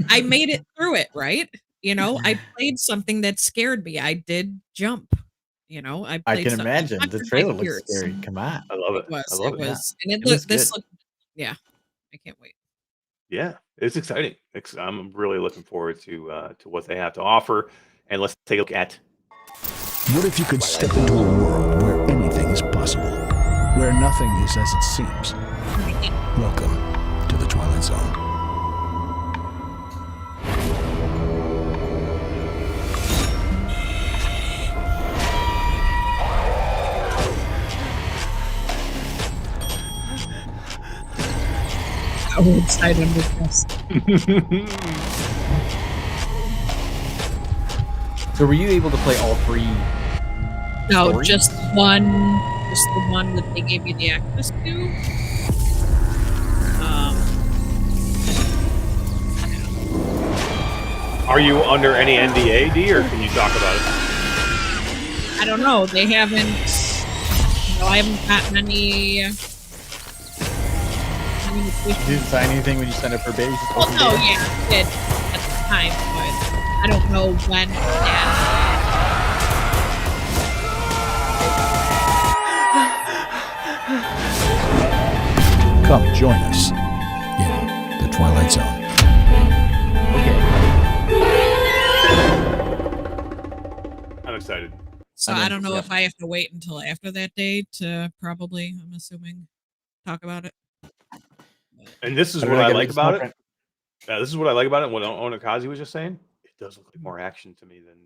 [SPEAKER 3] I made it through it, right? You know, I played something that scared me. I did jump. You know, I
[SPEAKER 2] I
[SPEAKER 3] played
[SPEAKER 2] can
[SPEAKER 3] something
[SPEAKER 2] imagine.
[SPEAKER 3] that
[SPEAKER 2] The
[SPEAKER 3] conquered my
[SPEAKER 2] trailer looks
[SPEAKER 3] fears.
[SPEAKER 2] scary. Come on.
[SPEAKER 1] I love it.
[SPEAKER 3] It was.
[SPEAKER 1] I love
[SPEAKER 3] It
[SPEAKER 1] it.
[SPEAKER 3] was, and
[SPEAKER 2] It looks
[SPEAKER 3] this
[SPEAKER 2] good.
[SPEAKER 3] looked. Yeah, I can't wait.
[SPEAKER 1] Yeah, it's exciting. I'm really looking forward to what they have to offer. And let's take a look at.
[SPEAKER 11] What if you could step into a world where anything is possible, where nothing is as it seems? Welcome to the Twilight Zone.
[SPEAKER 3] I will decide on this.
[SPEAKER 2] So were you able to play all 3?
[SPEAKER 3] No,
[SPEAKER 2] stories?
[SPEAKER 3] just the one that they gave you the access to.
[SPEAKER 1] Are you under any NDA, D, or can you talk about it?
[SPEAKER 3] I don't know. They haven't. No, I haven't gotten any.
[SPEAKER 2] You didn't sign anything when you signed up for beta? You just
[SPEAKER 3] Well,
[SPEAKER 2] opened
[SPEAKER 3] no,
[SPEAKER 2] beta?
[SPEAKER 3] yeah, I did at the time, but I don't know when.
[SPEAKER 11] Come join us in the Twilight Zone.
[SPEAKER 1] I'm excited.
[SPEAKER 3] So I don't know if I have to wait until after that day to probably, I'm assuming, talk about it.
[SPEAKER 1] And this is
[SPEAKER 2] How
[SPEAKER 1] what
[SPEAKER 2] did I
[SPEAKER 1] I
[SPEAKER 2] get
[SPEAKER 1] like
[SPEAKER 2] this
[SPEAKER 1] about
[SPEAKER 2] different?
[SPEAKER 1] it. This is what I like about it. What Onakazi was just saying. It does look like more action to me than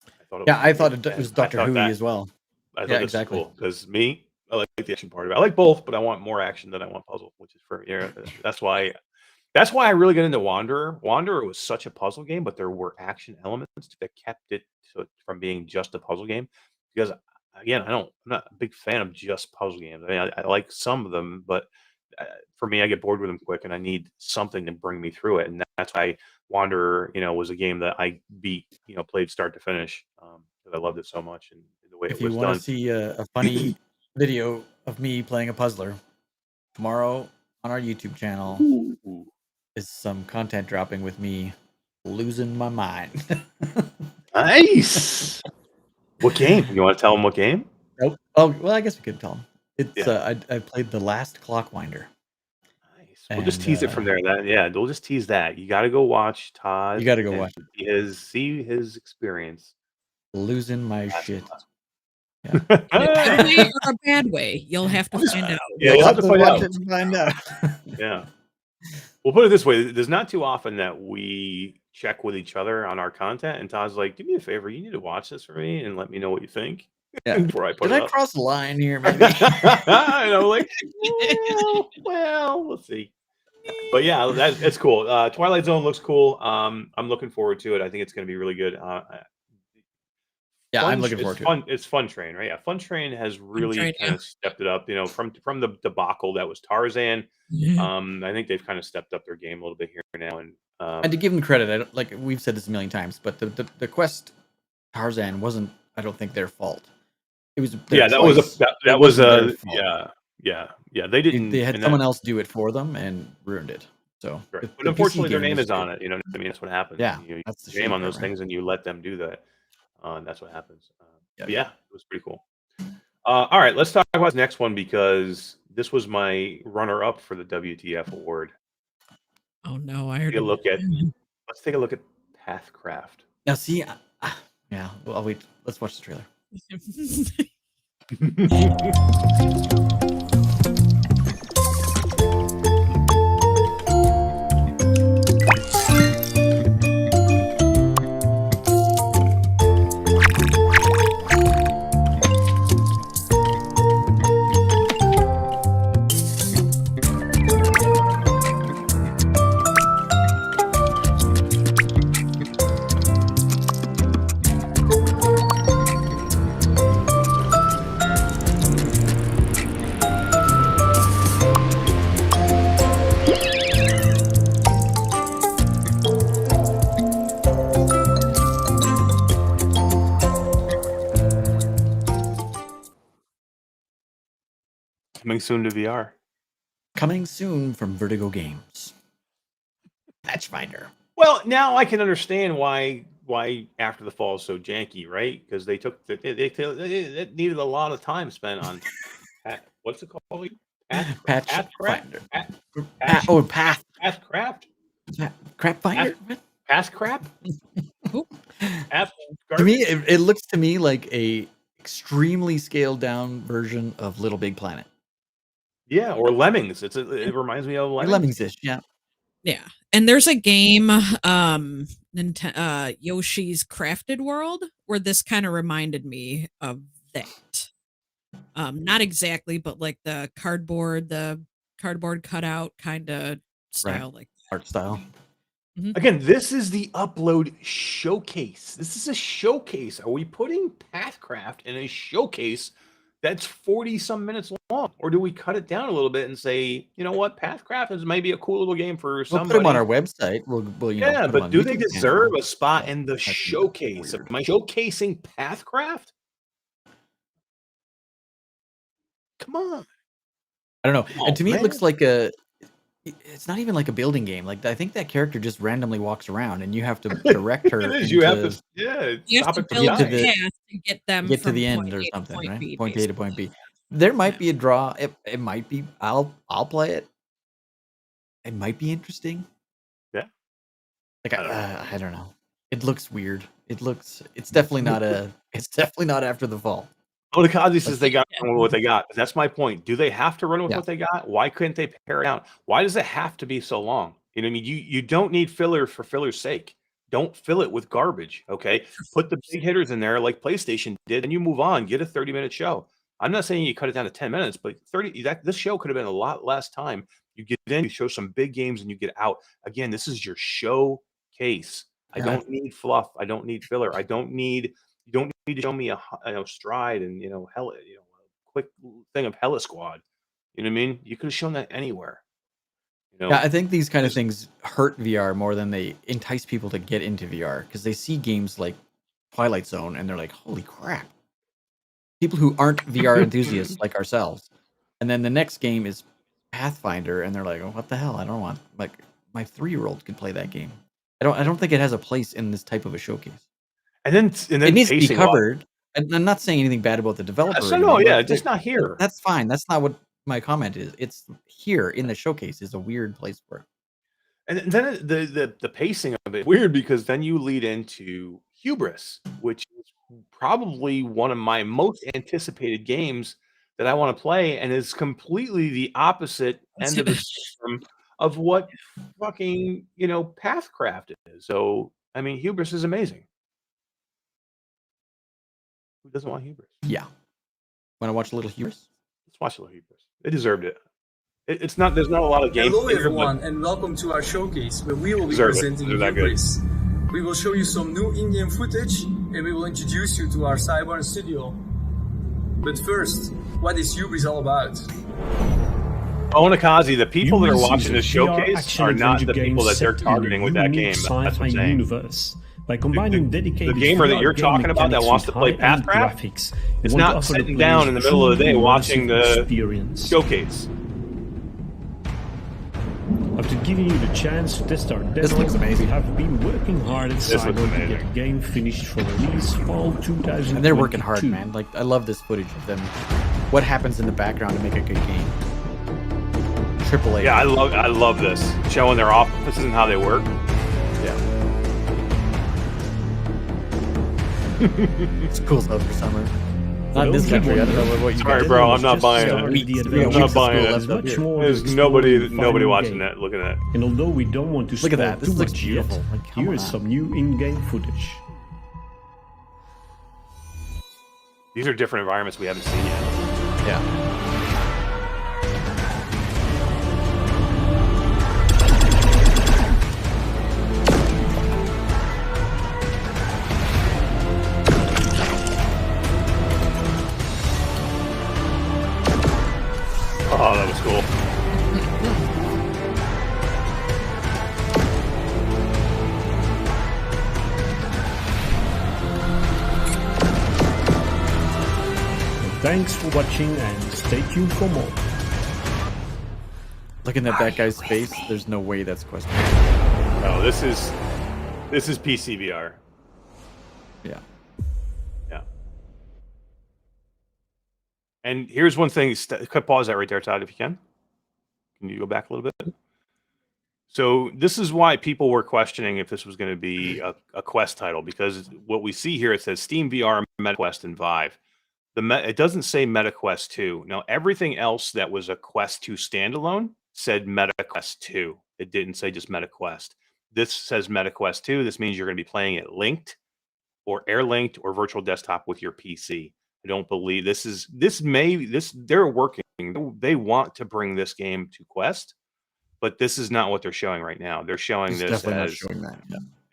[SPEAKER 1] I thought.
[SPEAKER 2] Yeah, I thought it
[SPEAKER 1] And
[SPEAKER 2] was
[SPEAKER 1] I
[SPEAKER 2] Doctor
[SPEAKER 1] thought
[SPEAKER 2] Who
[SPEAKER 1] that-
[SPEAKER 2] as well.
[SPEAKER 1] I thought
[SPEAKER 2] Yeah,
[SPEAKER 1] this
[SPEAKER 2] exactly.
[SPEAKER 1] was cool because me, I like the action part of it. I like both, but I want more action than I want puzzle, which is for that's why I really get into Wanderer. Wanderer was such a puzzle game, but there were action elements that kept it from being just a puzzle game. Because again, I'm not a big fan of just puzzle games. I mean, I like some of them, but for me, I get bored with them quick, and I need something to bring me through it. And that's why Wanderer, was a game that I beat, played start to finish, because I loved it so much and the way
[SPEAKER 2] If
[SPEAKER 1] it
[SPEAKER 2] you
[SPEAKER 1] was
[SPEAKER 2] want
[SPEAKER 1] done.
[SPEAKER 2] to see a funny video of me playing a puzzler, tomorrow on our YouTube channel is some content dropping with me losing my mind.
[SPEAKER 1] Nice. What game? You want to tell them what game?
[SPEAKER 2] Nope. Oh, well, I guess we could tell them. It's
[SPEAKER 1] Yeah.
[SPEAKER 2] I played The Last Clockwinder.
[SPEAKER 1] Nice. We'll just tease it from there. We'll just tease that. You got to go watch Todd.
[SPEAKER 2] You gotta go
[SPEAKER 1] and
[SPEAKER 2] watch
[SPEAKER 1] see his experience.
[SPEAKER 2] Losing my
[SPEAKER 1] That's
[SPEAKER 2] shit.
[SPEAKER 1] awesome.
[SPEAKER 3] In a good way or a bad way, you'll have to find out.
[SPEAKER 1] Yeah, you'll have to find
[SPEAKER 2] watch
[SPEAKER 1] out.
[SPEAKER 2] it and find out.
[SPEAKER 1] Yeah. We'll put it this way. There's not too often that we check with each other on our content, and Todd's like, do me a favor. You need to watch this for me and let me know what you think
[SPEAKER 2] Yeah.
[SPEAKER 1] before I put
[SPEAKER 2] Did
[SPEAKER 1] it
[SPEAKER 2] I
[SPEAKER 1] up.
[SPEAKER 2] cross the line here, maybe?
[SPEAKER 1] Like, well, we'll see. But yeah, it's cool. Twilight Zone looks cool. I'm looking forward to it. I think it's going to be really good.
[SPEAKER 2] Yeah, I'm looking forward to it.
[SPEAKER 1] It's Fun Train, right? Yeah, Fun Train has really
[SPEAKER 3] Train,
[SPEAKER 1] kind of stepped it up. From the debacle that was Tarzan. I think they've kind of stepped up their game a little bit here now.
[SPEAKER 2] And to give them credit, I don't, like we've said this a million times, but the quest Tarzan wasn't, I don't think, their fault. It was their
[SPEAKER 1] that was
[SPEAKER 2] choice.
[SPEAKER 1] that
[SPEAKER 2] It
[SPEAKER 1] was
[SPEAKER 2] wasn't their
[SPEAKER 1] a
[SPEAKER 2] fault.
[SPEAKER 1] yeah. They didn't.
[SPEAKER 2] They had someone else do it for them and ruined it. So,
[SPEAKER 1] Right.
[SPEAKER 2] the
[SPEAKER 1] But
[SPEAKER 2] PC
[SPEAKER 1] unfortunately, their
[SPEAKER 2] game
[SPEAKER 1] name
[SPEAKER 2] is
[SPEAKER 1] is on
[SPEAKER 2] great.
[SPEAKER 1] it. You know what I mean? That's what happens.
[SPEAKER 2] Yeah,
[SPEAKER 1] You
[SPEAKER 2] that's the
[SPEAKER 1] name
[SPEAKER 2] shame
[SPEAKER 1] on
[SPEAKER 2] of it,
[SPEAKER 1] those
[SPEAKER 2] right?
[SPEAKER 1] things, and you let them do that. And that's what happens.
[SPEAKER 2] Yeah,
[SPEAKER 1] But yeah, it was pretty cool. All right, let's talk about the next one because this was my runner-up for the WTF award.
[SPEAKER 3] Oh no, I
[SPEAKER 1] Take
[SPEAKER 3] already.
[SPEAKER 1] a look at. Let's take a look at Pathcraft.
[SPEAKER 2] Now, see, yeah. Well, I'll wait. Let's watch the trailer.
[SPEAKER 1] Coming soon to VR.
[SPEAKER 2] Coming soon from Vertigo Games. Patch Finder.
[SPEAKER 1] Well, now I can understand why After the Fall is so janky, right? Because they took it needed a lot of time spent on what's it called?
[SPEAKER 2] Patch Finder.
[SPEAKER 1] Pathcraft.
[SPEAKER 2] Crap Finder.
[SPEAKER 1] Pathcraft.
[SPEAKER 2] To me, it looks to me like a extremely scaled down version of Little Big Planet.
[SPEAKER 1] Yeah, or Lemmings. It reminds me of Lemmings.
[SPEAKER 2] Lemmings-ish, yeah.
[SPEAKER 3] Yeah. And there's a game, Yoshi's Crafted World, where this kind of reminded me of that. Not exactly, but like the cardboard cutout kind of style, like that.
[SPEAKER 2] Art style.
[SPEAKER 1] Again, this is the upload showcase. This is a showcase. Are we putting Pathcraft in a showcase that's 40-some minutes long? Or do we cut it down a little bit and say, you know what, Pathcraft is maybe a cool little game for somebody.
[SPEAKER 2] We'll put them on our website. We'll
[SPEAKER 1] yeah,
[SPEAKER 2] put them
[SPEAKER 1] but
[SPEAKER 2] on
[SPEAKER 1] do they
[SPEAKER 2] YouTube
[SPEAKER 1] deserve
[SPEAKER 2] channel.
[SPEAKER 1] a spot in the showcase? Am I showcasing Pathcraft? Come on.
[SPEAKER 2] I don't know. And to me,
[SPEAKER 1] man.
[SPEAKER 2] it looks like it's not even like a building game. Like, I think that character just randomly walks around and you have to direct her.
[SPEAKER 1] It is. You have to,
[SPEAKER 3] You have to build a path to get them
[SPEAKER 2] get to
[SPEAKER 3] from
[SPEAKER 2] the end
[SPEAKER 3] point
[SPEAKER 2] or
[SPEAKER 3] A to
[SPEAKER 2] something,
[SPEAKER 3] point
[SPEAKER 2] right?
[SPEAKER 3] B,
[SPEAKER 2] Point A to point B. There might be a draw. It might be. I'll play it. It might be interesting.
[SPEAKER 1] Yeah.
[SPEAKER 2] Like I don't know. It looks weird. It's definitely not After the Fall.
[SPEAKER 1] Oh, the Kazi says they got to run with what they got. That's my point. Do they have to run with
[SPEAKER 2] Yeah.
[SPEAKER 1] what they got? Why couldn't they pare it down? Why does it have to be so long? You know what I mean? You don't need filler for filler's sake. Don't fill it with garbage, okay? Put the big hitters in there like PlayStation did, and you move on. Get a 30-minute show. I'm not saying you cut it down to 10 minutes, but this show could have been a lot less time. You get in, you show some big games, and you get out. Again, this is your showcase. I don't need fluff. I don't need filler. You don't need to show me a stride and a quick thing of Hella Squad. You know what I mean? You could have shown that anywhere.
[SPEAKER 2] Yeah, I think these kind of things hurt VR more than they entice people to get into VR because they see games like Twilight Zone and they're like, "Holy crap!" People who aren't VR enthusiasts like ourselves, and then the next game is Pathfinder, and they're like, "Oh, what the hell? I don't want like my 3-year-old could play that game." I don't think it has a place in this type of a showcase.
[SPEAKER 1] And then
[SPEAKER 2] it needs to be covered. And I'm not saying anything bad about the developer.
[SPEAKER 1] Just not here.
[SPEAKER 2] That's fine. That's not what my comment is. It's here in the showcase is a weird place for it.
[SPEAKER 1] And then the pacing of it weird because then you lead into Hubris, which is probably one of my most anticipated games that I want to play, and is completely the opposite end of the spectrum of what fucking Pathcraft is. So I mean, Hubris is amazing. Who doesn't want Hubris?
[SPEAKER 2] Yeah. Want to watch a little Hubris?
[SPEAKER 1] Let's watch a little Hubris. They deserved it. It's not. There's not a lot of games.
[SPEAKER 12] Hello everyone, and welcome to our showcase where we will be presenting Hubris. We will show you some new in-game footage, and we will introduce you to our Cyber studio. But first, what is Hubris all about?
[SPEAKER 1] Onakazi, the people that are watching this showcase are not the people that they're targeting with that game. That's what I'm saying.
[SPEAKER 13] Universe. By combining dedicated
[SPEAKER 1] the gamer that you're talking about that wants to play Pathcraft is not sitting down in the middle of the day watching the showcase.
[SPEAKER 13] After giving you the chance to test our demo,
[SPEAKER 2] This looks amazing.
[SPEAKER 13] we have been working hard at
[SPEAKER 1] This looks
[SPEAKER 13] Cyber to
[SPEAKER 1] amazing.
[SPEAKER 13] get the game finished for release fall 2022.
[SPEAKER 2] And they're working hard, man. Like, I love this footage of them. What happens in the background to make a good game? AAA.
[SPEAKER 1] Yeah, I love this, showing their offices and how they work.
[SPEAKER 2] Yeah. It's cool stuff for summer. Not in this country. I don't know what you
[SPEAKER 1] Sorry,
[SPEAKER 2] guys
[SPEAKER 1] bro,
[SPEAKER 2] do.
[SPEAKER 1] I'm not buying it. I'm not buying it. There's nobody watching that, looking at it.
[SPEAKER 13] And although we don't want to
[SPEAKER 2] Look at
[SPEAKER 13] spoil
[SPEAKER 2] that. This
[SPEAKER 13] too
[SPEAKER 2] looks
[SPEAKER 13] much
[SPEAKER 2] beautiful.
[SPEAKER 13] yet,
[SPEAKER 2] Like, come
[SPEAKER 13] here is
[SPEAKER 2] on.
[SPEAKER 13] some new in-game footage.
[SPEAKER 1] These are different environments we haven't seen yet.
[SPEAKER 2] Yeah.
[SPEAKER 1] Oh, that was cool.
[SPEAKER 13] Thanks for watching and stay tuned for more.
[SPEAKER 2] Looking at that guy's face, there's no way that's questionable.
[SPEAKER 1] No, this is PC VR.
[SPEAKER 2] Yeah.
[SPEAKER 1] Yeah. And here's one thing. Pause that right there, Todd, if you can. Can you go back a little bit? So this is why people were questioning if this was going to be a Quest title, because what we see here, it says Steam VR, MetaQuest, and Vive. It doesn't say MetaQuest 2. Now, everything else that was a Quest 2 standalone said MetaQuest 2. It didn't say just MetaQuest. This says MetaQuest 2. This means you're going to be playing it linked or air linked or virtual desktop with your PC. I don't believe they're working. They want to bring this game to Quest, but this is not what they're showing right now. They're showing
[SPEAKER 2] It's
[SPEAKER 1] this
[SPEAKER 2] definitely
[SPEAKER 1] as
[SPEAKER 2] not showing that.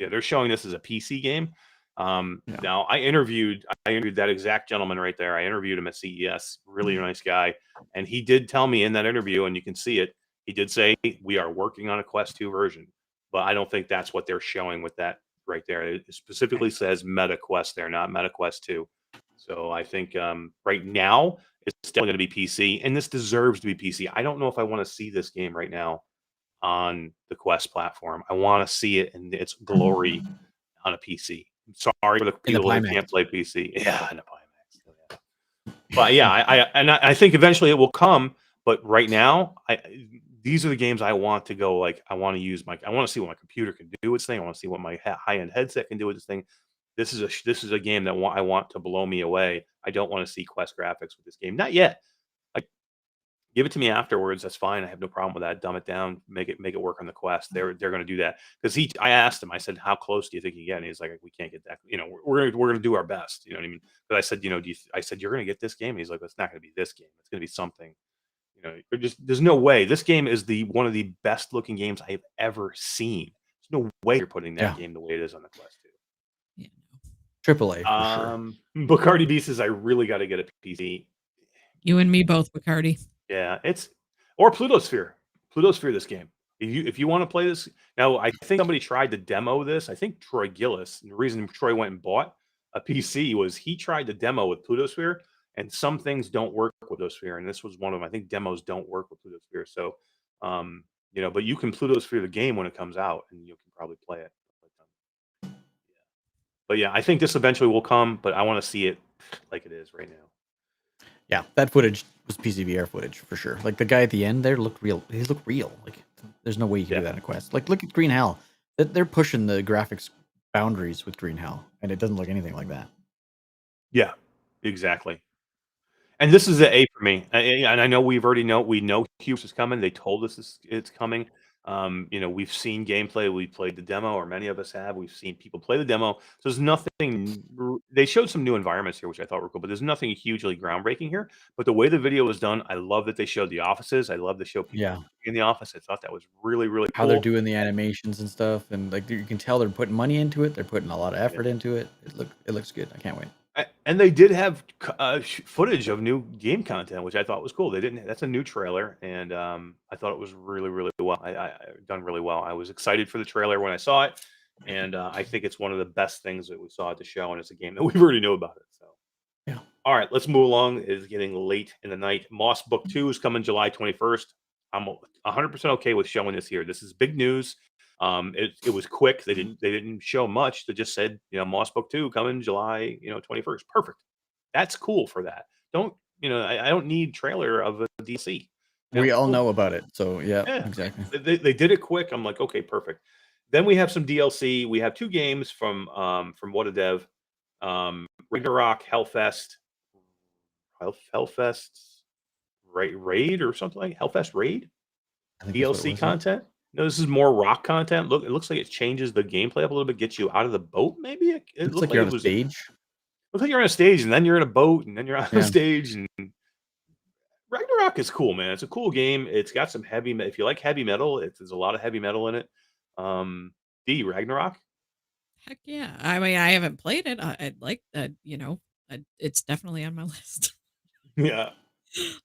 [SPEAKER 1] yeah, they're showing this as a PC game. Now I interviewed that exact gentleman right there. I interviewed him at CES, really nice guy. And he did tell me in that interview, and you can see it, he did say we are working on a Quest 2 version, but I don't think that's what they're showing with that right there. It specifically says MetaQuest there, not MetaQuest 2. So I think right now it's still going to be PC, and this deserves to be PC. I don't know if I want to see this game right now on the Quest platform. I want to see it in its glory on a PC. I'm sorry for the people that can't play PC. Yeah, in a Pimax. Yeah. But yeah, I think eventually it will come. But right now, these are the games I want to go. Like I want to see what my computer can do with this thing. I want to see what my high-end headset can do with this thing. This is a game that I want to blow me away. I don't want to see Quest graphics with this game. Not yet. Like, give it to me afterwards. That's fine. I have no problem with that. Dumb it down. Make it work on the Quest. They're going to do that because I asked him. I said, "How close do you think you get?" And he's like, "We can't get that. You know, we're going to do our best." You know what I mean? But I said, "You know, I said you're going to get this game." And he's like, "It's not going to be this game. It's going to be something." You know, there's no way. This game is one of the best looking games I've ever seen. There's no way you're putting that game the way it is on the Quest 2.
[SPEAKER 2] AAA for sure.
[SPEAKER 1] Bacardi B says I really got to get a PC.
[SPEAKER 3] You and me both, Bacardi.
[SPEAKER 1] Yeah, or Plutosphere. Plutosphere, this game. If you want to play this now, I think somebody tried to demo this. I think Troy Gillis. And the reason Troy went and bought a PC was he tried to demo with Plutosphere, and some things don't work with Plutosphere, and this was one of them. I think demos don't work with Plutosphere. So, you know, but you can Plutosphere the game when it comes out, and you can probably play it. But yeah, I think this eventually will come, but I want to see it like it is right now.
[SPEAKER 2] Yeah, that footage was PCVR footage for sure. Like the guy at the end there looked real. He looked real. Like there's no way you can do that in a Quest. Like look at Green Hell. They're pushing the graphics boundaries with Green Hell, and it doesn't look anything like that.
[SPEAKER 1] Yeah, exactly. And this is the A for me. And I know we know Hubris is coming. They told us it's coming. You know, we've seen gameplay. We played the demo, or many of us have. We've seen people play the demo. So there's nothing. They showed some new environments here, which I thought were cool, but there's nothing hugely groundbreaking here. But the way the video was done, I love that they showed the offices. I love to show people in the office. I thought that was really, really cool.
[SPEAKER 2] How they're doing the animations and stuff, and like you can tell they're putting money into it. They're putting a lot of effort into it. It looks good. I can't wait.
[SPEAKER 1] And they did have footage of new game content, which I thought was cool. They didn't. That's a new trailer, and I thought it was really, really well. I done really well. I was excited for the trailer when I saw it, and I think it's one of the best things that we saw at the show, and it's a game that we've already knew about it. So,
[SPEAKER 2] yeah.
[SPEAKER 1] All right, let's move along. It's getting late in the night. Moss Book 2 is coming July 21st. I'm 100% okay with showing this here. This is big news. It was quick. They didn't show much. They just said, Moss Book 2 coming July, 21st. Perfect. That's cool for that. Don't, I don't need trailer of a DC.
[SPEAKER 2] We all know about it. So yeah. Exactly.
[SPEAKER 1] They did it quick. I'm like, okay, perfect. Then we have some DLC. We have 2 games from What a Dev. Ragnarock, Hellfest, Raid or something like Hellfest Raid DLC content. No, this is more rock content. It looks like it changes the gameplay up a little bit, gets you out of the boat. Maybe it
[SPEAKER 2] looks like you're on a stage.
[SPEAKER 1] Looks like you're on a stage, and then you're in a boat, and then you're on a stage. And Ragnarock is cool, man. It's a cool game. It's got some heavy. If you like heavy metal, there's a lot of heavy metal in it. Ragnarock.
[SPEAKER 3] Heck yeah! I mean, I haven't played it. I'd like that. It's definitely on my list.
[SPEAKER 1] Yeah.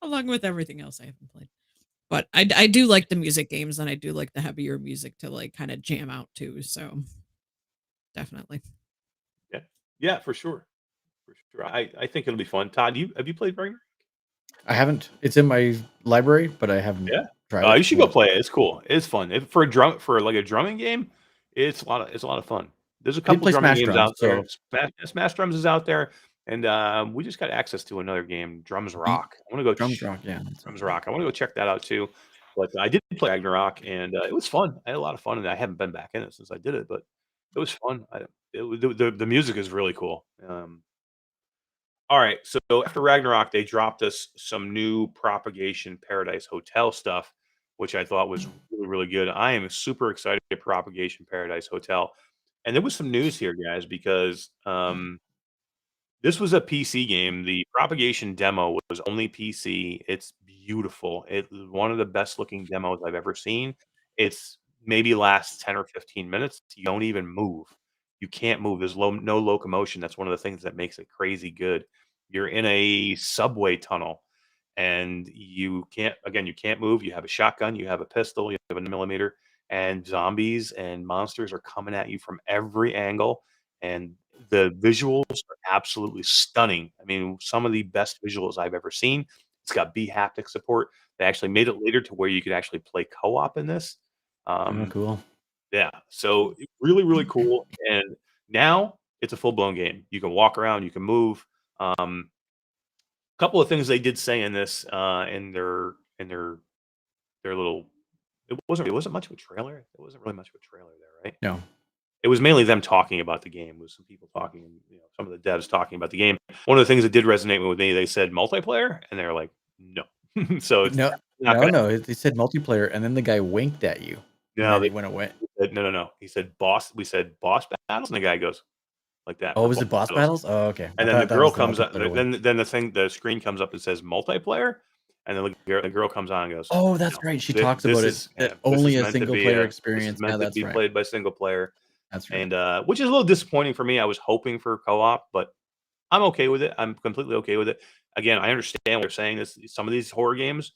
[SPEAKER 3] Along with everything else I haven't played. But I do like the music games, and I do like the heavier music to like kind of jam out to. So definitely.
[SPEAKER 1] Yeah, for sure. I think it'll be fun. Todd, have you played Ragnarok?
[SPEAKER 2] I haven't. It's in my library, but I haven't tried it.
[SPEAKER 1] You should go play it. It's cool. It's fun. For a drumming game, it's a lot of fun. There's a couple drumming games out there. Smash Drums is out there. And we just got access to another game, Drums Rock. I want to go
[SPEAKER 2] Drums Rock.
[SPEAKER 1] I want to go check that out too. But I did play Ragnarock, and it was fun. I had a lot of fun, and I haven't been back in it since I did it, but it was fun. The music is really cool. All right, so after Ragnarock, they dropped us some new Propagation Paradise Hotel stuff, which I thought was really, really good. I am super excited at Propagation Paradise Hotel. And there was some news here, guys, because this was a PC game. The Propagation demo was only PC. It's beautiful. It was one of the best looking demos I've ever seen. It's maybe lasts 10 or 15 minutes. You don't even move. You can't move. There's no locomotion. That's one of the things that makes it crazy good. You're in a subway tunnel, and you can't move. You have a shotgun. You have a pistol. You have a 9mm, and zombies and monsters are coming at you from every angle. And the visuals are absolutely stunning. I mean, some of the best visuals I've ever seen. It's got haptic support. They actually made it later to where you could actually play co-op in this.
[SPEAKER 2] Cool.
[SPEAKER 1] Yeah, so really, really cool. And now it's a full-blown game. You can walk around, you can move. Couple of things they did say in this, in their little. It wasn't much of a trailer. It wasn't really much of a trailer there, right?
[SPEAKER 2] No.
[SPEAKER 1] It was mainly them talking about the game. It was some people talking, some of the devs talking about the game. One of the things that did resonate with me, they said multiplayer, and they were like, no. So it's
[SPEAKER 2] no. They said multiplayer, and then the guy winked at you.
[SPEAKER 1] No,
[SPEAKER 2] they went away.
[SPEAKER 1] No. He said boss. We said boss battles, and the guy goes like that.
[SPEAKER 2] Oh, was it boss battles? Oh, okay.
[SPEAKER 1] And then the girl comes up. Then the screen comes up and says multiplayer, and then the girl comes on and goes,
[SPEAKER 2] "Oh, that's right." She talks about it. Only a single player experience.
[SPEAKER 1] Meant to be played by single player.
[SPEAKER 2] That's right.
[SPEAKER 1] And which is a little disappointing for me. I was hoping for co-op, but I'm okay with it. I'm completely okay with it. Again, I understand what they're saying. Some of these horror games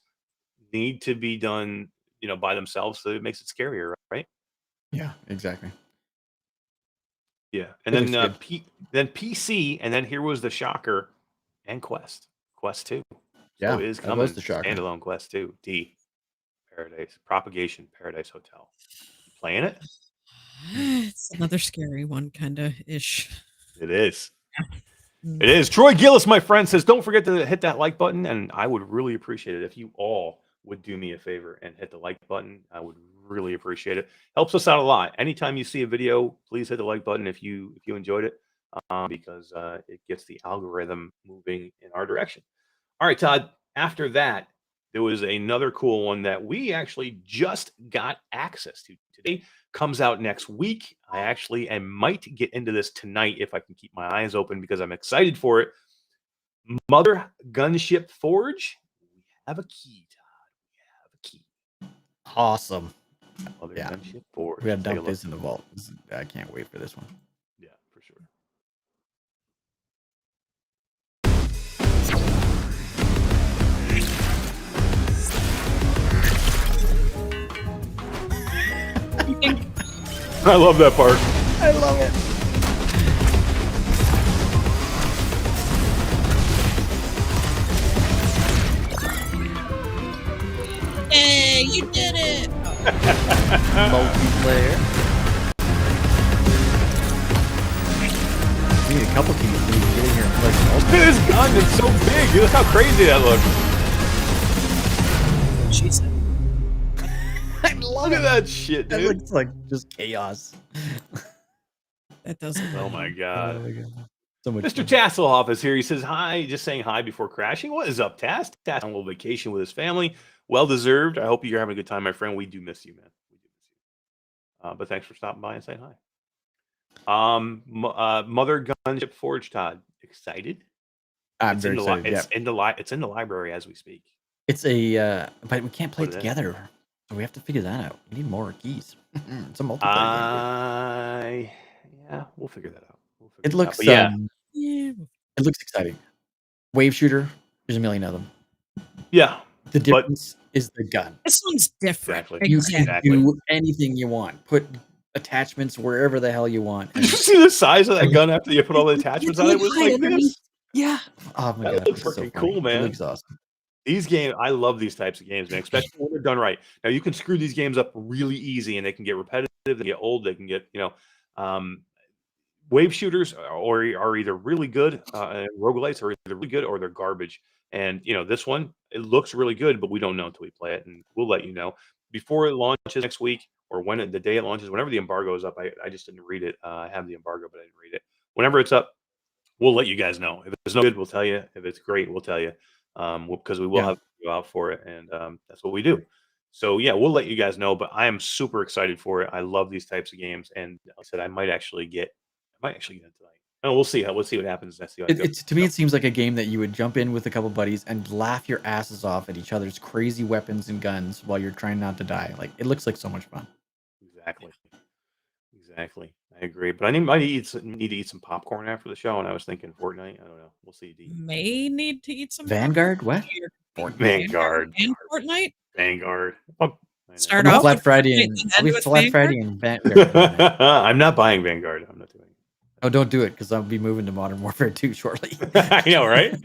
[SPEAKER 1] need to be done, by themselves, so it makes it scarier, right?
[SPEAKER 2] Yeah, exactly.
[SPEAKER 1] Yeah, and then PC, and then here was the shocker, and Quest 2.
[SPEAKER 2] Yeah,
[SPEAKER 1] so it is coming.
[SPEAKER 2] That was the shocker.
[SPEAKER 1] Standalone Quest 2. Propagation Paradise Hotel. You playing it?
[SPEAKER 3] It's another scary one, kind of ish.
[SPEAKER 1] It is. It is. Troy Gillis, my friend, says, don't forget to hit that like button, and I would really appreciate it if you all would do me a favor and hit the like button. I would really appreciate it. Helps us out a lot. Anytime you see a video, please hit the like button if you enjoyed it, because it gets the algorithm moving in our direction. All right, Todd. After that, there was another cool one that we actually just got access to today. Comes out next week. I might get into this tonight if I can keep my eyes open, because I'm excited for it. Mothergunship Forge. We have a key, Todd. We have a key.
[SPEAKER 2] Awesome.
[SPEAKER 1] Mothergunship Forge.
[SPEAKER 2] We got to dump this in the vault. I can't wait for this one.
[SPEAKER 1] Yeah, for sure. I love that part.
[SPEAKER 2] I love it.
[SPEAKER 3] Yay!
[SPEAKER 2] Multiplayer. We need a couple teams to get in here and play some
[SPEAKER 1] Look at this gun, it's so big. Look how crazy that looks.
[SPEAKER 3] Jesus.
[SPEAKER 1] Look at that shit,
[SPEAKER 2] That
[SPEAKER 1] dude.
[SPEAKER 2] looks like just chaos.
[SPEAKER 3] That doesn't.
[SPEAKER 1] Oh my god.
[SPEAKER 2] Oh my god. So much
[SPEAKER 1] Mr.
[SPEAKER 2] fun.
[SPEAKER 1] Tasselhoff is here. He says hi, just saying hi before crashing. What is up, Tass? Tass on a little vacation with his family. Well deserved. I hope you're having a good time, my friend. We do miss you, man. We do miss you. But thanks for stopping by and saying hi. Mothergunship Forge, Todd. Excited?
[SPEAKER 2] I'm very excited.
[SPEAKER 1] It's in the library as we speak.
[SPEAKER 2] It's a but we can't play
[SPEAKER 1] What is it?
[SPEAKER 2] together. So we have to figure that out. We need more keys. It's a multiplayer game.
[SPEAKER 1] Yeah, we'll figure that out.
[SPEAKER 2] It looks
[SPEAKER 3] Yeah.
[SPEAKER 2] it looks exciting. Wave shooter, there's a million of them.
[SPEAKER 1] Yeah.
[SPEAKER 2] The difference is the gun.
[SPEAKER 3] This one's different.
[SPEAKER 1] Exactly.
[SPEAKER 2] You
[SPEAKER 3] Exactly.
[SPEAKER 2] can do anything you want. Put attachments wherever the hell you want.
[SPEAKER 1] Did you see the size of that gun after you put all the attachments on it? It was like this.
[SPEAKER 2] Yeah. Oh my god.
[SPEAKER 1] That looks
[SPEAKER 2] it's so
[SPEAKER 1] freaking
[SPEAKER 2] funny.
[SPEAKER 1] cool, man.
[SPEAKER 2] It looks awesome.
[SPEAKER 1] These games, I love these types of games, man, especially when they're done right. Now, you can screw these games up really easy, and they can get repetitive, they get old, they can get, wave shooters are either really good, and roguelites are either really good or they're garbage. And, this one, it looks really good, but we don't know until we play it, and we'll let you know. Before it launches next week, or the day it launches, whenever the embargo is up, I just didn't read it. I have the embargo, but I didn't read it. Whenever it's up, we'll let you guys know. If it's no good, we'll tell you. If it's great, we'll tell you. Because we will have to go out for it, and that's what we do. So yeah, we'll let you guys know. But I am super excited for it. I love these types of games, and like I said, I might actually get it tonight. Oh, we'll see what happens. Let's see.
[SPEAKER 2] To me, it seems like a game that you would jump in with a couple buddies and laugh your asses off at each other's crazy weapons and guns while you're trying not to die. Like it looks like so much fun.
[SPEAKER 1] Exactly. I agree. But I might need to eat some popcorn after the show, and I was thinking Fortnite. I don't know. We'll see.
[SPEAKER 3] May need to eat some
[SPEAKER 2] Vanguard? What?
[SPEAKER 1] Vanguard.
[SPEAKER 3] And Fortnite.
[SPEAKER 1] Vanguard.
[SPEAKER 3] Start
[SPEAKER 2] I'll
[SPEAKER 3] off
[SPEAKER 2] Flat
[SPEAKER 3] with
[SPEAKER 2] Friday
[SPEAKER 3] Fortnite
[SPEAKER 2] and
[SPEAKER 3] and
[SPEAKER 2] I'll
[SPEAKER 3] end
[SPEAKER 2] be
[SPEAKER 3] with
[SPEAKER 2] Flat Friday and Vanguard.
[SPEAKER 1] I'm not buying Vanguard. I'm not doing it.
[SPEAKER 2] Oh, don't do it because I'll be moving to Modern Warfare 2 shortly.
[SPEAKER 1] I know, right?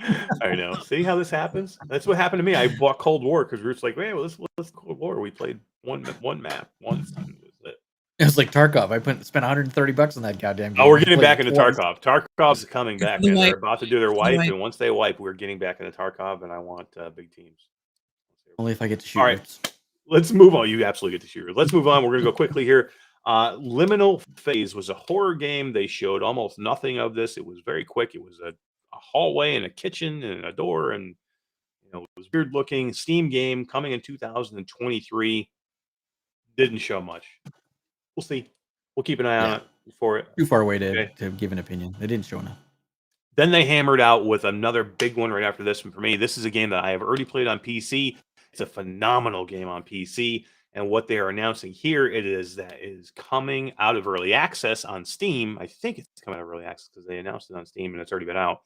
[SPEAKER 1] I know. See how this happens? That's what happened to me. I bought Cold War because Root's like, "Hey, well, let's Cold War." We played one map, one time.
[SPEAKER 2] It was like Tarkov. I spent $130 on that goddamn game.
[SPEAKER 1] Oh, we're getting
[SPEAKER 2] Played
[SPEAKER 1] back into
[SPEAKER 2] twice.
[SPEAKER 1] Tarkov. Tarkov's coming back. Man. They're about to do their wipe, and once they wipe, we're getting back into Tarkov, and I want big teams.
[SPEAKER 2] Only if I get to shoot.
[SPEAKER 1] All right, let's move on. You absolutely get to shoot. Let's move on. We're going to go quickly here. Liminal Phase was a horror game. They showed almost nothing of this. It was very quick. It was a hallway and a kitchen and a door, and it was weird looking. Steam game coming in 2023. Didn't show much. We'll see. We'll keep an eye on it for it.
[SPEAKER 2] Too far away to give an opinion. They didn't show enough.
[SPEAKER 1] Then they hammered out with another big one right after this. And for me, this is a game that I have already played on PC. It's a phenomenal game on PC. And what they are announcing here, it is coming out of early access on Steam. I think it's coming out of early access because they announced it on Steam and it's already been out.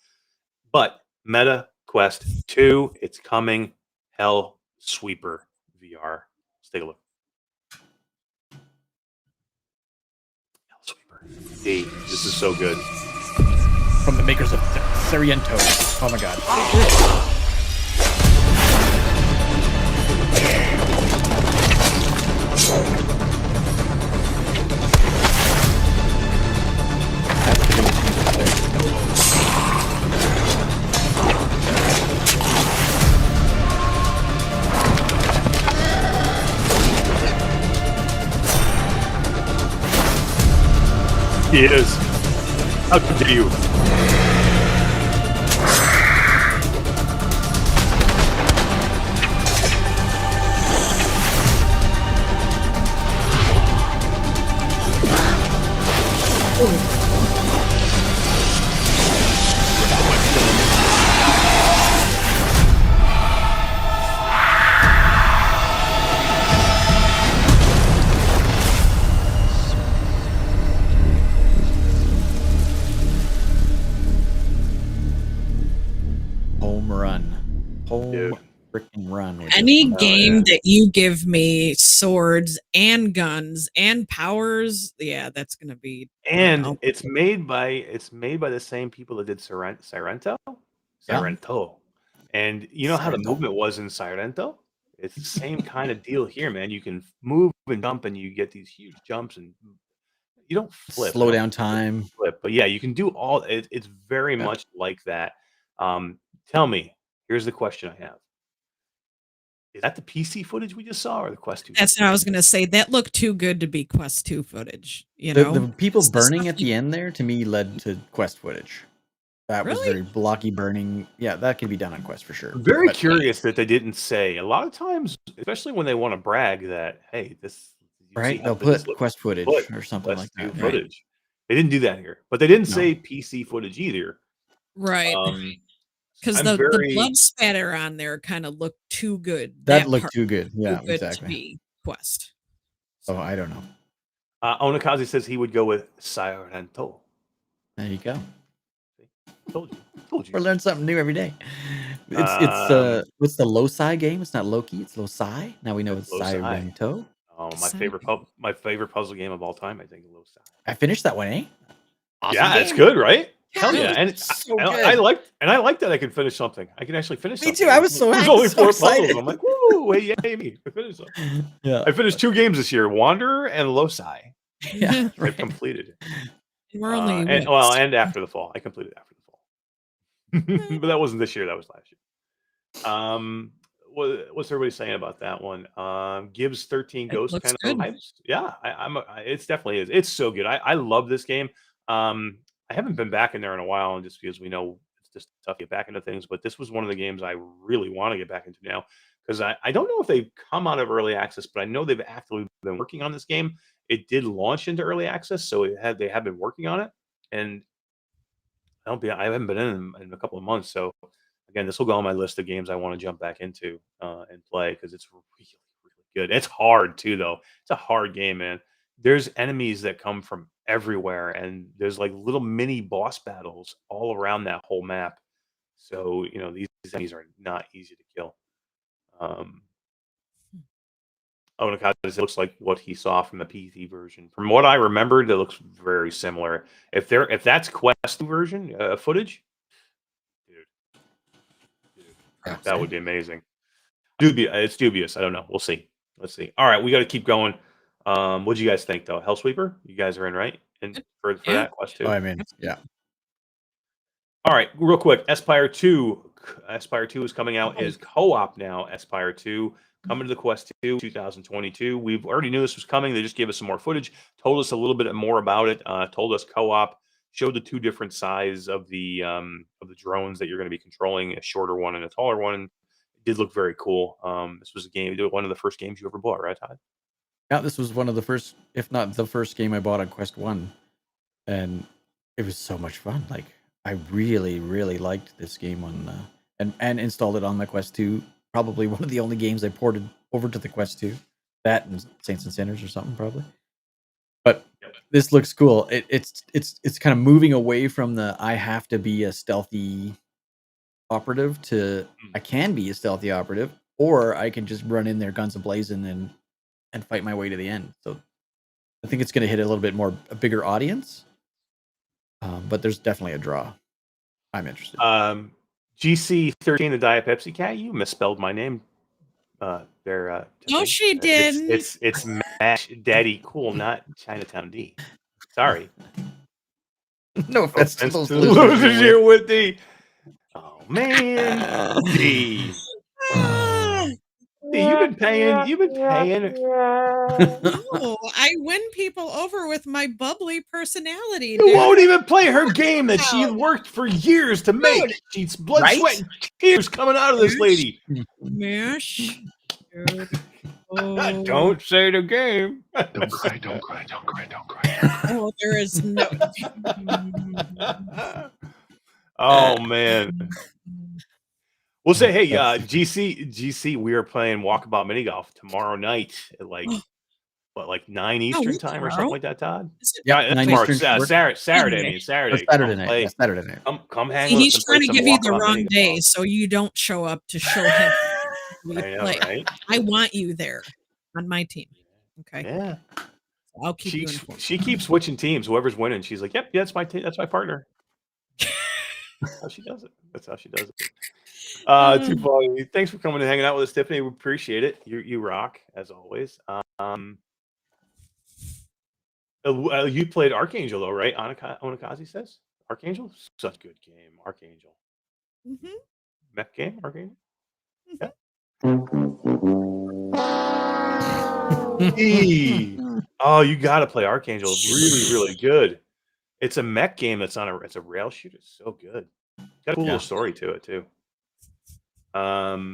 [SPEAKER 1] But Meta Quest 2, it's coming. Hellsweeper VR. Let's take a look. Hey, this is so good.
[SPEAKER 2] From the makers of Sariento. Oh my god.
[SPEAKER 1] He is. How dare you?
[SPEAKER 2] Freaking run.
[SPEAKER 3] Any game that you give me swords and guns and powers, that's gonna be.
[SPEAKER 1] And it's made by the same people that did Sirento. And you know how the movement was in Sirento? It's the same kind of deal here, man. You can move and jump, and you get these huge jumps, and you don't flip.
[SPEAKER 2] Slow down time.
[SPEAKER 1] Flip, but yeah, you can do all. It's very much like that. Tell me, here's the question I have: is that the PC footage we just saw, or the Quest 2?
[SPEAKER 3] That's what I was going to say. That looked too good to be Quest 2 footage. You
[SPEAKER 2] The,
[SPEAKER 3] know,
[SPEAKER 2] the people
[SPEAKER 3] It's the
[SPEAKER 2] burning
[SPEAKER 3] stuff
[SPEAKER 2] at the end there, to me, led to Quest footage. That was
[SPEAKER 3] Really?
[SPEAKER 2] very blocky burning. Yeah, that could be done on Quest for sure.
[SPEAKER 1] I'm very
[SPEAKER 2] But
[SPEAKER 1] curious that they didn't say. A lot of times, especially when they want to brag that, hey, this you see
[SPEAKER 2] right,
[SPEAKER 1] how
[SPEAKER 2] they'll
[SPEAKER 1] good this
[SPEAKER 2] put
[SPEAKER 1] looks?
[SPEAKER 2] Quest footage
[SPEAKER 1] Put
[SPEAKER 2] or something
[SPEAKER 1] Quest
[SPEAKER 2] like
[SPEAKER 1] 2
[SPEAKER 2] that. Right.
[SPEAKER 1] footage. They didn't do that here, but they didn't
[SPEAKER 2] No.
[SPEAKER 1] say PC footage either.
[SPEAKER 3] right. Because
[SPEAKER 1] I'm
[SPEAKER 3] the
[SPEAKER 1] very
[SPEAKER 3] blood spatter on there kind of looked too good.
[SPEAKER 2] That looked
[SPEAKER 3] part
[SPEAKER 2] too good. Yeah,
[SPEAKER 3] too good to
[SPEAKER 2] exactly.
[SPEAKER 3] be Quest.
[SPEAKER 2] Oh, I don't know.
[SPEAKER 1] Onakazi says he would go with Silento.
[SPEAKER 2] There you go.
[SPEAKER 1] Told you. Told
[SPEAKER 2] We
[SPEAKER 1] you.
[SPEAKER 2] learn something new every day. It's
[SPEAKER 1] Um,
[SPEAKER 2] what's the Loci game? It's not Loki. It's Loci. Now we know it's
[SPEAKER 1] Loci.
[SPEAKER 2] Sirento.
[SPEAKER 1] Oh, my
[SPEAKER 3] Silent.
[SPEAKER 1] favorite puzzle game of all time. I think Loci.
[SPEAKER 2] I finished that one, eh? Awesome
[SPEAKER 1] Yeah, it's
[SPEAKER 2] game.
[SPEAKER 1] good, right? Hell
[SPEAKER 3] Yeah,
[SPEAKER 1] yeah, and
[SPEAKER 2] it's so
[SPEAKER 1] I
[SPEAKER 2] good.
[SPEAKER 1] like that I can finish something. I can actually finish
[SPEAKER 2] Me
[SPEAKER 1] something.
[SPEAKER 2] too. I was so
[SPEAKER 1] There's
[SPEAKER 2] happy,
[SPEAKER 1] only
[SPEAKER 2] so
[SPEAKER 1] 4
[SPEAKER 2] excited.
[SPEAKER 1] puzzles. I'm like, woo, hey, yay me! I finished something.
[SPEAKER 2] Yeah.
[SPEAKER 1] I finished 2 games this year: Wanderer and Loci.
[SPEAKER 2] Yeah.
[SPEAKER 1] I've
[SPEAKER 2] Right.
[SPEAKER 1] completed.
[SPEAKER 3] And we're only
[SPEAKER 1] And
[SPEAKER 3] weeks.
[SPEAKER 1] and after the fall, I completed after the fall. But that wasn't this year. That was last year. What's everybody saying about that one? Gibbs 13
[SPEAKER 3] It
[SPEAKER 1] Ghost
[SPEAKER 3] looks
[SPEAKER 1] kind of
[SPEAKER 3] good.
[SPEAKER 1] vibes. Yeah, it's definitely is. It's so good. I love this game. I haven't been back in there in a while, and just because we know it's just tough to get back into things. But this was one of the games I really want to get back into now, because I don't know if they've come out of early access, but I know they've actively been working on this game. It did launch into early access, so they have been working on it, and I haven't been in a couple of months. So again, this will go on my list of games I want to jump back into and play, because it's really, really good. It's hard too, though. It's a hard game, man. There's enemies that come from everywhere, and there's like little mini boss battles all around that whole map. So these enemies are not easy to kill. Nakata, it looks like what he saw from the PC version. From what I remembered, it looks very similar. If that's Quest version footage, dude, that would be amazing. It's dubious. I don't know. We'll see. Let's see. All right, we got to keep going. What do you guys think, though? Hellsweeper, you guys are in, right? And for that Quest 2.
[SPEAKER 2] Oh, I mean, yeah.
[SPEAKER 1] All right, real quick. Espire 2. Espire 2 is coming out as co-op now. Espire 2 coming to the Quest 2 2022. We've already knew this was coming. They just gave us some more footage, told us a little bit more about it, told us co-op, showed the 2 different sizes of the drones that you're going to be controlling, a shorter one and a taller one. It did look very cool. This was one of the first games you ever bought, right, Todd?
[SPEAKER 2] Yeah, this was one of the first, if not the first game I bought on Quest 1. And it was so much fun. Like, I really, really liked this game on and installed it on my Quest 2. Probably one of the only games I ported over to the Quest 2. That and Saints and Sinners or something, probably. But this looks cool. It's kind of moving away from the I have to be a stealthy operative to I can be a stealthy operative, or I can just run in there guns a-blazing and fight my way to the end. So I think it's going to hit a bigger audience. But there's definitely a draw. I'm interested.
[SPEAKER 1] GC13, the Diet Pepsi cat. You misspelled my name. There.
[SPEAKER 3] No, she didn't.
[SPEAKER 1] It's Mash Daddy Cool, not Chinatown D. Sorry.
[SPEAKER 2] No offense to those
[SPEAKER 1] losers here with D. Oh man, D. You've been paying.
[SPEAKER 3] No, I win people over with my bubbly personality.
[SPEAKER 1] You won't even play her game that she worked for years to make. She's blood, sweat, and tears coming out of this lady.
[SPEAKER 3] Mash.
[SPEAKER 1] Don't say the game.
[SPEAKER 5] Don't cry, don't cry, don't cry, don't cry.
[SPEAKER 3] Oh, there is no.
[SPEAKER 1] Oh man. We'll say, hey, GC, we are playing Walkabout Mini Golf tomorrow night at like 9 Eastern time or something like that, Todd?
[SPEAKER 2] Yeah,
[SPEAKER 1] that's
[SPEAKER 2] 9
[SPEAKER 1] tomorrow.
[SPEAKER 2] Eastern.
[SPEAKER 1] Saturday. I mean, Saturday.
[SPEAKER 2] Saturday night. Yeah, Saturday night.
[SPEAKER 1] Come hang
[SPEAKER 3] See,
[SPEAKER 1] with
[SPEAKER 3] he's
[SPEAKER 1] us.
[SPEAKER 3] trying to give you the wrong day, so you don't show up to show him.
[SPEAKER 1] I know, right?
[SPEAKER 3] I want you there on my team. Okay.
[SPEAKER 1] Yeah.
[SPEAKER 3] So I'll keep you informed.
[SPEAKER 1] She keeps switching teams. Whoever's winning, she's like, "Yep, yeah, that's my partner." That's how she does it. Too funny. Thanks for coming and hanging out with us, Tiffany. We appreciate it. You rock as always. You played Archangel though, right? Onakazi says Archangel, such good game. Archangel, mech game. Archangel. Yeah. Oh, you got to play Archangel. It's really good. It's a mech game that's it's a rail shooter. It's so good. Got a cool little story to it too. All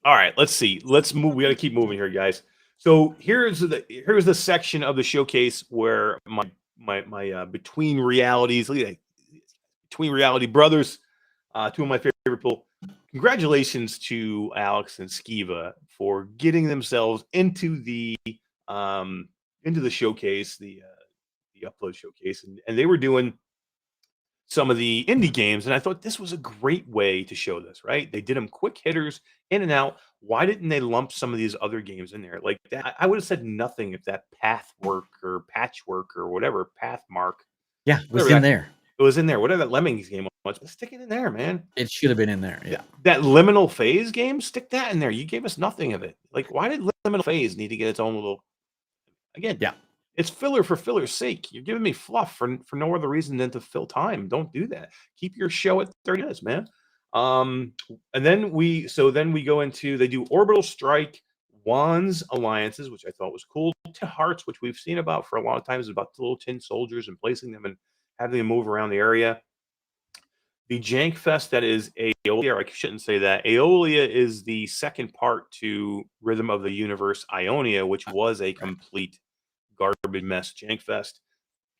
[SPEAKER 1] right, let's see. Let's move. We got to keep moving here, guys. So here's the section of the showcase where my between reality brothers, two of my favorite people. Congratulations to Alex and Skeeva for getting themselves into the showcase, the upload showcase, and they were doing some of the indie games, and I thought this was a great way to show this, right? They did them quick hitters in and out. Why didn't they lump some of these other games in there? Like that, I would have said nothing if that Pathwork or Patchwork or whatever, Pathmark.
[SPEAKER 2] Yeah, it was in there.
[SPEAKER 1] It was in there. Whatever that Lemmings game was, stick it in there, man.
[SPEAKER 2] It should have been in there. Yeah.
[SPEAKER 1] That Liminal Phase game, stick that in there. You gave us nothing of it. Like, why did Liminal Phase need to get its own little? Again,
[SPEAKER 2] yeah.
[SPEAKER 1] It's filler for filler's sake. You're giving me fluff for no other reason than to fill time. Don't do that. Keep your show at 30 minutes, man. And then we go into, they do Orbital Strike, Wands Alliances, which I thought was cool. Tin Hearts, which we've seen about for a long time, is about the little tin soldiers and placing them and having them move around the area. The Jank Fest, that is Aeolia, or I shouldn't say that. Aeolia is the second part to Rhythm of the Universe Ionia, which was a complete garbage mess Jank Fest.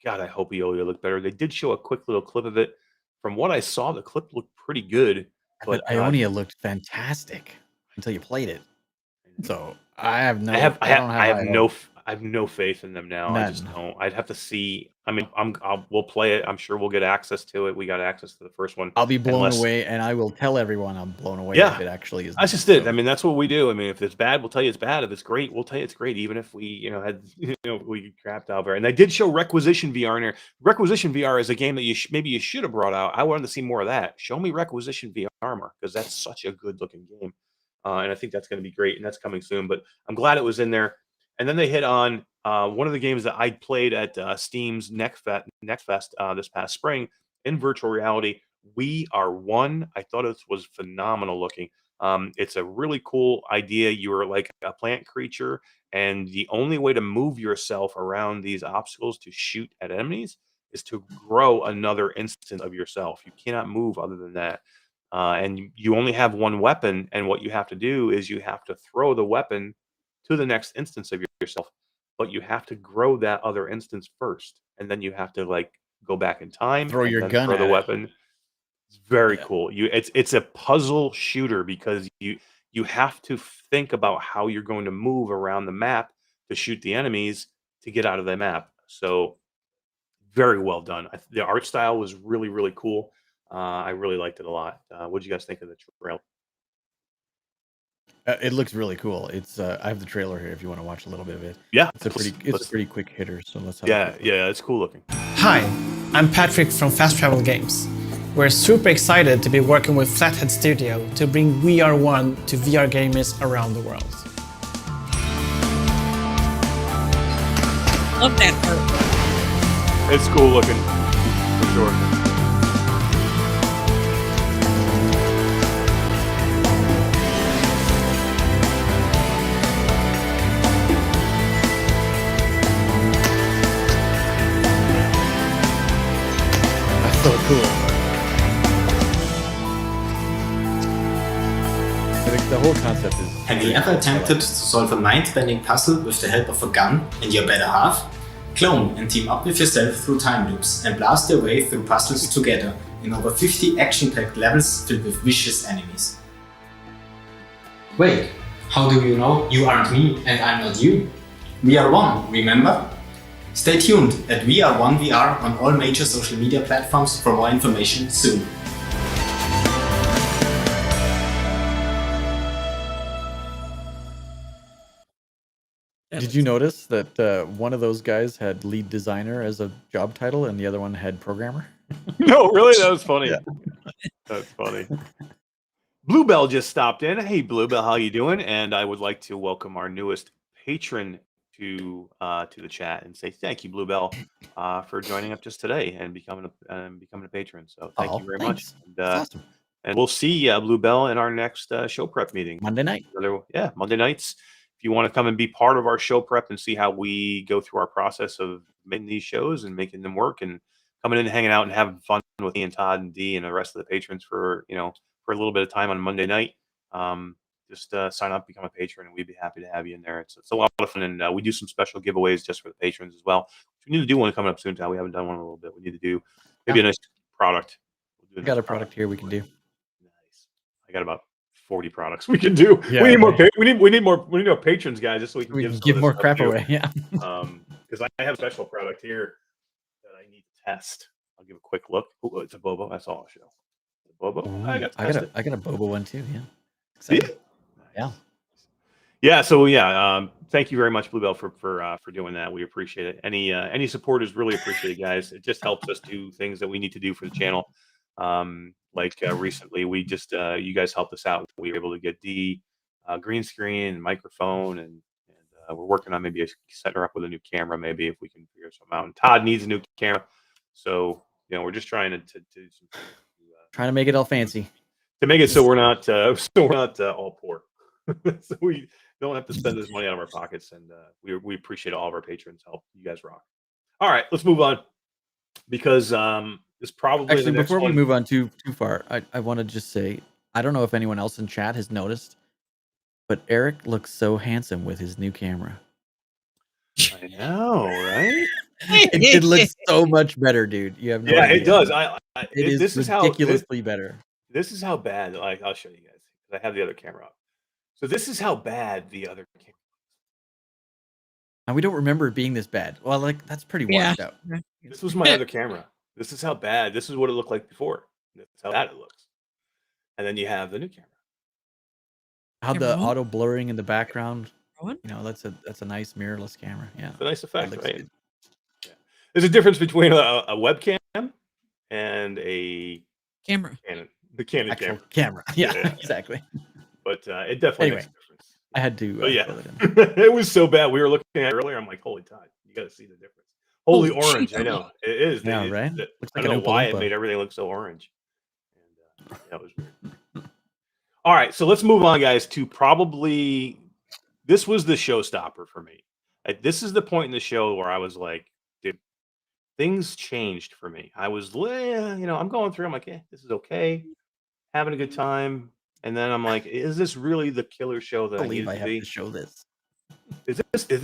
[SPEAKER 1] God, I hope Aeolia looked better. They did show a quick little clip of it. From what I saw, the clip looked pretty good.
[SPEAKER 2] But Ionia looked fantastic until you played it. So I have no faith in them now.
[SPEAKER 1] None. I just don't. I'd have to see. I mean, we'll play it. I'm sure we'll get access to it. We got access to the first one.
[SPEAKER 2] I'll be blown away, and I will tell everyone I'm blown away if it actually is.
[SPEAKER 1] That's just it. I mean, that's what we do. I mean, if it's bad, we'll tell you it's bad. If it's great, we'll tell you it's great. Even if we, we crapped out there. And they did show Requisition VR in there. Requisition VR is a game that maybe you should have brought out. I wanted to see more of that. Show me Requisition VR Armor, because that's such a good looking game. And I think that's going to be great, and that's coming soon. But I'm glad it was in there. And then they hit on one of the games that I played at Steam's Next Fest this past spring in virtual reality. We Are One. I thought it was phenomenal looking. It's a really cool idea. You are like a plant creature, and the only way to move yourself around these obstacles to shoot at enemies is to grow another instance of yourself. You cannot move other than that. And you only have one weapon, and what you have to do is you have to throw the weapon to the next instance of yourself, but you have to grow that other instance first, and then you have to like go back in time,
[SPEAKER 2] throw your gun,
[SPEAKER 1] throw the weapon. It's very cool. It's a puzzle shooter, because you have to think about how you're going to move around the map to shoot the enemies to get out of the map. So very well done. The art style was really, really cool. I really liked it a lot. What did you guys think of the trailer?
[SPEAKER 2] It looks really cool. It's I have the trailer here if you want to watch a little bit of it.
[SPEAKER 1] Yeah,
[SPEAKER 2] it's a pretty quick hitter. So let's have
[SPEAKER 1] it's cool looking.
[SPEAKER 14] Hi, I'm Patrick from Fast Travel Games. We're super excited to be working with Flathead Studio to bring We Are One to VR gamers around the world.
[SPEAKER 3] Love that part.
[SPEAKER 1] It's cool looking, for sure.
[SPEAKER 2] So cool. I think the whole concept is...
[SPEAKER 15] Have you ever attempted to solve a mind-bending puzzle with the help of a gun and your better half? Clone and team up with yourself through time loops and blast your way through puzzles together in over 50 action-packed levels filled with vicious enemies. Wait, how do you know you aren't me and I'm not you? We are one, remember? Stay tuned at We Are One VR on all major social media platforms for more information soon.
[SPEAKER 2] Did you notice that one of those guys had lead designer as a job title and the other one had programmer?
[SPEAKER 1] No, really? That was funny. Yeah. That's funny. Bluebell just stopped in. Hey, Bluebell, how you doing? And I would like to welcome our newest patron to the chat and say thank you, Bluebell, for joining up just today and becoming a patron. So thank you very much. And,
[SPEAKER 2] That's awesome.
[SPEAKER 1] And we'll see Bluebell in our next show prep meeting
[SPEAKER 2] Monday night.
[SPEAKER 1] Monday nights. If you want to come and be part of our show prep and see how we go through our process of making these shows and making them work, and coming in and hanging out and having fun with me and Todd and Dee and the rest of the patrons for a little bit of time on Monday night, just sign up, become a patron, and we'd be happy to have you in there. It's a lot of fun, and we do some special giveaways just for the patrons as well. We need to do one coming up soon, Todd. We haven't done one in a little bit. We need to do maybe a nice product.
[SPEAKER 2] We got a product here we can do.
[SPEAKER 1] Nice. I got about 40 products we can do.
[SPEAKER 2] Yeah,
[SPEAKER 1] we need more. We need more patrons, guys, just so we can
[SPEAKER 2] give more crap away. Yeah.
[SPEAKER 1] Because I have a special product here that I need to test. I'll give a quick look. Oh, it's a Bobo. That's all I'll show. Bobo.
[SPEAKER 2] Ooh, I got a Bobo one too. Yeah.
[SPEAKER 1] Excited.
[SPEAKER 2] Yeah.
[SPEAKER 1] Yeah. So thank you very much, Bluebell, for doing that. We appreciate it. Any support is really appreciated, guys. It just helps us do things that we need to do for the channel. Recently, we just you guys helped us out. We were able to get the green screen and microphone, and we're working on maybe setting her up with a new camera, maybe if we can figure something out. And Todd needs a new camera, so we're just trying to do some.
[SPEAKER 2] Trying to make it all fancy.
[SPEAKER 1] To make it so we're not all poor, so we don't have to spend this money out of our pockets. And we appreciate all of our patrons' help. You guys rock. All right, let's move on, because it's probably
[SPEAKER 2] actually before we move on too far. I want to just say, I don't know if anyone else in chat has noticed, but Eric looks so handsome with his new camera.
[SPEAKER 1] I know, right?
[SPEAKER 2] It looks so much better, dude. You have no idea.
[SPEAKER 1] It does.
[SPEAKER 2] This is ridiculously better.
[SPEAKER 1] This is how bad. I'll show you guys. I have the other camera up. So this is how bad the other camera.
[SPEAKER 2] And we don't remember it being this bad. Well, that's pretty washed out.
[SPEAKER 1] This was my other camera. This is how bad. This is what it looked like before. That's how bad it looks. And then you have the new camera.
[SPEAKER 2] How the auto blurring in the background. That's a nice mirrorless camera. Yeah,
[SPEAKER 1] it's a nice effect, right? Yeah. There's a difference between a webcam and a
[SPEAKER 3] camera.
[SPEAKER 1] The Canon
[SPEAKER 2] actual
[SPEAKER 1] camera.
[SPEAKER 2] Yeah, exactly.
[SPEAKER 1] But it definitely makes a difference.
[SPEAKER 2] I had to.
[SPEAKER 1] It was so bad. We were looking at it earlier. I'm like, holy Todd, you got to see the difference. Holy orange. I know it is.
[SPEAKER 2] Yeah, right.
[SPEAKER 1] I don't know why it made everything look so orange. And that was weird. All right, so let's move on, guys, to probably this was the showstopper for me. This is the point in the show where I was like, dude, things changed for me. I was, I'm going through. I'm like, this is okay, having a good time, and then I'm like, is this really the killer show that I need to be?
[SPEAKER 2] To show this.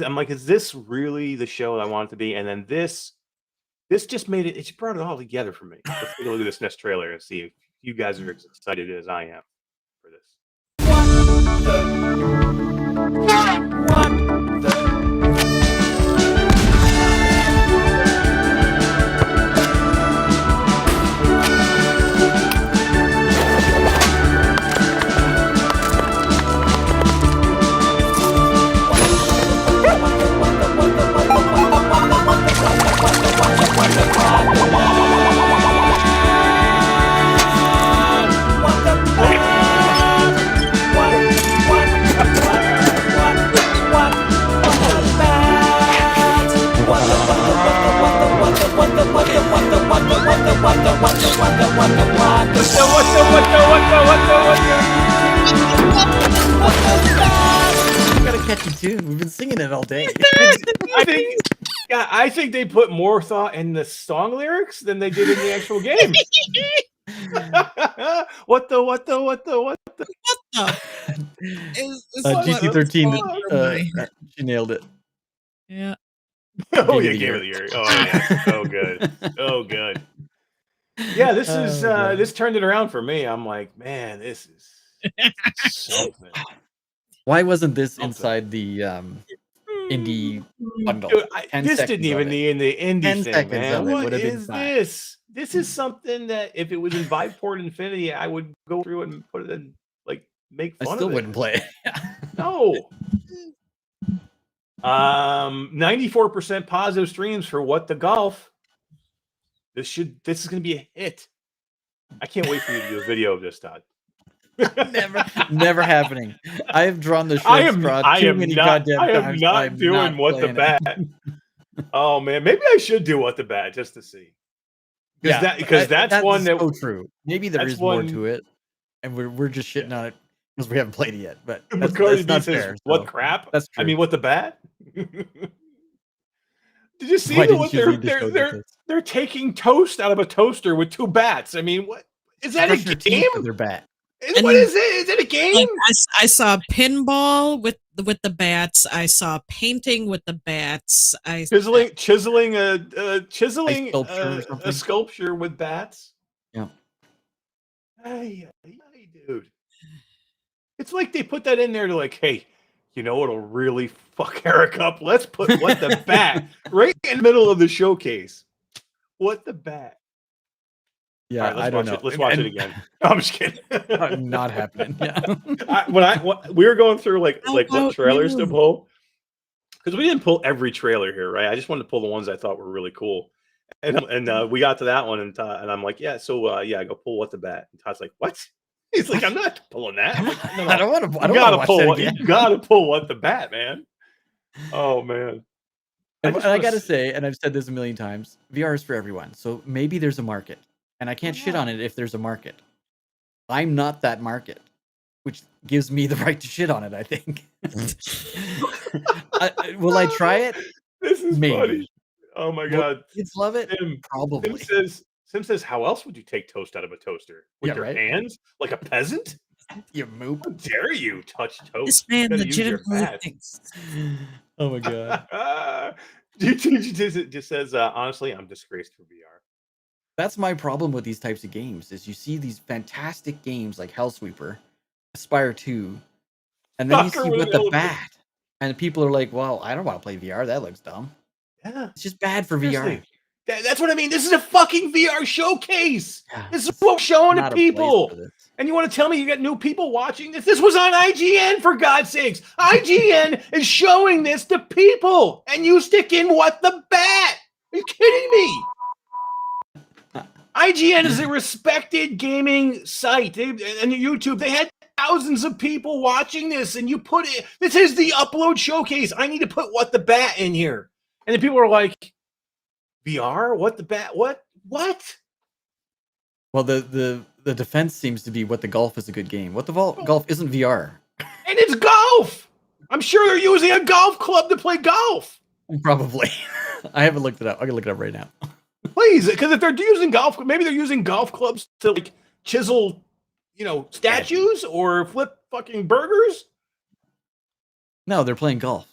[SPEAKER 1] I'm like, is this really the show that I want it to be? And then this just made it. It just brought it all together for me. Let's take a look at this next trailer and see if you guys are as excited as I am for this.
[SPEAKER 2] Got a catchy tune. We've been singing it all day.
[SPEAKER 1] I think they put more thought in the song lyrics than they did in the actual game. What the?
[SPEAKER 2] GC13, she nailed it.
[SPEAKER 3] Yeah.
[SPEAKER 1] Oh yeah, Game of the Year. Oh yeah, so good, so good. Yeah, this is this turned it around for me. I'm like, man, this is something.
[SPEAKER 2] Why wasn't this inside the indie bundle?
[SPEAKER 1] Dude, this didn't even need in the indie thing, man. What is this? This is something that if it was in Viveport Infinity, I would go through it and put it in, like, make fun of it.
[SPEAKER 2] I still wouldn't play.
[SPEAKER 1] No. 94% positive streams for What the Golf. This is going to be a hit. I can't wait for you to do a video of this, Todd.
[SPEAKER 2] Never happening. I have drawn the short straw too many goddamn times.
[SPEAKER 1] I am not doing what the bat. Oh man, maybe I should do what the bat just to see. Because that's one that
[SPEAKER 2] so true. Maybe there is more to it, and we're just shitting on it because we haven't played it yet. But that's not fair.
[SPEAKER 1] What crap?
[SPEAKER 2] That's true.
[SPEAKER 1] I mean, what the bat? Did you see what they're taking toast out of a toaster with 2 bats? I mean, what is that a game?
[SPEAKER 2] Their bat.
[SPEAKER 1] What is it? Is it a game?
[SPEAKER 3] Like, I saw pinball with the bats. I saw painting with the bats.
[SPEAKER 1] Chiseling a sculpture with bats.
[SPEAKER 2] Yeah.
[SPEAKER 1] Hey, dude. It's like they put that in there to like, hey, you know what'll really fuck Eric up? Let's put what the bat right in the middle of the showcase. What the bat?
[SPEAKER 2] Yeah,
[SPEAKER 1] I don't know.
[SPEAKER 2] Let's
[SPEAKER 1] watch it again. No, I'm just kidding.
[SPEAKER 2] Not happening. Yeah.
[SPEAKER 1] When we were going through like what trailers to pull, because we didn't pull every trailer here, right? I just wanted to pull the ones I thought were really cool, and we got to that one, and I'm like, yeah, so go pull what the bat. And Todd's like, what? He's like, I'm not pulling that. I'm like, no.
[SPEAKER 2] I don't want to.
[SPEAKER 1] You gotta pull what the bat, man. Oh man.
[SPEAKER 2] I gotta say, and I've said this a million times, VR is for everyone. So maybe there's a market. And I can't shit on it if there's a market. I'm not that market, which gives me the right to shit on it, I think. Will I try it?
[SPEAKER 1] This is
[SPEAKER 2] maybe.
[SPEAKER 1] Funny. Oh my god.
[SPEAKER 2] Kids love it? Probably.
[SPEAKER 1] Sim says, how else would you take toast out of a toaster? With your hands? Like a peasant?
[SPEAKER 2] You moop.
[SPEAKER 1] How dare you touch toast?
[SPEAKER 3] This man legitimately thinks.
[SPEAKER 2] Oh my god.
[SPEAKER 1] Just says, honestly, I'm disgraced for VR.
[SPEAKER 2] That's my problem with these types of games, is you see these fantastic games like Hellsweeper, Espire 2, and then you see with the bat, and people are like, well, I don't want to play VR. That looks dumb.
[SPEAKER 1] Yeah.
[SPEAKER 2] It's just bad for VR.
[SPEAKER 1] That's what I mean. This is a fucking VR showcase. Yeah, this is what we're showing to people. And you want to tell me you got new people watching this? This was on IGN, for God's sakes. IGN is showing this to people, and you stick in what the bat? Are you kidding me? IGN is a respected gaming site. And YouTube, they had thousands of people watching this, and you put it. This is the upload showcase. I need to put what the bat in here. And then people are like, VR? What the bat? What?
[SPEAKER 2] Well, the defense seems to be what the golf is a good game. What the golf isn't VR.
[SPEAKER 1] And it's golf. I'm sure they're using a golf club to play golf.
[SPEAKER 2] Probably. I haven't looked it up. I can look it up right now.
[SPEAKER 1] Please, because if they're using golf, maybe they're using golf clubs to like chisel, statues or flip fucking burgers.
[SPEAKER 2] No, they're playing golf.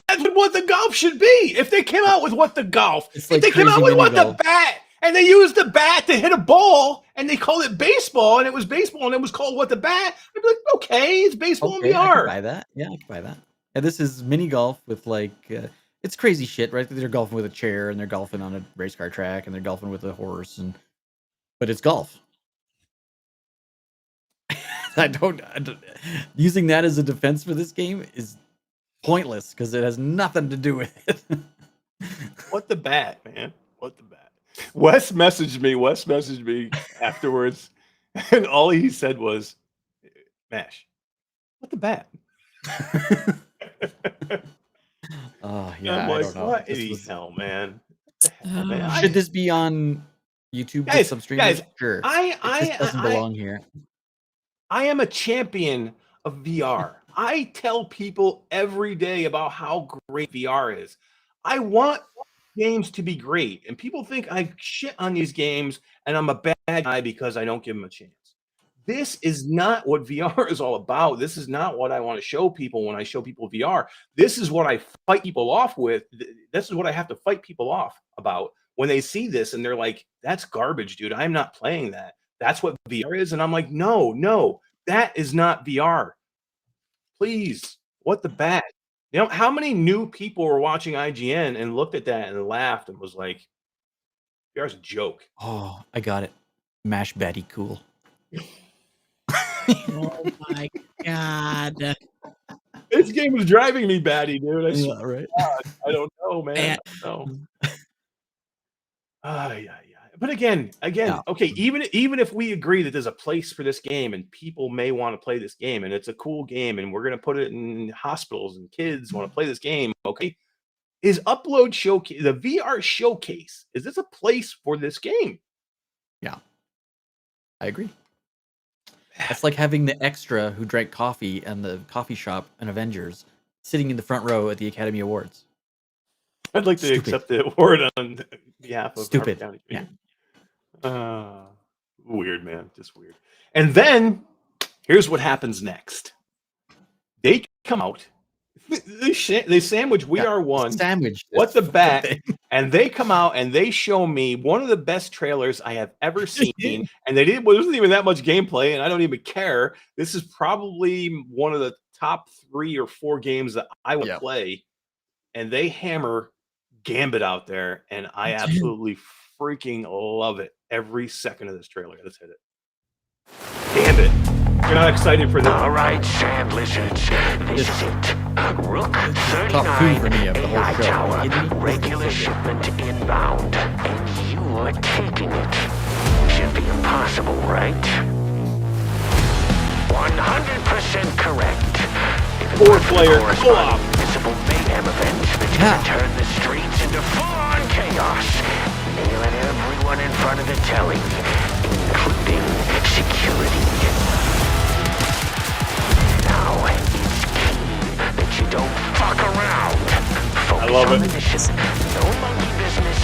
[SPEAKER 1] That's what the golf should be. If they came out with what the golf,
[SPEAKER 2] it's like
[SPEAKER 1] if they came out with what the bat, and they used the bat to hit a ball, and they called it baseball, and it was baseball, and it was called what the bat, I'd be like, okay, it's baseball in VR.
[SPEAKER 2] I can buy that. Yeah, I can buy that. And this is mini golf with like. It's crazy shit, right? They're golfing with a chair, and they're golfing on a race car track, and they're golfing with a horse, but it's golf. I don't using that as a defense for this game is pointless because it has nothing to do with it.
[SPEAKER 1] What the bat, man? What the bat? Wes messaged me afterwards, and all he said was, "Mash, what the bat?"
[SPEAKER 2] Oh yeah,
[SPEAKER 1] I'm like,
[SPEAKER 2] I don't know.
[SPEAKER 1] What the hell, man?
[SPEAKER 2] Should this be on YouTube with some streamers? Sure. It doesn't belong here.
[SPEAKER 1] I am a champion of VR. I tell people every day about how great VR is. I want games to be great, and people think I shit on these games and I'm a bad guy because I don't give them a chance. This is not what VR is all about. This is not what I want to show people when I show people VR. This is what I fight people off with. This is what I have to fight people off about when they see this and they're like, that's garbage, dude. I'm not playing that. That's what VR is. And I'm like, no, that is not VR. Please, what the bat? How many new people were watching IGN and looked at that and laughed and was like, VR's a joke.
[SPEAKER 2] Oh, I got it. Mash Batty cool.
[SPEAKER 3] Oh my god.
[SPEAKER 1] This game is driving me batty, dude.
[SPEAKER 2] Right.
[SPEAKER 1] God, I don't know, man. No. Yeah. But again, okay, even if we agree that there's a place for this game and people may want to play this game and it's a cool game and we're going to put it in hospitals and kids want to play this game, okay, is Upload Showcase, the VR Showcase, is this a place for this game?
[SPEAKER 2] Yeah, I agree. It's like having the extra who drank coffee and the coffee shop and Avengers sitting in the front row at the Academy Awards.
[SPEAKER 1] I'd like to accept the award on behalf of
[SPEAKER 2] Stupid.
[SPEAKER 1] Harper County.
[SPEAKER 2] Yeah.
[SPEAKER 1] Weird, man. Just weird. And then here's what happens next. They come out. They sandwich We Are One.
[SPEAKER 2] Sandwich.
[SPEAKER 1] What the bat? And they come out and they show me one of the best trailers I have ever seen. And there wasn't even that much gameplay, and I don't even care. This is probably one of the top 3 or 4 games that I will play. And they hammer Gambit out there, and I absolutely freaking love it every second of this trailer. Let's hit it. Gambit. You're not excited for this?
[SPEAKER 5] All right, Sand Lizards. This is it. Rook 39, AI Tower, regular shipment inbound. And you are taking it. Should be impossible, right? 100% correct.
[SPEAKER 1] 4-player co-op.
[SPEAKER 5] Visible mayhem event that's gonna turn the streets into full-on chaos. Nailing everyone in front of the telly, including security. Now it's key that you don't fuck around. Focus
[SPEAKER 1] I love
[SPEAKER 5] on
[SPEAKER 1] it.
[SPEAKER 5] the mission. No monkey business.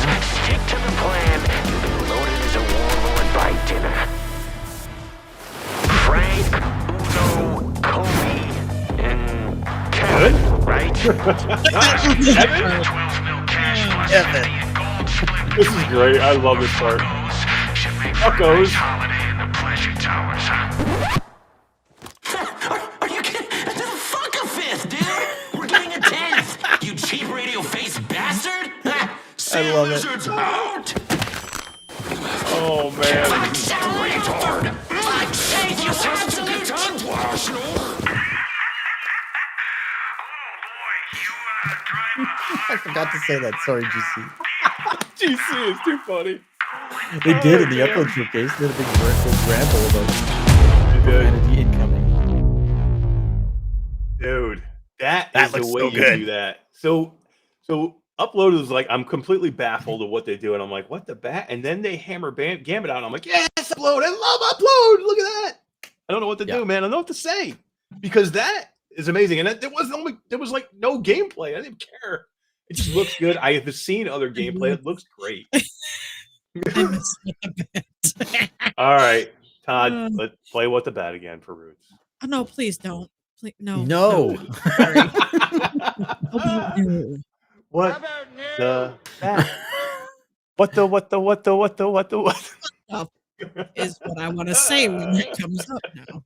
[SPEAKER 5] Stick to the plan. You've been loaded as a warlord by dinner. Frank, Uno, Kobe, and Kevin, right?
[SPEAKER 1] Kevin?
[SPEAKER 5] 12 mil cash plus 50 in gold split.
[SPEAKER 1] This is great. I love this part.
[SPEAKER 5] Should make for a
[SPEAKER 1] Fuckos.
[SPEAKER 5] nice holiday in the Pleasure Towers, huh? Are you kidding? Fuck a 5th, dude! We're getting a 10th! You cheap radio face bastard!
[SPEAKER 2] I love it.
[SPEAKER 5] Lizards out!
[SPEAKER 1] Oh, man.
[SPEAKER 5] Retard! Fuck's sake, you absolute tongue blast!
[SPEAKER 2] I forgot to say that. Sorry, GC.
[SPEAKER 1] GC is too funny.
[SPEAKER 2] They did in the upload showcase. They had a big ramble about humanity incoming.
[SPEAKER 1] Dude, that
[SPEAKER 2] That
[SPEAKER 1] is the
[SPEAKER 2] looks
[SPEAKER 1] way
[SPEAKER 2] so
[SPEAKER 1] you
[SPEAKER 2] good.
[SPEAKER 1] do that. So Upload is like, I'm completely baffled at what they do, and I'm like, what the bat? And then they hammer Gambit out, and I'm like, yes, Upload, I love Upload. Look at that. I don't know what to do, man. I don't know what to say because that is amazing. And there was like no gameplay. I didn't care. It just looks good. I have seen other gameplay. It looks great. All right, Todd, let's play What the Bat again for Roots.
[SPEAKER 3] Oh, no, please don't. Please, no.
[SPEAKER 2] No.
[SPEAKER 3] Sorry. No.
[SPEAKER 1] What the bat? What
[SPEAKER 3] Is what I want to say when it comes up now.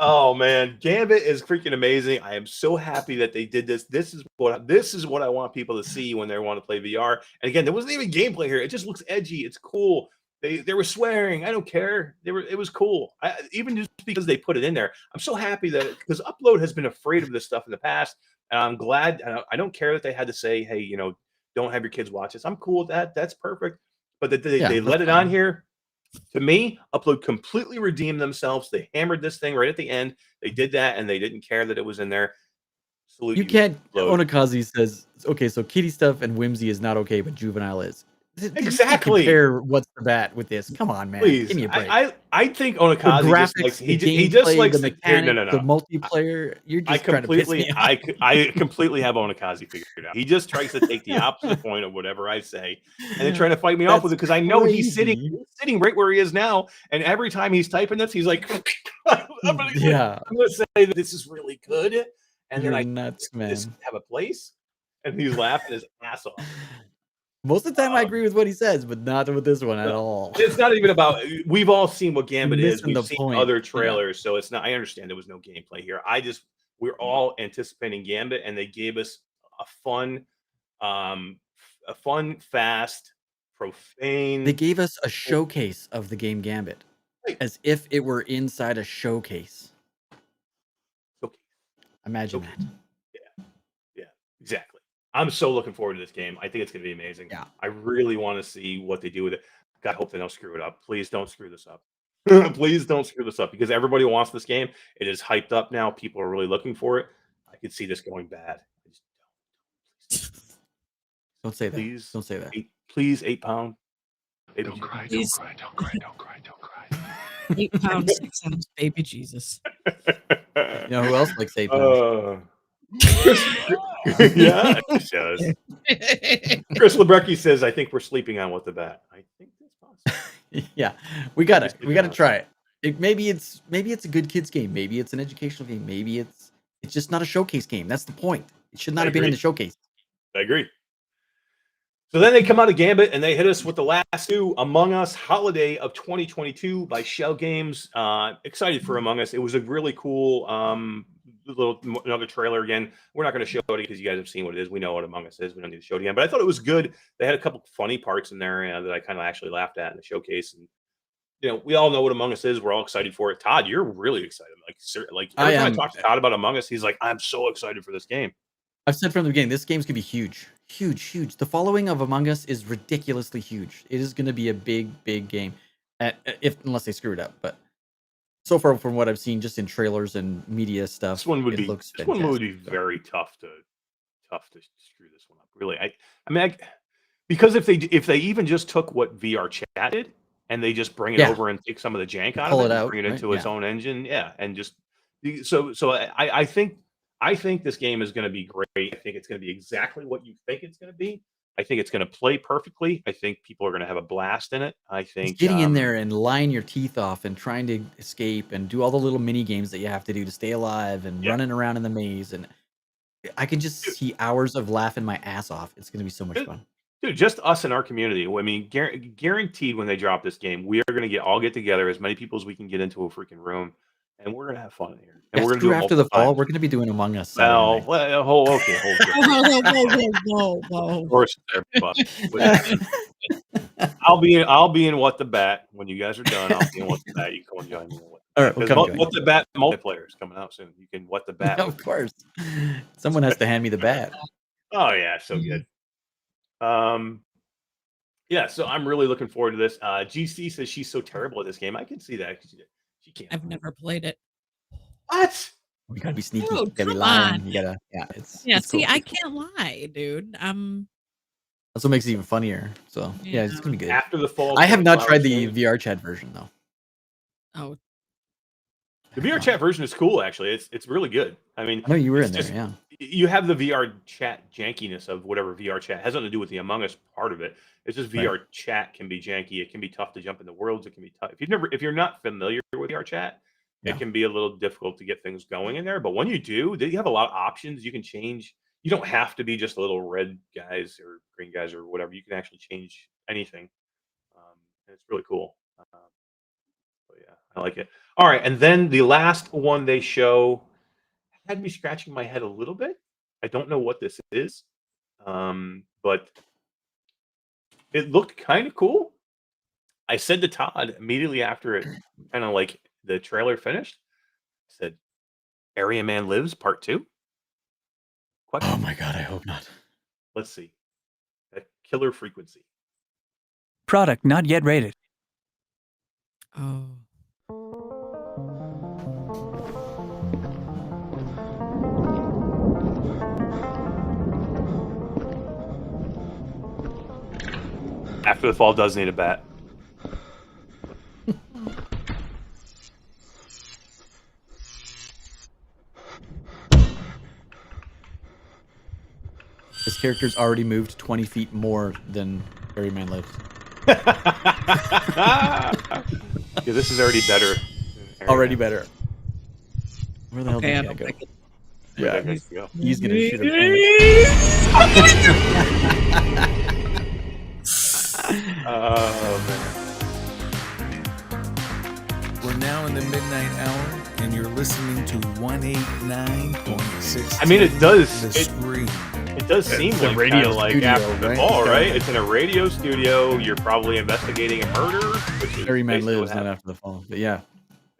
[SPEAKER 1] Oh man, Gambit is freaking amazing. I am so happy that they did this. This is what I want people to see when they want to play VR. And again, there wasn't even gameplay here. It just looks edgy. It's cool. They were swearing. I don't care. It was cool. Even just because they put it in there. I'm so happy that because Upload has been afraid of this stuff in the past, and I'm glad. I don't care that they had to say, hey, don't have your kids watch this. I'm cool with that. That's perfect. But they let it on here. To me, Upload completely redeemed themselves. They hammered this thing right at the end. They did that, and they didn't care that it was in there. Salute
[SPEAKER 2] You can't. Onakazi says, okay, so kitty stuff and whimsy is not okay, but juvenile is.
[SPEAKER 1] Exactly.
[SPEAKER 2] Compare What's the Bat with this? Come on, man.
[SPEAKER 1] Please,
[SPEAKER 2] Give me a break.
[SPEAKER 1] I think Onakazi just likes he just likes
[SPEAKER 2] the
[SPEAKER 1] mechanic,
[SPEAKER 2] the multiplayer. You're just trying to piss me off.
[SPEAKER 1] I completely have Onakazi figured out. He just tries to take the opposite point of whatever I say, and then trying to fight me off with it because I know he's sitting right where he is now, and every time he's typing this, he's like, I'm gonna say that this is really good, and
[SPEAKER 2] You're
[SPEAKER 1] then
[SPEAKER 2] nuts, man.
[SPEAKER 1] This have a place, and he's laughing his ass off.
[SPEAKER 2] Most of the time, I agree with what he says, but not with this one at all.
[SPEAKER 1] It's not even about. We've all seen what Gambit is.
[SPEAKER 2] Missing
[SPEAKER 1] We've
[SPEAKER 2] the
[SPEAKER 1] seen
[SPEAKER 2] point.
[SPEAKER 1] other trailers, so it's not. I understand there was no gameplay here. We're all anticipating Gambit, and they gave us a fun, fast, profane.
[SPEAKER 2] They gave us a showcase of the game Gambit, as if it were inside a showcase. Imagine that.
[SPEAKER 1] Yeah, exactly. I'm so looking forward to this game. I think it's going to be amazing.
[SPEAKER 2] Yeah.
[SPEAKER 1] I really want to see what they do with it. God, I hope they don't screw it up. Please don't screw this up. Please don't screw this up because everybody wants this game. It is hyped up now. People are really looking for it. I could see this going bad.
[SPEAKER 2] Don't say that.
[SPEAKER 1] Please
[SPEAKER 2] don't say that.
[SPEAKER 1] Please, 8 pound.
[SPEAKER 11] Don't cry, don't cry, don't cry, don't cry, don't cry.
[SPEAKER 3] 8 pounds, 6 ounce, baby Jesus.
[SPEAKER 2] You know who else likes 8 pounds?
[SPEAKER 1] Yeah, it does. Chris Lebrecki says, "I think we're sleeping on What the Bat." I think that's possible.
[SPEAKER 2] Yeah, we gotta try it. Maybe it's a good kids game. Maybe it's an educational game. Maybe it's just not a showcase game. That's the point. It should not have been in the showcase.
[SPEAKER 1] I agree. So then they come out of Gambit and they hit us with the last two, Among Us Holiday of 2022 by Shell Games. Excited for Among Us. It was a really cool another trailer again. We're not going to show it because you guys have seen what it is. We know what Among Us is. We don't need to show it again. But I thought it was good. They had a couple funny parts in there that I kind of actually laughed at in the showcase. And we all know what Among Us is. We're all excited for it. Todd, you're really excited. Like every time I talk to Todd about Among Us, he's like, "I'm so excited for this game."
[SPEAKER 2] I've said from the beginning, this game's gonna be huge. Huge. The following of Among Us is ridiculously huge. It is gonna be a big game, unless they screw it up. But so far, from what I've seen, just in trailers and media stuff,
[SPEAKER 1] this one would be very tough to screw this one up. Really, because if they even just took what VR Chat did and they just bring it over and take some of the jank out of it, bring it into its own engine, and just so I think this game is going to be great. I think it's going to be exactly what you think it's going to be. I think it's going to play perfectly. I think people are going to have a blast in it. I think
[SPEAKER 2] it's getting in there and lying your teeth off and trying to escape and do all the little mini games that you have to do to stay alive and running around in the maze. And I can just see hours of laughing my ass off. It's going to be so much fun.
[SPEAKER 1] Dude, just us in our community. I mean, guaranteed when they drop this game, we are going to all get together, as many people as we can get into a freaking room. And we're gonna have fun in here. And we're gonna do
[SPEAKER 2] after the fall. We're gonna be doing Among Us.
[SPEAKER 1] Well, hold.
[SPEAKER 3] Whoa.
[SPEAKER 1] Of course, I'll be in What the Bat when you guys are done. I'll be in What the Bat. You can come and join me.
[SPEAKER 2] All right,
[SPEAKER 1] What the Bat multiplayer is coming out soon. You can What the Bat.
[SPEAKER 2] Of course, someone has to hand me the bat.
[SPEAKER 1] Oh yeah, so good. Yeah, so I'm really looking forward to this. GC says she's so terrible at this game. I can see that. She can't.
[SPEAKER 3] I've never played it.
[SPEAKER 1] What?
[SPEAKER 2] We gotta be sneaky.
[SPEAKER 3] Dude,
[SPEAKER 2] gotta be lying. You gotta, it's
[SPEAKER 3] see,
[SPEAKER 2] cool.
[SPEAKER 3] I can't lie, dude.
[SPEAKER 2] That's what makes it even funnier. So yeah, it's gonna be good.
[SPEAKER 1] After the fall,
[SPEAKER 2] I have not tried the VR chat version though.
[SPEAKER 3] Oh,
[SPEAKER 1] the VR chat version is cool. Actually, it's really good. I mean,
[SPEAKER 2] I know you were in there. Yeah,
[SPEAKER 1] you have the VR chat jankiness of whatever VR chat has nothing to do with the Among Us part of it. It's just VR chat can be janky. It can be tough to jump into worlds. It can be tough if you're not familiar with VR chat. It can be a little difficult to get things going in there, but when you do, you have a lot of options. You can change. You don't have to be just little red guys or green guys or whatever. You can actually change anything, and it's really cool. So yeah, I like it. All right, and then the last one they show had me scratching my head a little bit. I don't know what this is, but it looked kind of cool. I said to Todd immediately after it, kind of like the trailer finished, I said, "Area Man Lives Part 2?"
[SPEAKER 2] Oh my god, I hope not.
[SPEAKER 1] Let's see. A killer frequency.
[SPEAKER 16] Product not yet rated.
[SPEAKER 3] Oh.
[SPEAKER 1] After the Fall does need a bat.
[SPEAKER 2] This character's already moved 20 feet more than Area Man Lives.
[SPEAKER 1] Yeah, this is already better.
[SPEAKER 2] Already better. Where the hell
[SPEAKER 3] Okay,
[SPEAKER 2] did he go?
[SPEAKER 1] Yeah,
[SPEAKER 2] he's gonna shoot him.
[SPEAKER 1] Oh man.
[SPEAKER 17] We're now in the midnight hour, and you're listening to 189.6.
[SPEAKER 1] I mean, it does.
[SPEAKER 17] Scream.
[SPEAKER 1] It does seem like
[SPEAKER 2] radio
[SPEAKER 1] like
[SPEAKER 2] studio,
[SPEAKER 1] after the
[SPEAKER 2] right?
[SPEAKER 1] fall, right? It's in a radio studio. You're probably investigating a murder. Which is
[SPEAKER 2] Area Man
[SPEAKER 1] basically
[SPEAKER 2] Lives,
[SPEAKER 1] what
[SPEAKER 2] not
[SPEAKER 1] happened.
[SPEAKER 2] after the fall. But yeah.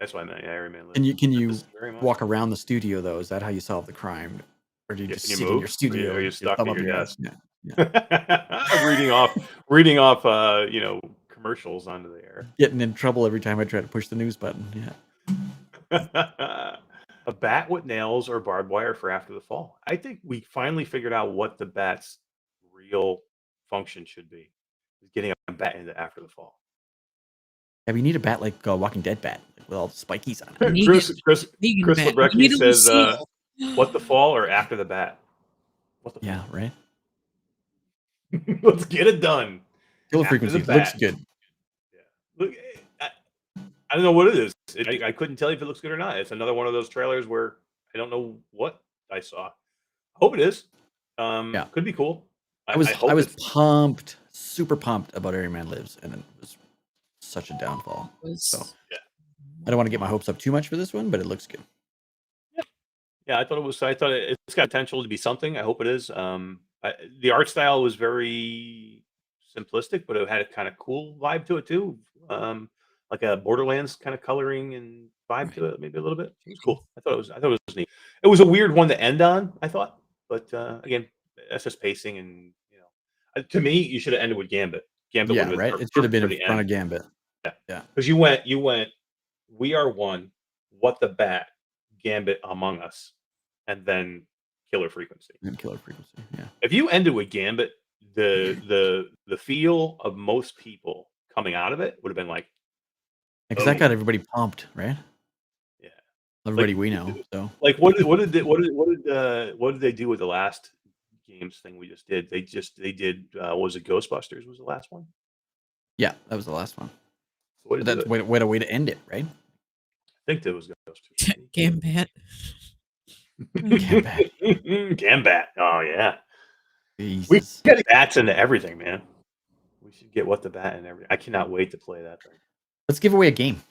[SPEAKER 1] That's what I meant. Yeah, Area Man Lives.
[SPEAKER 2] Can you
[SPEAKER 1] This is very much-
[SPEAKER 2] walk around the studio though? Is that how you solve the crime? Or do you just
[SPEAKER 1] Can you
[SPEAKER 2] sit
[SPEAKER 1] move?
[SPEAKER 2] in your studio?
[SPEAKER 1] Or are you
[SPEAKER 2] with
[SPEAKER 1] stuck
[SPEAKER 2] thumb
[SPEAKER 1] at
[SPEAKER 2] up
[SPEAKER 1] your
[SPEAKER 2] ass?
[SPEAKER 1] desk?
[SPEAKER 2] Yeah.
[SPEAKER 1] reading off commercials onto the air.
[SPEAKER 2] Getting in trouble every time I try to push the news button.
[SPEAKER 1] Yeah. A bat with nails or barbed wire for after the fall. I think we finally figured out what the bat's real function should be. Is getting a bat into after the fall.
[SPEAKER 2] Yeah, we need a bat like a Walking Dead bat, like, with all the spikies on it.
[SPEAKER 1] Chris
[SPEAKER 3] bat.
[SPEAKER 1] Lebrecki says, what the fall or after the bat? What the
[SPEAKER 2] Yeah, right.
[SPEAKER 1] Let's get it done.
[SPEAKER 2] Kill
[SPEAKER 1] After
[SPEAKER 2] frequency
[SPEAKER 1] the
[SPEAKER 2] looks
[SPEAKER 1] bat.
[SPEAKER 2] good.
[SPEAKER 1] Look, I don't know what it is. I couldn't tell you if it looks good or not. It's another one of those trailers where I don't know what I saw. Hope it is. Could be cool.
[SPEAKER 2] I was
[SPEAKER 1] hope it's-
[SPEAKER 2] pumped, super pumped about Iron Man Lives, and it was such a downfall. So I don't want to get my hopes up too much for this one, but it looks good.
[SPEAKER 1] Yeah, I thought it's got potential to be something. I hope it is. The art style was very simplistic, but it had a kind of cool vibe to it too. Like a Borderlands kind of coloring and vibe to it, maybe a little bit. It was cool. I thought it was neat. It was a weird one to end on, I thought, but again, that's just pacing, and to me, you should have ended with Gambit. Gambit,
[SPEAKER 2] Yeah, right. It should have been in front of Gambit. Yeah.
[SPEAKER 1] Because you went. We are one. What the bat? Gambit Among Us, and then Killer Frequency.
[SPEAKER 2] And Killer Frequency. Yeah.
[SPEAKER 1] If you ended with Gambit, the feel of most people coming out of it would have been like,
[SPEAKER 2] Because that got everybody pumped, right?
[SPEAKER 1] Yeah.
[SPEAKER 2] Everybody we know. So
[SPEAKER 1] like, what did they do with the last games thing we just did? They did was it Ghostbusters was the last one?
[SPEAKER 2] yeah, that was the last one.
[SPEAKER 1] So what
[SPEAKER 2] But
[SPEAKER 1] did
[SPEAKER 2] that's
[SPEAKER 1] they do?
[SPEAKER 2] what a way to end it, right?
[SPEAKER 1] I think that was Ghostbusters.
[SPEAKER 3] Gambit.
[SPEAKER 1] Gambit. Oh yeah.
[SPEAKER 2] Jesus.
[SPEAKER 1] We get bats into everything, man. We should get what the bat and everything. I cannot wait to play that thing.
[SPEAKER 2] Let's give away a game.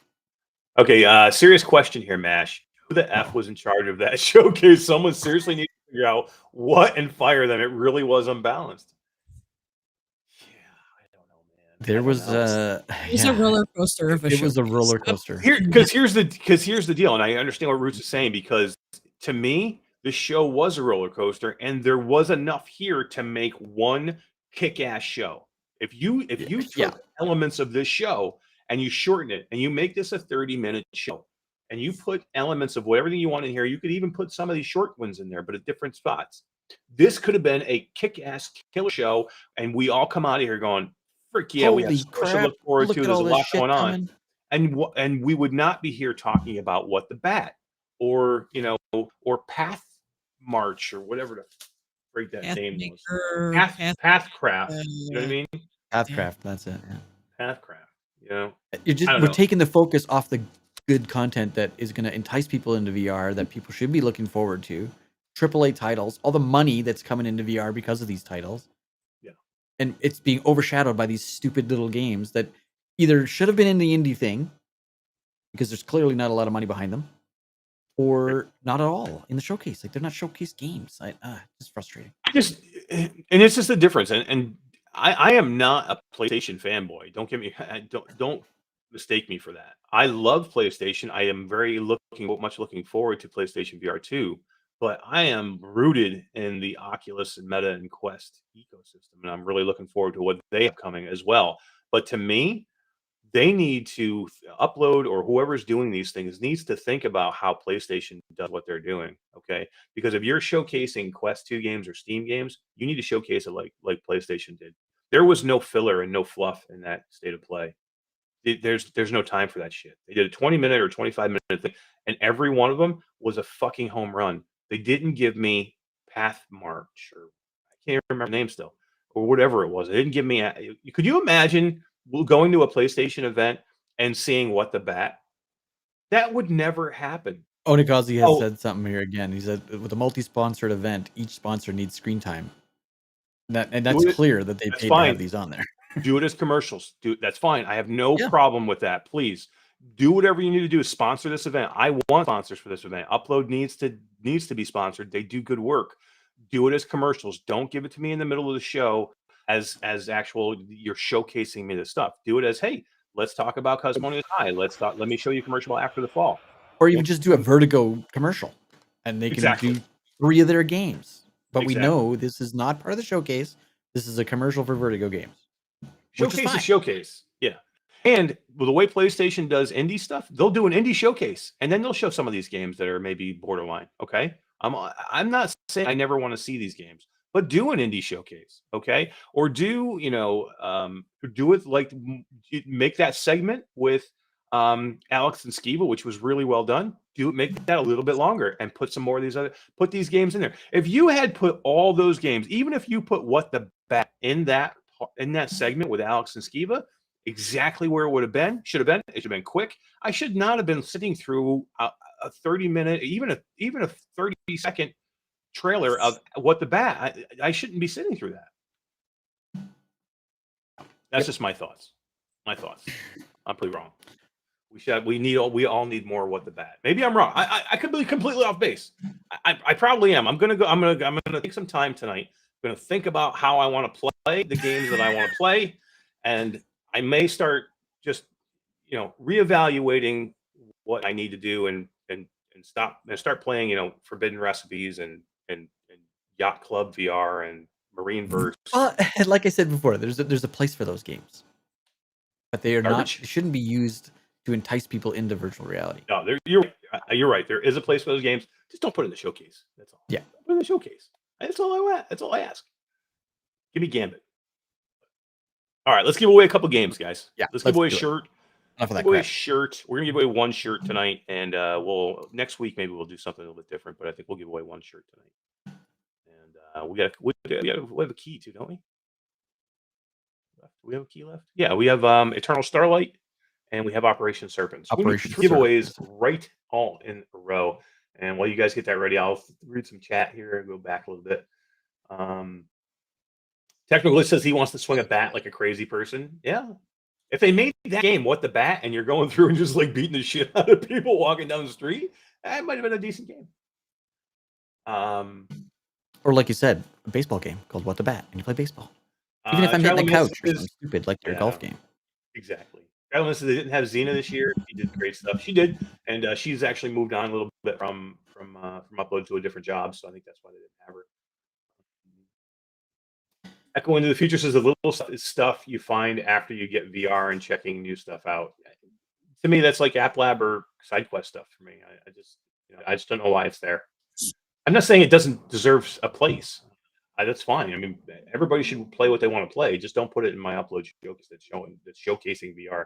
[SPEAKER 1] Okay, serious question here, Mash. Who the F was in charge of that showcase? Someone seriously needs to figure out what and fire them. It really was unbalanced.
[SPEAKER 2] There was
[SPEAKER 3] It was a roller coaster of a
[SPEAKER 2] It was a
[SPEAKER 3] showcase.
[SPEAKER 2] roller coaster.
[SPEAKER 1] Because here's the deal, and I understand what Roots is saying, because to me, the show was a roller coaster, and there was enough here to make one kick-ass show. If you took elements of this show and you shorten it and you make this a 30-minute show and you put elements of whatever you want in here, you could even put some of these short ones in there, but at different spots. This could have been a kick-ass killer show, and we all come out of here going, frick yeah, we have
[SPEAKER 2] Holy
[SPEAKER 1] so much to
[SPEAKER 2] crap,
[SPEAKER 1] look forward
[SPEAKER 2] look
[SPEAKER 1] to.
[SPEAKER 2] at
[SPEAKER 1] There's a
[SPEAKER 2] all this
[SPEAKER 1] lot
[SPEAKER 2] shit
[SPEAKER 1] going on.
[SPEAKER 2] coming.
[SPEAKER 1] And we would not be here talking about what the bat or or Path March or whatever the freak that name was. Pathcraft. You know what I mean?
[SPEAKER 2] Pathcraft, that's it. Yeah.
[SPEAKER 1] Pathcraft.
[SPEAKER 2] We're taking the focus off the good content that is going to entice people into VR, that people should be looking forward to. AAA titles, all the money that's coming into VR because of these titles.
[SPEAKER 1] Yeah.
[SPEAKER 2] And it's being overshadowed by these stupid little games that either should have been in the indie thing, because there's clearly not a lot of money behind them, or not at all in the showcase. Like, they're not showcase games. It's frustrating.
[SPEAKER 1] And it's just the difference. And I am not a PlayStation fanboy. Don't mistake me for that. I love PlayStation. I am much looking forward to PlayStation VR 2, but I am rooted in the Oculus and Meta and Quest ecosystem, and I'm really looking forward to what they have coming as well. But to me, they need to upload, or whoever's doing these things needs to think about how PlayStation does what they're doing. Okay, because if you're showcasing Quest 2 games or Steam games, you need to showcase it like PlayStation did. There was no filler and no fluff in that state of play. There's no time for that shit. They did a 20-minute or 25-minute thing, and every one of them was a fucking home run. They didn't give me Path March, or I can't remember the name still, or whatever it was. They didn't give me. Could you imagine going to a PlayStation event and seeing what the bat? That would never happen.
[SPEAKER 2] Onikazi has said something here again. He said, with a multi-sponsored event, each sponsor needs screen time. That's clear that they paid to have these on there.
[SPEAKER 1] Do it as commercials. That's fine. I have no problem with that. Please do whatever you need to do to sponsor this event. I want sponsors for this event. Upload needs to be sponsored. They do good work. Do it as commercials. Don't give it to me in the middle of the show as actual, you're showcasing me this stuff. Do it as, hey, let's talk about Cosmonious High. Let me show you a commercial after the fall.
[SPEAKER 2] Or even just do a Vertigo commercial, and they can do 3 of their games. But we know this is not part of the showcase. This is a commercial for Vertigo games.
[SPEAKER 1] Showcase is showcase. Yeah. And with the way PlayStation does indie stuff, they'll do an indie showcase, and then they'll show some of these games that are maybe borderline. Okay, I'm not saying I never want to see these games, but do an indie showcase, okay? Or do do it like make that segment with Alex and Skeeva, which was really well done. Make that a little bit longer and put some more of put these games in there. If you had put all those games, even if you put What the Bat in that segment with Alex and Skeeva, exactly where it would have been, should have been. It should have been quick. I should not have been sitting through a 30-minute, even a 30-second trailer of What the Bat. I shouldn't be sitting through that. That's just my thoughts. I'm pretty wrong. We all need more What the Bat. Maybe I'm wrong. I could be completely off base. I probably am. I'm gonna take some time tonight. I'm gonna think about how I want to play the games that I want to play, and I may start just reevaluating what I need to do and start playing Forbidden Recipes and Yacht Club VR and Marine Verse.
[SPEAKER 2] Like I said before, there's a place for those games, but they are
[SPEAKER 1] Garbage.
[SPEAKER 2] not. Shouldn't be used to entice people into virtual reality.
[SPEAKER 1] No, you're right. There is a place for those games. Just don't put it in the showcase. That's all.
[SPEAKER 2] Yeah,
[SPEAKER 1] put it in the showcase. That's all I want. That's all I ask. Give me Gambit. All right, let's give away a couple games, guys.
[SPEAKER 2] Yeah,
[SPEAKER 1] let's give away a shirt.
[SPEAKER 2] Enough of that
[SPEAKER 1] Give away a
[SPEAKER 2] crap.
[SPEAKER 1] shirt. We're gonna give away one shirt tonight, and next week maybe we'll do something a little bit different. But I think we'll give away one shirt tonight. And we have a key too, don't we? Do we have a key left? Yeah, we have Eternal Starlight, and we have Operation Serpens.
[SPEAKER 2] Operation
[SPEAKER 1] giveaways right all in a row. And while you guys get that ready, I'll read some chat here and go back a little bit. Technical says he wants to swing a bat like a crazy person. Yeah. If they made that game What the Bat and you're going through and just like beating the shit out of people walking down the street, that might have been a decent game.
[SPEAKER 2] Or like you said, a baseball game called What the Bat, and you play baseball. Even if I'm hitting the couch or something stupid like your golf game.
[SPEAKER 1] Exactly. Carolyn says they didn't have Xena this year. She did great stuff. She did, and she's actually moved on a little bit from Upload to a different job, so I think that's why they didn't have her. Echo into the Future says the little stuff you find after you get VR and checking new stuff out. To me, that's like App Lab or side quest stuff for me. I just don't know why it's there. I'm not saying it doesn't deserve a place. That's fine. I mean, everybody should play what they want to play. Just don't put it in my Upload showcase that's showcasing VR.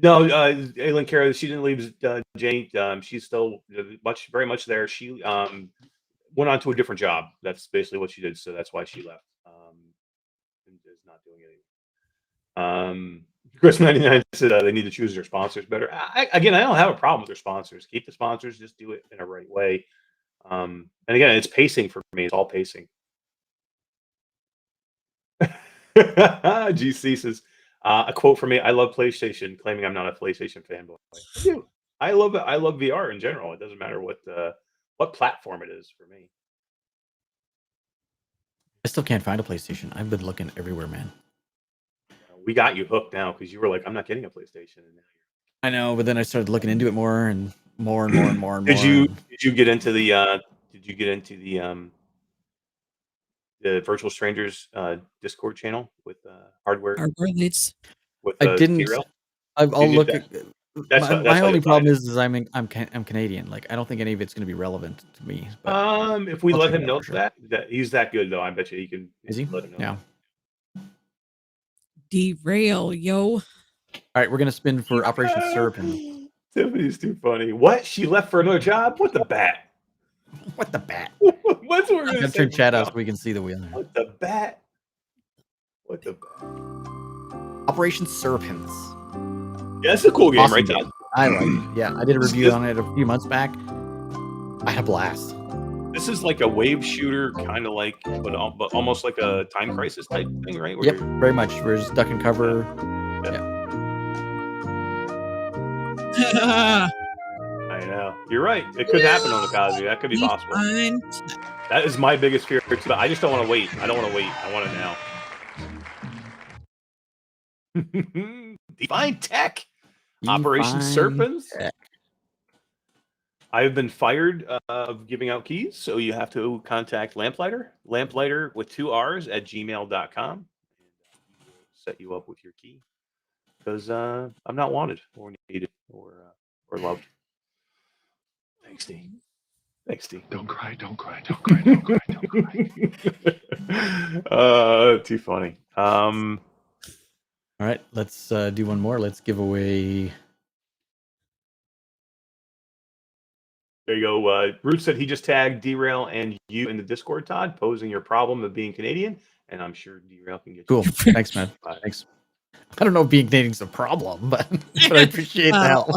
[SPEAKER 1] No, Aylin Kara, she didn't leave Jane. She's still very much there. She went on to a different job. That's basically what she did. So that's why she left. And is not doing anything. Chris 99 said they need to choose their sponsors better. I don't have a problem with their sponsors. Keep the sponsors. Just do it in a right way. And again, it's pacing for me. It's all pacing. GC says, a quote for me, I love PlayStation, claiming I'm not a PlayStation fanboy. I love it. I love VR in general. It doesn't matter what platform it is for me.
[SPEAKER 2] I still can't find a PlayStation. I've been looking everywhere, man.
[SPEAKER 1] We got you hooked now because you were like, I'm not getting a PlayStation. And now
[SPEAKER 2] I know, but then I started looking into it more and more and more and more and more.
[SPEAKER 1] Did you get into the Virtual Strangers Discord channel with hardware
[SPEAKER 3] leads?
[SPEAKER 2] I didn't. I'll look at. My only problem is I'm Canadian. Like I don't think any of it's going to be relevant to me.
[SPEAKER 1] If we let him know that he's that good though, I bet you he can.
[SPEAKER 2] Is he?
[SPEAKER 1] Let him know.
[SPEAKER 2] Yeah.
[SPEAKER 3] Derail, yo.
[SPEAKER 2] All right, we're gonna spin for Operation Serpens.
[SPEAKER 1] Tiffany's too funny. What? She left for another job? What the bat?
[SPEAKER 2] What the bat?
[SPEAKER 1] What's what we're gonna say?
[SPEAKER 2] Turn chat out so we can see the wheel.
[SPEAKER 1] What the bat? What the
[SPEAKER 2] Operation Serpens.
[SPEAKER 1] Yeah, that's a cool game,
[SPEAKER 2] Awesome
[SPEAKER 1] right?
[SPEAKER 2] Game. I like it. Yeah, I did a review on it a few months back. I had a blast.
[SPEAKER 1] This is like a wave shooter, kind of like, but almost like a Time Crisis type thing, right?
[SPEAKER 2] Yep, very much. We're just duck and cover.
[SPEAKER 1] Yeah. I know. You're right. It could happen on the Kazu. That could be possible. That is my biggest fear. But I just don't want to wait. I don't want to wait. I want it now. Divine Tech. Operation Serpens. I've been fired of giving out keys, so you have to contact Lamplighter with 2 R's at gmail.com. set you up with your key because I'm not wanted or needed or loved. Thanks, D. Thanks, D.
[SPEAKER 18] Don't cry, don't cry, don't cry, don't cry, don't cry.
[SPEAKER 1] Too funny.
[SPEAKER 2] All right, let's do one more. Let's give away.
[SPEAKER 1] There you go. Root said he just tagged Derail and you in the Discord, Todd, posing your problem of being Canadian, and I'm sure Derail can get
[SPEAKER 2] cool.
[SPEAKER 1] you.
[SPEAKER 2] Thanks, man. Thanks. I don't know if being Canadian's a problem, but I appreciate the help.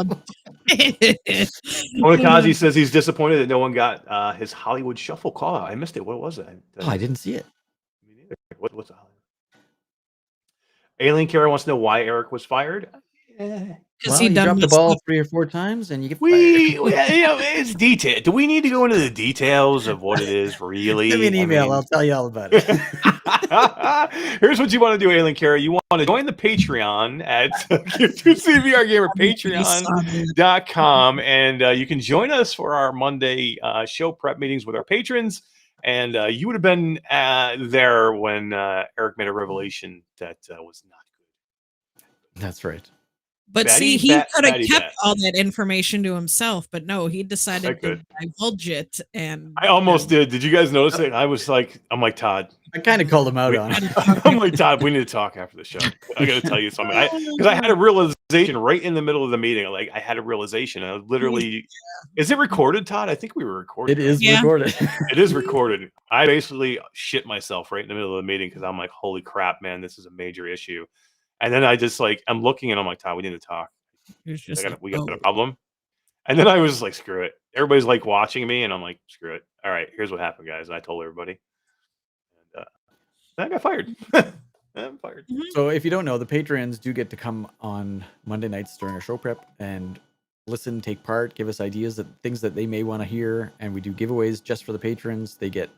[SPEAKER 1] Onikazi says he's disappointed that no one got his Hollywood Shuffle call out. I missed it. What was it?
[SPEAKER 2] I didn't see it.
[SPEAKER 1] Me neither. What's a Hollywood? Alien Kara wants to know why Eric was fired.
[SPEAKER 2] Well, he dropped the ball 3 or 4 times, and you get fired.
[SPEAKER 1] It's detail. Do we need to go into the details of what it is really?
[SPEAKER 2] Send me an email. I'll tell you all about it.
[SPEAKER 1] Here's what you want to do, Alien Kara. You want to join the Patreon at Q2C-VR Gamer, patreon.com, and you can join us for our Monday show prep meetings with our patrons. And you would have been there when Eric made a revelation that was not good.
[SPEAKER 2] That's right.
[SPEAKER 3] But see, he could have kept all that information to himself, but no, he decided to divulge it. And
[SPEAKER 1] I almost did. Did you guys notice it? I'm like, Todd.
[SPEAKER 2] I kind of called him out on it.
[SPEAKER 1] I'm like, Todd, we need to talk after the show. I got to tell you something. Because I had a realization right in the middle of the meeting. Like, I had a realization. I literally, is it recorded, Todd? I think we were recording.
[SPEAKER 2] It is recorded.
[SPEAKER 1] It is recorded. I basically shit myself right in the middle of the meeting because I'm like, holy crap, man, this is a major issue. And then I just I'm looking and I'm like, Todd, we need to talk. We got a problem. And then I was just like, screw it. Everybody's like watching me, and I'm like, screw it. All right, here's what happened, guys. And I told everybody. And then I got fired. I'm fired.
[SPEAKER 2] So if you don't know, the patrons do get to come on Monday nights during our show prep and listen, take part, give us ideas, things that they may want to hear. And we do giveaways just for the patrons. They get,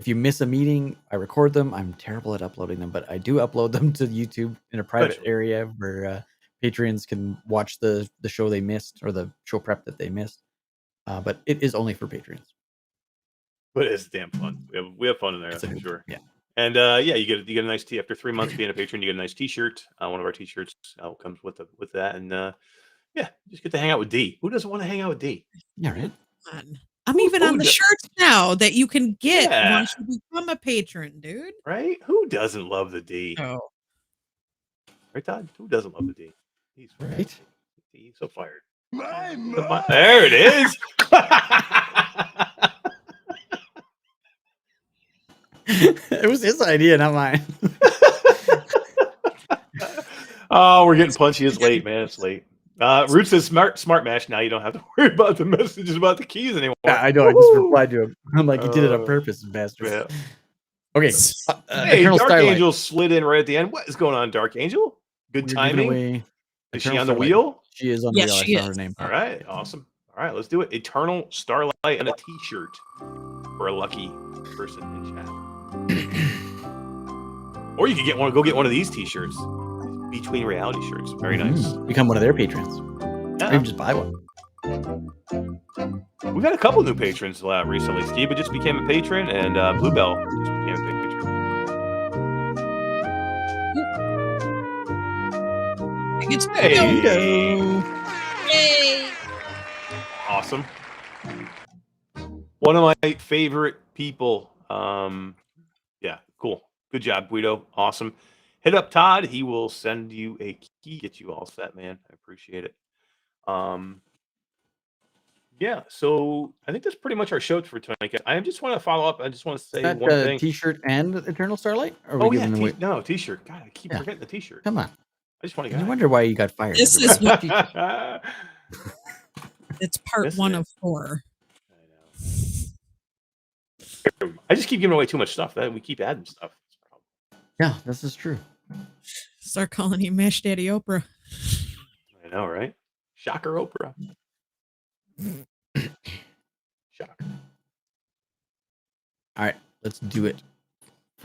[SPEAKER 2] if you miss a meeting, I record them. I'm terrible at uploading them, but I do upload them to YouTube in a private area where patrons can watch the show they missed or the show prep that they missed. But it is only for patrons.
[SPEAKER 1] But it's damn fun. We have fun in there, that's for sure.
[SPEAKER 2] Yeah.
[SPEAKER 1] And you get a nice after 3 months being a patron, you get a nice T-shirt. One of our T-shirts comes with that, and just get to hang out with D. Who doesn't want to hang out with D?
[SPEAKER 2] Yeah, right.
[SPEAKER 3] I'm even on the shirts now that you can get once you become a patron, dude.
[SPEAKER 1] Right? Who doesn't love the D?
[SPEAKER 3] Oh.
[SPEAKER 1] Right, Todd? Who doesn't love the D? He's
[SPEAKER 2] right.
[SPEAKER 1] He's so fired. There it is.
[SPEAKER 2] It was his idea, not mine.
[SPEAKER 1] Oh, we're getting punchy. It's late, man. It's late. Root says smart mash. Now you don't have to worry about the messages about the keys anymore.
[SPEAKER 2] Yeah, I know. I just replied to him. I'm like, you did it on purpose, bastard.
[SPEAKER 1] Yeah.
[SPEAKER 2] Okay.
[SPEAKER 1] Hey,
[SPEAKER 2] Eternal
[SPEAKER 1] Dark
[SPEAKER 2] Starlight.
[SPEAKER 1] Angel slid in right at the end. What is going on, Dark Angel? Good timing. Is she
[SPEAKER 2] Eternal
[SPEAKER 1] on the
[SPEAKER 2] Starlight.
[SPEAKER 1] wheel?
[SPEAKER 2] She is on the
[SPEAKER 3] Yes,
[SPEAKER 2] wheel.
[SPEAKER 3] she
[SPEAKER 2] I saw her
[SPEAKER 3] is.
[SPEAKER 2] name.
[SPEAKER 1] All right, awesome. All right, let's do it. Eternal Starlight and a T-shirt for a lucky person in chat. Or you could go get one of these T-shirts. Between reality shirts. Very nice.
[SPEAKER 2] Become one of their patrons.
[SPEAKER 1] Yeah.
[SPEAKER 2] Or even just buy one.
[SPEAKER 1] We've had a couple new patrons recently. Skeeva just became a patron, and Bluebell just became a patron.
[SPEAKER 3] Hey.
[SPEAKER 1] Awesome. One of my favorite people. Yeah, cool. Good job, Guido. Awesome. Hit up Todd. He will send you a key, get you all set, man. I appreciate it. Yeah, so I think that's pretty much our show for tonight. I just want to follow up. I just want to say one thing.
[SPEAKER 2] T-shirt and Eternal Starlight? Or are
[SPEAKER 1] Oh
[SPEAKER 2] we
[SPEAKER 1] yeah,
[SPEAKER 2] giving away?
[SPEAKER 1] no T-shirt. God, I keep forgetting the T-shirt.
[SPEAKER 2] Come on.
[SPEAKER 1] I just want to
[SPEAKER 2] I
[SPEAKER 1] get.
[SPEAKER 2] wonder why you got fired.
[SPEAKER 3] This is what
[SPEAKER 1] I
[SPEAKER 3] it's part 1 of 4.
[SPEAKER 1] just keep giving away too much stuff. That we keep adding stuff.
[SPEAKER 2] Yeah, this is true.
[SPEAKER 3] Start calling you Mash Daddy Oprah.
[SPEAKER 1] I know, right? Shocker, Oprah. Shocker.
[SPEAKER 2] All right, let's do it.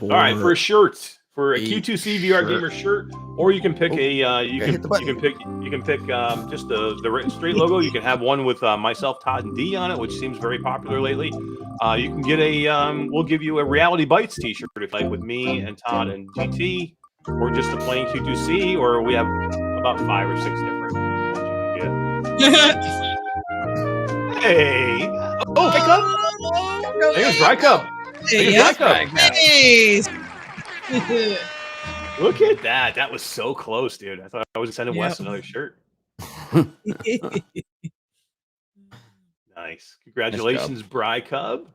[SPEAKER 1] All right, for a shirt, for a Q2C-VR
[SPEAKER 2] shirt.
[SPEAKER 1] gamer shirt, or you can pick you can pick just the written straight logo. You can have one with myself, Todd, and D on it, which seems very popular lately. You can get we'll give you a Reality Bites T-shirt if you like, with me and Todd and GT. or just the plain Q2C, or we have about 5 or 6 different ones you can get. Hey! Oh, Dry Cub! There's Dry Cub! There's Dry Cub!
[SPEAKER 3] Nice.
[SPEAKER 1] Look at that! That was so close, dude. I thought I was sending Wes another shirt. Nice. Congratulations, Bry Cub.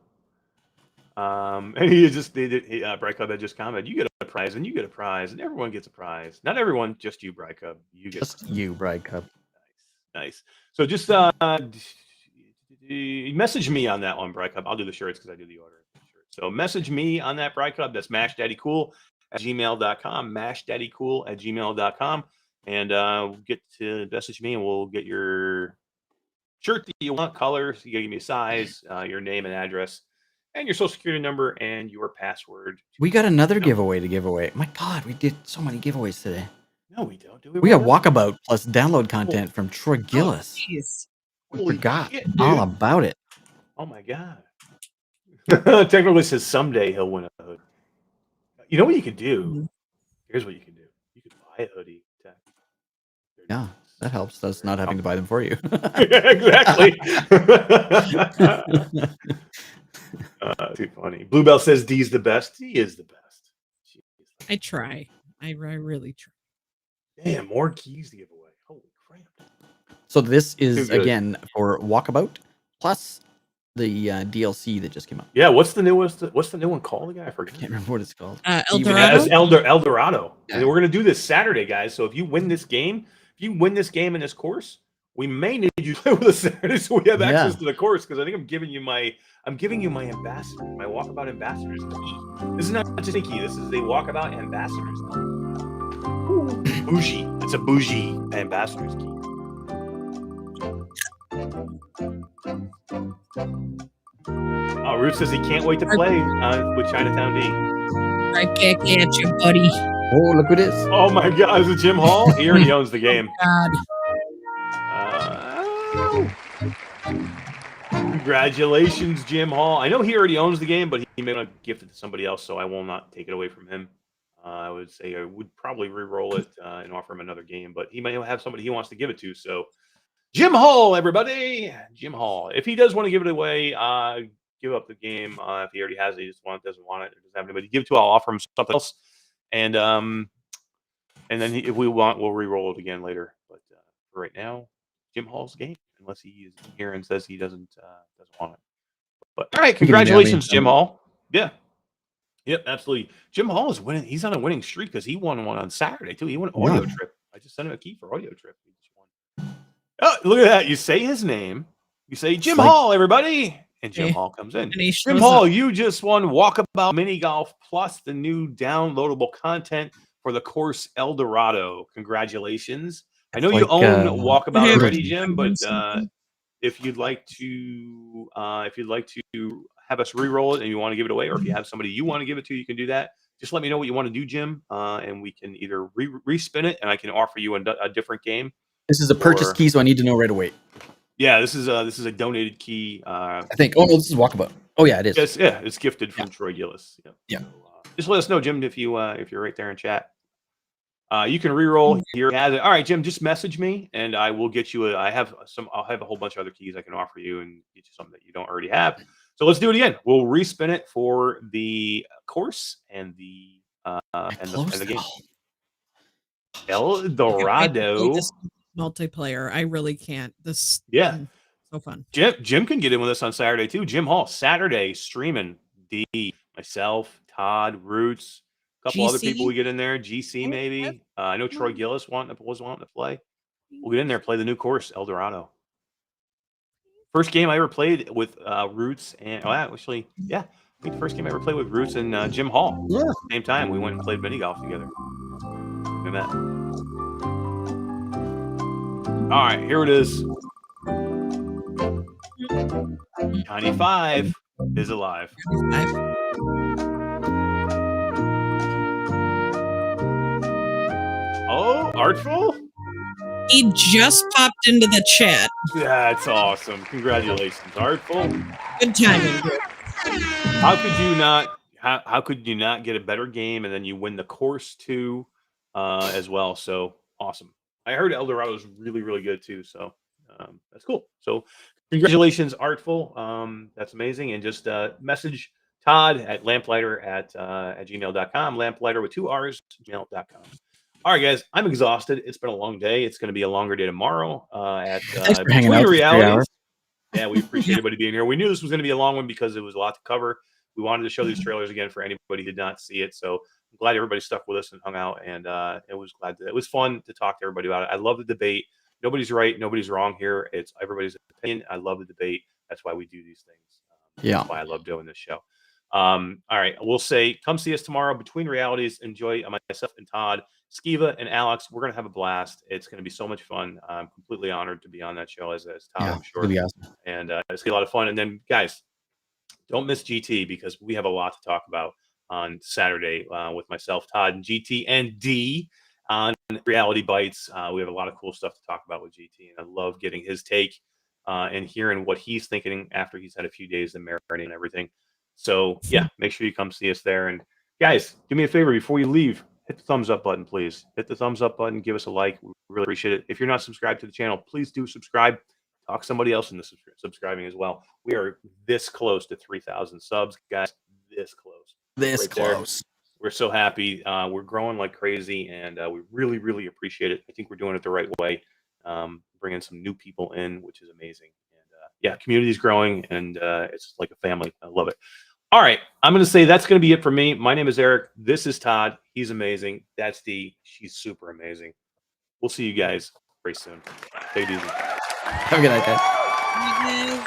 [SPEAKER 1] And he just Bry Cub had just commented, you get a prize and you get a prize and everyone gets a prize. Not everyone, just you, Bry Cub. You get
[SPEAKER 2] just you, Bry Cub.
[SPEAKER 1] Nice. So just message me on that one, Bry Cub. I'll do the shirts because I do the order. So message me on that, Bry Cub. That's mashdaddycool@gmail.com. Mashdaddycool@gmail.com. And get to message me and we'll get your shirt that you want, colors. You gotta give me a size, your name and address, and your social security number and your password.
[SPEAKER 2] We got another giveaway to give away. My God, we did so many giveaways today.
[SPEAKER 1] No, we don't. Do
[SPEAKER 2] we got Walkabout plus download content from Troy Gillis.
[SPEAKER 1] Oh,
[SPEAKER 2] we forgot all about it.
[SPEAKER 1] Oh my God. Technically says someday he'll win a hood. You know what you could do? Here's what you can do. You could buy a hoodie.
[SPEAKER 2] Yeah, that helps us not having to buy them for you.
[SPEAKER 1] Exactly. Too funny. Bluebell says D's the best. He is the best.
[SPEAKER 3] I try. I really try.
[SPEAKER 1] Damn, more keys to give away. Holy crap.
[SPEAKER 2] So this is again for Walkabout plus the DLC that just came out.
[SPEAKER 1] Yeah, what's the new one called again? I forget.
[SPEAKER 2] I can't remember what it's called.
[SPEAKER 3] Eldorado.
[SPEAKER 1] Eldorado.
[SPEAKER 2] Yeah.
[SPEAKER 1] And we're gonna do this Saturday, guys. So if you win this game, in this course, we may need you to play with us Saturday so we have access to the course, because I think I'm giving you my ambassador, my Walkabout ambassador's key. This is not just a key, this is a Walkabout ambassador's key. Bougie. It's a bougie ambassador's key. Oh, Root says he can't wait to play with Chinatown D.
[SPEAKER 3] Right back at you, buddy.
[SPEAKER 2] Oh, look who it is.
[SPEAKER 1] Oh my God, is it Jim Hall? He already owns the game.
[SPEAKER 3] God.
[SPEAKER 1] Congratulations, Jim Hall. I know he already owns the game, but he may want to gift it to somebody else, so I will not take it away from him. I would say I would probably re-roll it and offer him another game, but he may have somebody he wants to give it to. So, Jim Hall, everybody, Jim Hall. If he does want to give it away, give up the game. If he already has it, he just doesn't want it, or doesn't have anybody to give it to, I'll offer him something else. And then if we want, we'll re-roll it again later. But for right now, Jim Hall's game, unless he is here and says he doesn't want it. But all right, congratulations, Jim Hall. Yeah. Yep, absolutely. Jim Hall is winning. He's on a winning streak because he won one on Saturday too. He won Audio Trip. I just sent him a key for Audio Trip. He just won. Oh, look at that! You say his name. You say Jim Hall, everybody, and Jim Hall comes in. Jim Hall, you just won Walkabout Mini Golf plus the new downloadable content for the course Eldorado. Congratulations! I know you own Walkabout already, Jim, but if you'd like to have us re-roll it and you want to give it away, or if you have somebody you want to give it to, you can do that. Just let me know what you want to do, Jim, and we can either re-spin it, and I can offer you a different game.
[SPEAKER 2] This is a purchase key, so I need to know right away.
[SPEAKER 1] Yeah, this is a donated key.
[SPEAKER 2] I think. Oh no, this is Walkabout. Oh yeah, it is.
[SPEAKER 1] It's gifted from Troy Gillis.
[SPEAKER 2] Yeah.
[SPEAKER 1] So, just let us know, Jim, if you're right there in chat. You can re-roll here. All right, Jim, just message me and I will get you I'll have a whole bunch of other keys I can offer you and get you something that you don't already have. So let's do it again. We'll respin it for the course and the game. Eldorado
[SPEAKER 3] multiplayer. I really can't. This so fun.
[SPEAKER 1] Jim can get in with us on Saturday too. Jim Hall, Saturday streaming. D, myself, Todd, Roots. A couple other people we get in there. GC maybe. I know Troy Gillis was wanting to play. We'll get in there, play the new course, Eldorado. First game I ever played with Roots and I think the first game I ever played with Roots and Jim Hall. Yeah. At the same time, we went and played mini golf together. Look at that. All right, here it is. Tiny 5 is alive. Oh, Artful?
[SPEAKER 3] He just popped into the chat.
[SPEAKER 1] That's awesome. Congratulations, Artful.
[SPEAKER 3] Good timing.
[SPEAKER 1] How could you not get a better game and then you win the course too? as well. So awesome. I heard El Dorado is really, really good too. So that's cool. So congratulations, Artful. That's amazing. And just message Todd at lamplighter at gmail.com. Lamplighter with 2 R's, gmail.com. All right, guys, I'm exhausted. It's been a long day. It's going to be a longer day tomorrow at
[SPEAKER 2] Thanks for hanging out
[SPEAKER 1] Between
[SPEAKER 2] for 3
[SPEAKER 1] Realities.
[SPEAKER 2] hours.
[SPEAKER 1] Yeah, we appreciate everybody being here. We knew this was going to be a long one because it was a lot to cover. We wanted to show these trailers again for anybody who did not see it. So I'm glad everybody stuck with us and hung out. And it was fun to talk to everybody about it. I love the debate. Nobody's right. Nobody's wrong here. It's everybody's opinion. I love the debate. That's why we do these things. That's why I love doing this show. All right. We'll say, come see us tomorrow. Between Realities. Enjoy myself and Todd, Skeeva and Alex. We're going to have a blast. It's going to be so much fun. I'm completely honored to be on that show as Todd, I'm sure.
[SPEAKER 2] It'll be awesome.
[SPEAKER 1] And it's going to be a lot of fun. And then, guys, don't miss GT because we have a lot to talk about on Saturday with myself, Todd, and GT and D on Reality Bites. We have a lot of cool stuff to talk about with GT, and I love getting his take and hearing what he's thinking after he's had a few days of marinating and everything. So, yeah, make sure you come see us there. And, guys, do me a favor before you leave. Hit the thumbs up button, please. Hit the thumbs up button. Give us a like. We really appreciate it. If you're not subscribed to the channel, please do subscribe. Talk somebody else into subscribing as well. We are this close to 3,000 subs, guys. This close.
[SPEAKER 2] This
[SPEAKER 1] right there.
[SPEAKER 2] close.
[SPEAKER 1] We're so happy. We're growing like crazy, and we really, really appreciate it. I think we're doing it the right way. Bringing some new people in, which is amazing. And yeah, community's growing, and it's like a family. I love it. All right, I'm going to say that's going to be it for me. My name is Eric. This is Todd. He's amazing. That's Dee. She's super amazing. We'll see you guys very soon. Take it easy.
[SPEAKER 2] Have a good night, guys.